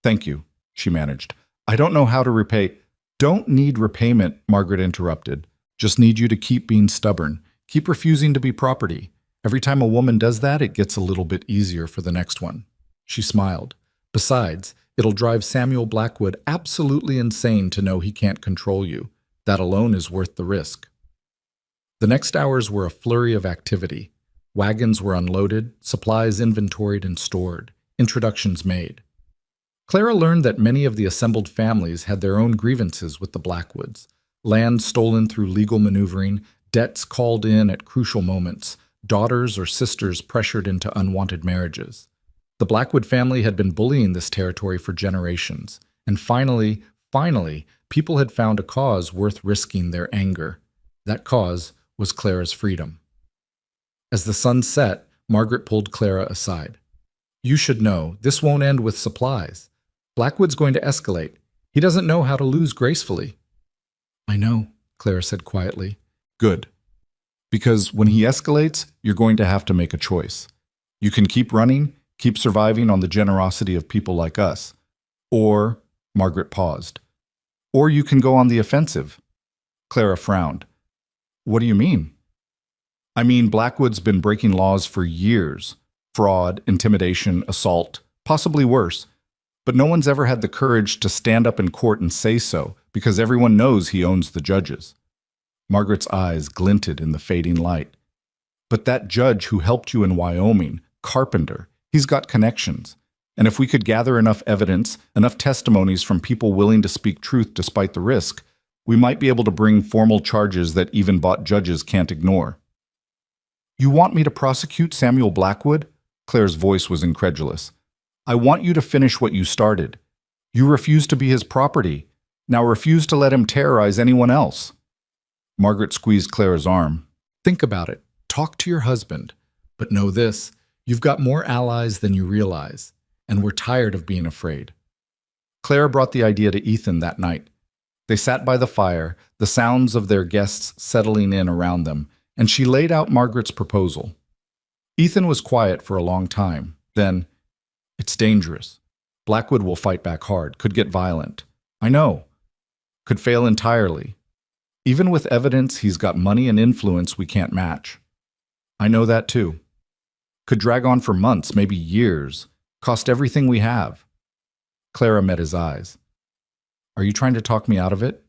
"Thank you," she managed. "I don't know how to repay—" "Don't need repayment," Margaret interrupted. "Just need you to keep being stubborn. Keep refusing to be property. Every time a woman does that, it gets a little bit easier for the next one." She smiled. "Besides, it'll drive Samuel Blackwood absolutely insane to know he can't control you. That alone is worth the risk." The next hours were a flurry of activity. Wagons were unloaded, supplies inventoried and stored, introductions made. Clara learned that many of the assembled families had their own grievances with the Blackwoods. Land stolen through legal maneuvering, debts called in at crucial moments, daughters or sisters pressured into unwanted marriages. The Blackwood family had been bullying this territory for generations, and finally, people had found a cause worth risking their anger. That cause was Clara's freedom. As the sun set, Margaret pulled Clara aside. "You should know, this won't end with supplies. Blackwood's going to escalate. He doesn't know how to lose gracefully." "I know," Clara said quietly. "Good. Because when he escalates, you're going to have to make a choice. You can keep running, keep surviving on the generosity of people like us. Or," Margaret paused, "or you can go on the offensive." Clara frowned. "What do you mean?" "I mean, Blackwood's been breaking laws for years. Fraud, intimidation, assault, possibly worse. But no one's ever had the courage to stand up in court and say so, because everyone knows he owns the judges." Margaret's eyes glinted in the fading light. "But that judge who helped you in Wyoming, Carpenter, he's got connections. And if we could gather enough evidence, enough testimonies from people willing to speak truth despite the risk, we might be able to bring formal charges that even bought judges can't ignore." "You want me to prosecute Samuel Blackwood?" Claire's voice was incredulous. "I want you to finish what you started. You refuse to be his property. Now refuse to let him terrorize anyone else." Margaret squeezed Clara's arm. Think about it. Talk to your husband. But know this, you've got more allies than you realize, and we're tired of being afraid. Clara brought the idea to Ethan that night. They sat by the fire, the sounds of their guests settling in around them, and she laid out Margaret's proposal. Ethan was quiet for a long time. Then, it's dangerous. Blackwood will fight back hard, could get violent. I know. Could fail entirely. Even with evidence, he's got money and influence we can't match. I know that too. Could drag on for months, maybe years. Cost everything we have. Clara met his eyes. Are you trying to talk me out of it?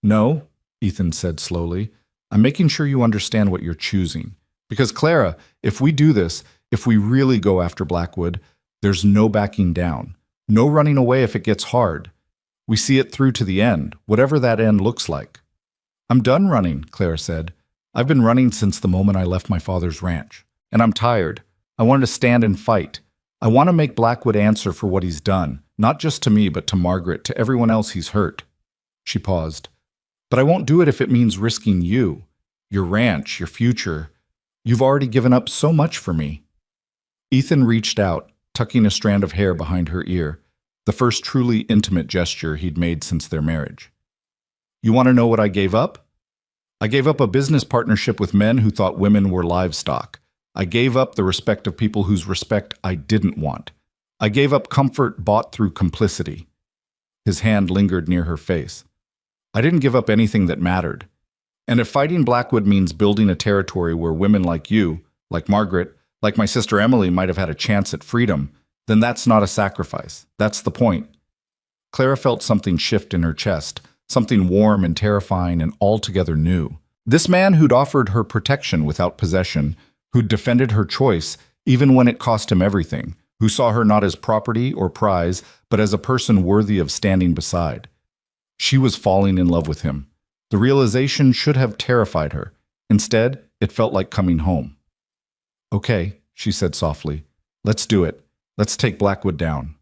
No, Ethan said slowly. I'm making sure you understand what you're choosing. Because Clara, if we do this, if we really go after Blackwood, there's no backing down. No running away if it gets hard. We see it through to the end, whatever that end looks like. I'm done running, Clara said. I've been running since the moment I left my father's ranch. And I'm tired. I want to stand and fight. I want to make Blackwood answer for what he's done, not just to me, but to Margaret, to everyone else he's hurt. She paused. But I won't do it if it means risking you, your ranch, your future. You've already given up so much for me. Ethan reached out, tucking a strand of hair behind her ear, the first truly intimate gesture he'd made since their marriage. You want to know what I gave up? I gave up a business partnership with men who thought women were livestock. I gave up the respect of people whose respect I didn't want. I gave up comfort bought through complicity. His hand lingered near her face. I didn't give up anything that mattered. And if fighting Blackwood means building a territory where women like you, like Margaret, like my sister Emily might have had a chance at freedom, then that's not a sacrifice. That's the point. Clara felt something shift in her chest, something warm and terrifying and altogether new. This man who'd offered her protection without possession, who'd defended her choice even when it cost him everything, who saw her not as property or prize, but as a person worthy of standing beside. She was falling in love with him. The realization should have terrified her. Instead, it felt like coming home. Okay, she said softly. Let's do it. Let's take Blackwood down.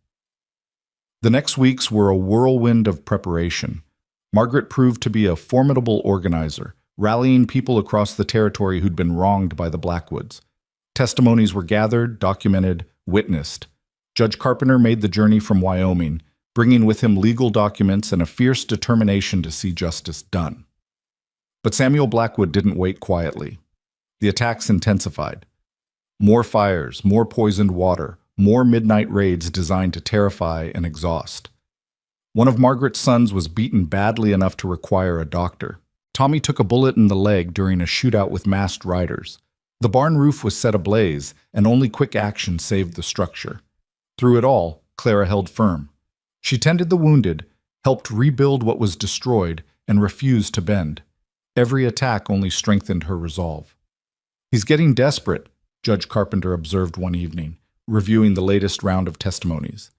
The next weeks were a whirlwind of preparation. Margaret proved to be a formidable organizer, rallying people across the territory who'd been wronged by the Blackwoods. Testimonies were gathered, documented, witnessed. Judge Carpenter made the journey from Wyoming, bringing with him legal documents and a fierce determination to see justice done. But Samuel Blackwood didn't wait quietly. The attacks intensified. More fires, more poisoned water, more midnight raids designed to terrify and exhaust. One of Margaret's sons was beaten badly enough to require a doctor. Tommy took a bullet in the leg during a shootout with masked riders. The barn roof was set ablaze, and only quick action saved the structure. Through it all, Clara held firm. She tended the wounded, helped rebuild what was destroyed, and refused to bend. Every attack only strengthened her resolve. He's getting desperate, Judge Carpenter observed one evening, reviewing the latest round of testimonies.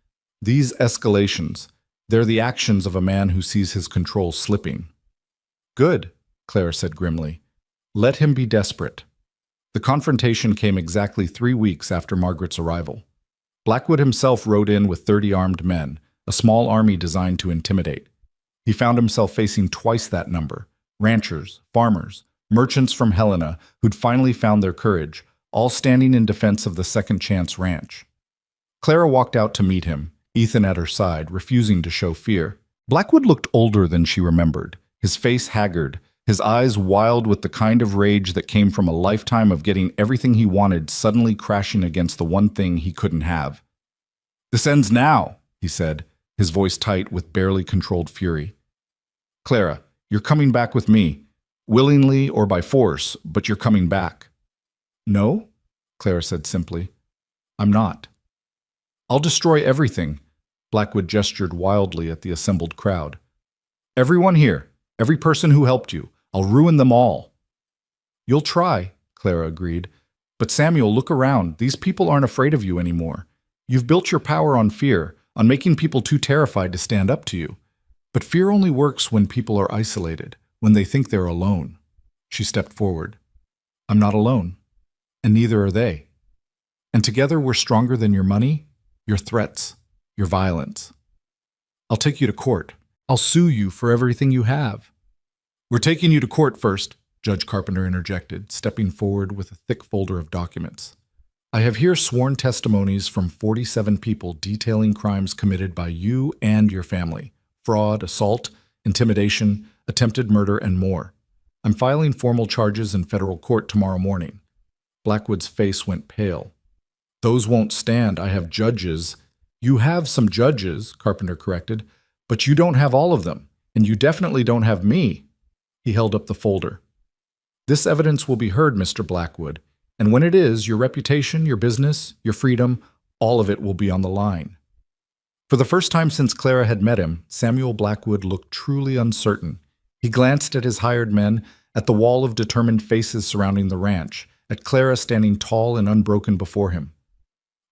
These escalations, they're the actions of a man who sees his control slipping. Good, Clara said grimly. Let him be desperate. The confrontation came exactly 3 weeks after Margaret's arrival. Blackwood himself rode in with 30 armed men, a small army designed to intimidate. He found himself facing twice that number, ranchers, farmers, merchants from Helena who'd finally found their courage, all standing in defense of the Second Chance Ranch. Clara walked out to meet him, Ethan at her side, refusing to show fear. Blackwood looked older than she remembered, his face haggard, his eyes wild with the kind of rage that came from a lifetime of getting everything he wanted suddenly crashing against the one thing he couldn't have. This ends now, he said, his voice tight with barely controlled fury. Clara, you're coming back with me, willingly or by force, but you're coming back. No, Clara said simply. I'm not. I'll destroy everything, Blackwood gestured wildly at the assembled crowd. Everyone here, every person who helped you, I'll ruin them all. You'll try, Clara agreed. But Samuel, look around. These people aren't afraid of you anymore. You've built your power on fear, on making people too terrified to stand up to you. But fear only works when people are isolated, when they think they're alone. She stepped forward. I'm not alone, and neither are they. And together we're stronger than your money, your threats, your violence. I'll take you to court. I'll sue you for everything you have. We're taking you to court first, Judge Carpenter interjected, stepping forward with a thick folder of documents. I have here sworn testimonies from 47 people detailing crimes committed by you and your family: fraud, assault, intimidation, attempted murder, and more. I'm filing formal charges in federal court tomorrow morning. Blackwood's face went pale. Those won't stand. I have judges. You have some judges, Carpenter corrected, but you don't have all of them, and you definitely don't have me. He held up the folder. This evidence will be heard, Mr. Blackwood, and when it is, your reputation, your business, your freedom, all of it will be on the line. For the first time since Clara had met him, Samuel Blackwood looked truly uncertain. He glanced at his hired men, at the wall of determined faces surrounding the ranch, at Clara standing tall and unbroken before him.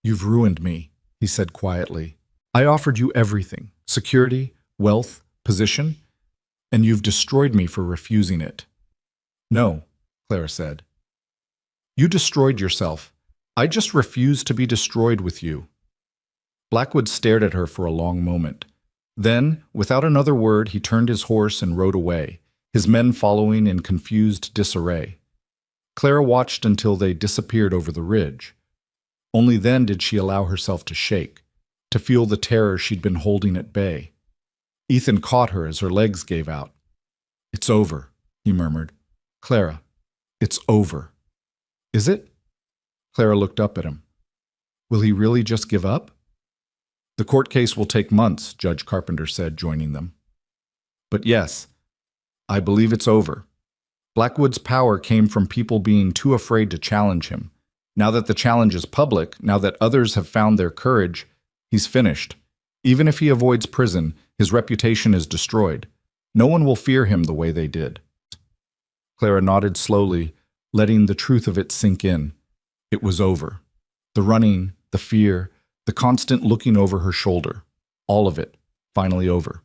You've ruined me, he said quietly. I offered you everything: security, wealth, position, and you've destroyed me for refusing it. No, Clara said. You destroyed yourself. I just refuse to be destroyed with you. Blackwood stared at her for a long moment. Then, without another word, he turned his horse and rode away, his men following in confused disarray. Clara watched until they disappeared over the ridge. Only then did she allow herself to shake, to feel the terror she'd been holding at bay. Ethan caught her as her legs gave out. It's over, he murmured. Clara, it's over. Is it? Clara looked up at him. Will he really just give up? The court case will take months, Judge Carpenter said, joining them. But yes, I believe it's over. Blackwood's power came from people being too afraid to challenge him. Now that the challenge is public, now that others have found their courage, he's finished. Even if he avoids prison, his reputation is destroyed. No one will fear him the way they did. Clara nodded slowly, letting the truth of it sink in. It was over. The running, the fear, the constant looking over her shoulder, all of it, finally over.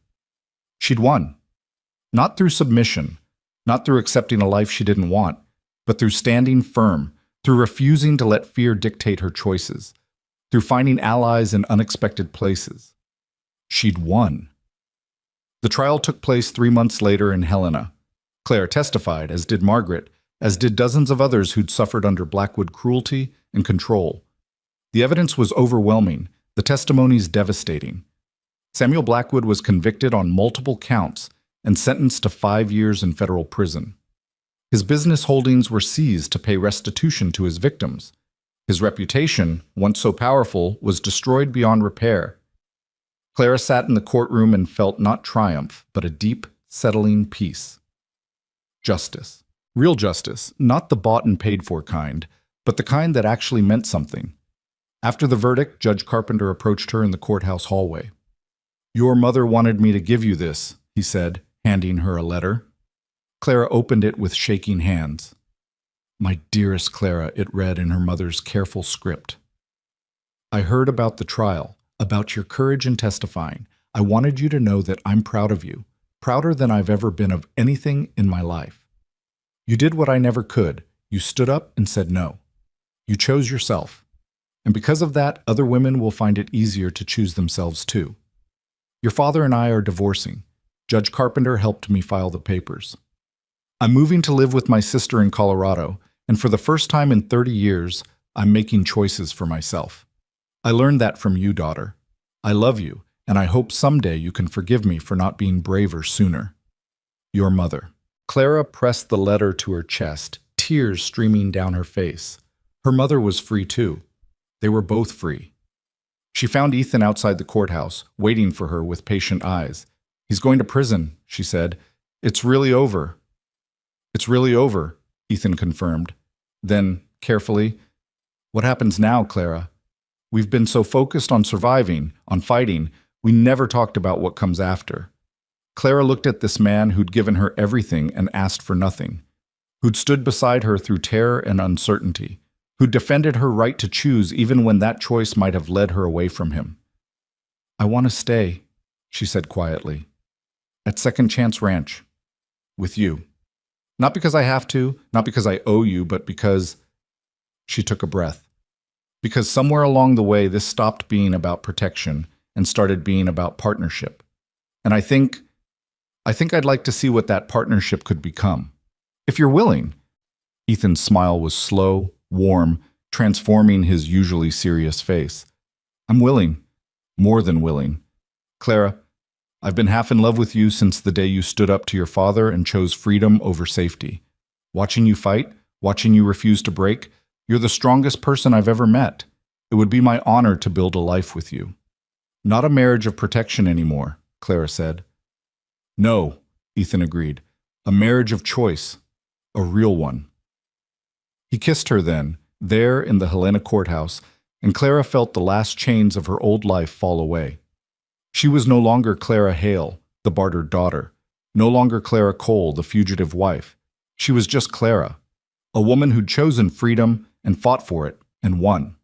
She'd won. Not through submission, not through accepting a life she didn't want, but through standing firm, through refusing to let fear dictate her choices, through finding allies in unexpected places. She'd won. The trial took place 3 months later in Helena. Claire testified, as did Margaret, as did dozens of others who'd suffered under Blackwood cruelty and control. The evidence was overwhelming, the testimonies devastating. Samuel Blackwood was convicted on multiple counts and sentenced to 5 years in federal prison. His business holdings were seized to pay restitution to his victims. His reputation, once so powerful, was destroyed beyond repair. Clara sat in the courtroom and felt not triumph, but a deep, settling peace. Justice. Real justice, not the bought and paid for kind, but the kind that actually meant something. After the verdict, Judge Carpenter approached her in the courthouse hallway. Your mother wanted me to give you this, he said, handing her a letter. Clara opened it with shaking hands. My dearest Clara, it read in her mother's careful script. I heard about the trial, about your courage in testifying. I wanted you to know that I'm proud of you, prouder than I've ever been of anything in my life. You did what I never could. You stood up and said no. You chose yourself. And because of that, other women will find it easier to choose themselves too. Your father and I are divorcing. Judge Carpenter helped me file the papers. I'm moving to live with my sister in Colorado, and for the first time in 30 years, I'm making choices for myself. I learned that from you, daughter. I love you, and I hope someday you can forgive me for not being braver sooner. Your mother. Clara pressed the letter to her chest, tears streaming down her face. Her mother was free too. They were both free. She found Ethan outside the courthouse, waiting for her with patient eyes. He's going to prison, she said. It's really over. It's really over, Ethan confirmed. Then, carefully, what happens now, Clara? We've been so focused on surviving, on fighting, we never talked about what comes after. Clara looked at this man who'd given her everything and asked for nothing, who'd stood beside her through terror and uncertainty, who'd defended her right to choose even when that choice might have led her away from him. I want to stay, she said quietly, at Second Chance Ranch, with you. Not because I have to, not because I owe you, but because... She took a breath. Because somewhere along the way, this stopped being about protection and started being about partnership. And I think I think I'd like to see what that partnership could become. If you're willing." Ethan's smile was slow, warm, transforming his usually serious face. "I'm willing. More than willing. Clara, I've been half in love with you since the day you stood up to your father and chose freedom over safety. Watching you fight, watching you refuse to break, you're the strongest person I've ever met. It would be my honor to build a life with you." "Not a marriage of protection anymore," Clara said. "No," Ethan agreed. "A marriage of choice. A real one." He kissed her then, there in the Helena courthouse, and Clara felt the last chains of her old life fall away. She was no longer Clara Hale, the bartered daughter, no longer Clara Cole, the fugitive wife. She was just Clara, a woman who'd chosen freedom and fought for it and won.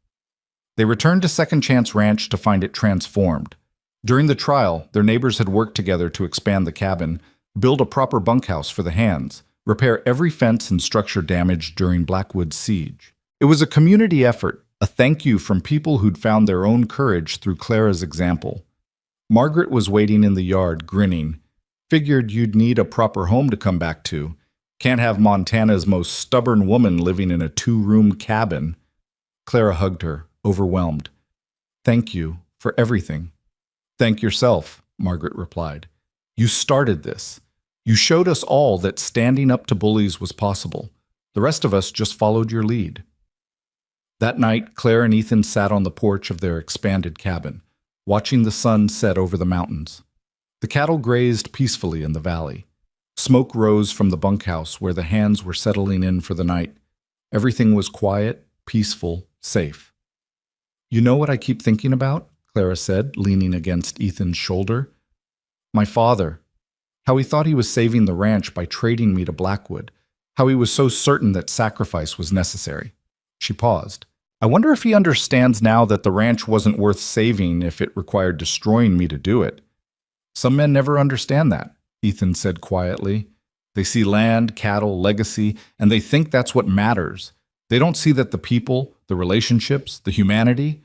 They returned to Second Chance Ranch to find it transformed. During the trial, their neighbors had worked together to expand the cabin, build a proper bunkhouse for the hands, repair every fence and structure damaged during Blackwood's siege. It was a community effort, a thank you from people who'd found their own courage through Clara's example. Margaret was waiting in the yard, grinning. "Figured you'd need a proper home to come back to. Can't have Montana's most stubborn woman living in a 2-room cabin." Clara hugged her, overwhelmed. "Thank you for everything." "Thank yourself," Margaret replied. "You started this. You showed us all that standing up to bullies was possible. The rest of us just followed your lead." That night, Claire and Ethan sat on the porch of their expanded cabin, watching the sun set over the mountains. The cattle grazed peacefully in the valley. Smoke rose from the bunkhouse where the hands were settling in for the night. Everything was quiet, peaceful, safe. "You know what I keep thinking about?" Clara said, leaning against Ethan's shoulder. "My father. How he thought he was saving the ranch by trading me to Blackwood. How he was so certain that sacrifice was necessary." She paused. "I wonder if he understands now that the ranch wasn't worth saving if it required destroying me to do it." "Some men never understand that," Ethan said quietly. "They see land, cattle, legacy, and they think that's what matters. They don't see that the people, the relationships, the humanity,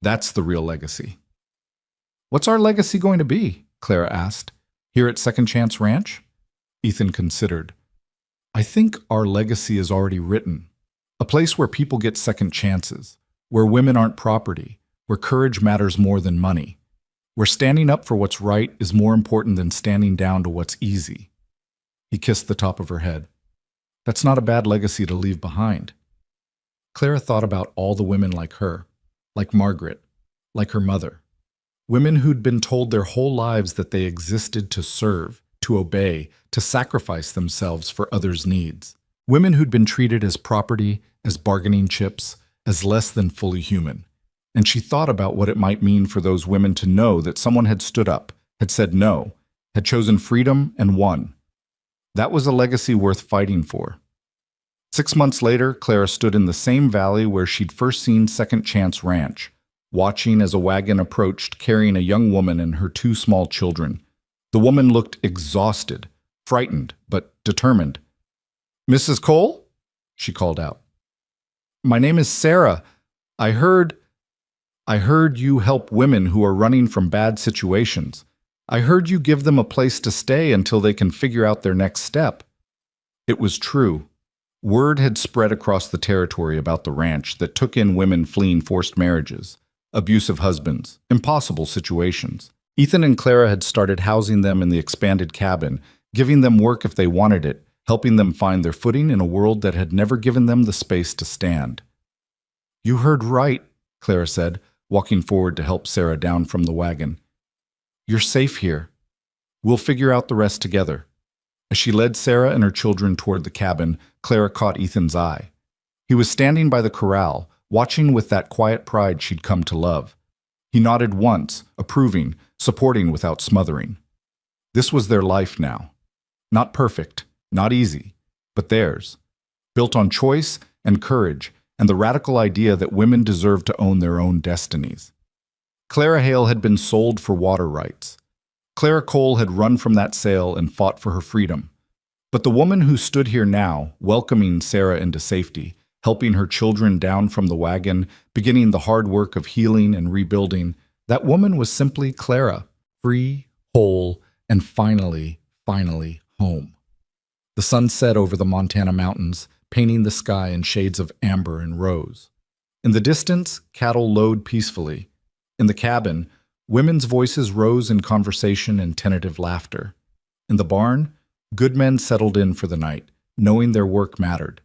that's the real legacy." "What's our legacy going to be?" Clara asked. "Here at Second Chance Ranch?" Ethan considered. "I think our legacy is already written. A place where people get second chances, where women aren't property, where courage matters more than money, where standing up for what's right is more important than standing down to what's easy." He kissed the top of her head. "That's not a bad legacy to leave behind." Clara thought about all the women like her, like Margaret, like her mother. Women who'd been told their whole lives that they existed to serve, to obey, to sacrifice themselves for others' needs. Women who'd been treated as property, as bargaining chips, as less than fully human. And she thought about what it might mean for those women to know that someone had stood up, had said no, had chosen freedom and won. That was a legacy worth fighting for. 6 months later, Clara stood in the same valley where she'd first seen Second Chance Ranch, watching as a wagon approached carrying a young woman and her 2 small children. The woman looked exhausted, frightened, but determined. "Mrs. Cole?" she called out. "My name is Sarah. I heard you help women who are running from bad situations. I heard you give them a place to stay until they can figure out their next step." It was true. Word had spread across the territory about the ranch that took in women fleeing forced marriages, abusive husbands, impossible situations. Ethan and Clara had started housing them in the expanded cabin, giving them work if they wanted it, helping them find their footing in a world that had never given them the space to stand. "You heard right," Clara said, walking forward to help Sarah down from the wagon. "You're safe here. We'll figure out the rest together." As she led Sarah and her children toward the cabin, Clara caught Ethan's eye. He was standing by the corral, watching with that quiet pride she'd come to love. He nodded once, approving, supporting without smothering. This was their life now. Not perfect, not easy, but theirs. Built on choice and courage and the radical idea that women deserve to own their own destinies. Clara Hale had been sold for water rights. Clara Cole had run from that sale and fought for her freedom. But the woman who stood here now, welcoming Sarah into safety, helping her children down from the wagon, beginning the hard work of healing and rebuilding, that woman was simply Clara, free, whole, and finally finally home. The sun set over the Montana mountains, painting the sky in shades of amber and rose. In the distance, cattle lowed peacefully. In the cabin, women's voices rose in conversation and tentative laughter. In the barn, good men settled in for the night, knowing their work mattered.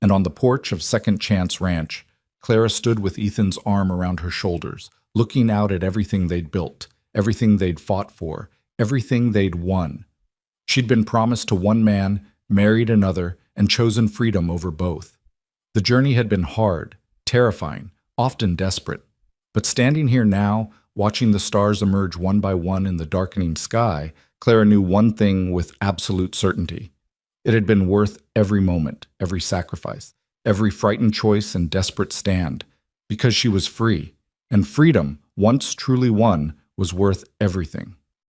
And on the porch of Second Chance Ranch, Clara stood with Ethan's arm around her shoulders, looking out at everything they'd built, everything they'd fought for, everything they'd won. She'd been promised to one man, married another, and chosen freedom over both. The journey had been hard, terrifying, often desperate. But standing here now, watching the stars emerge one by one in the darkening sky, Clara knew one thing with absolute certainty. It had been worth every moment, every sacrifice, every frightened choice and desperate stand, because she was free, and freedom, once truly won, was worth everything.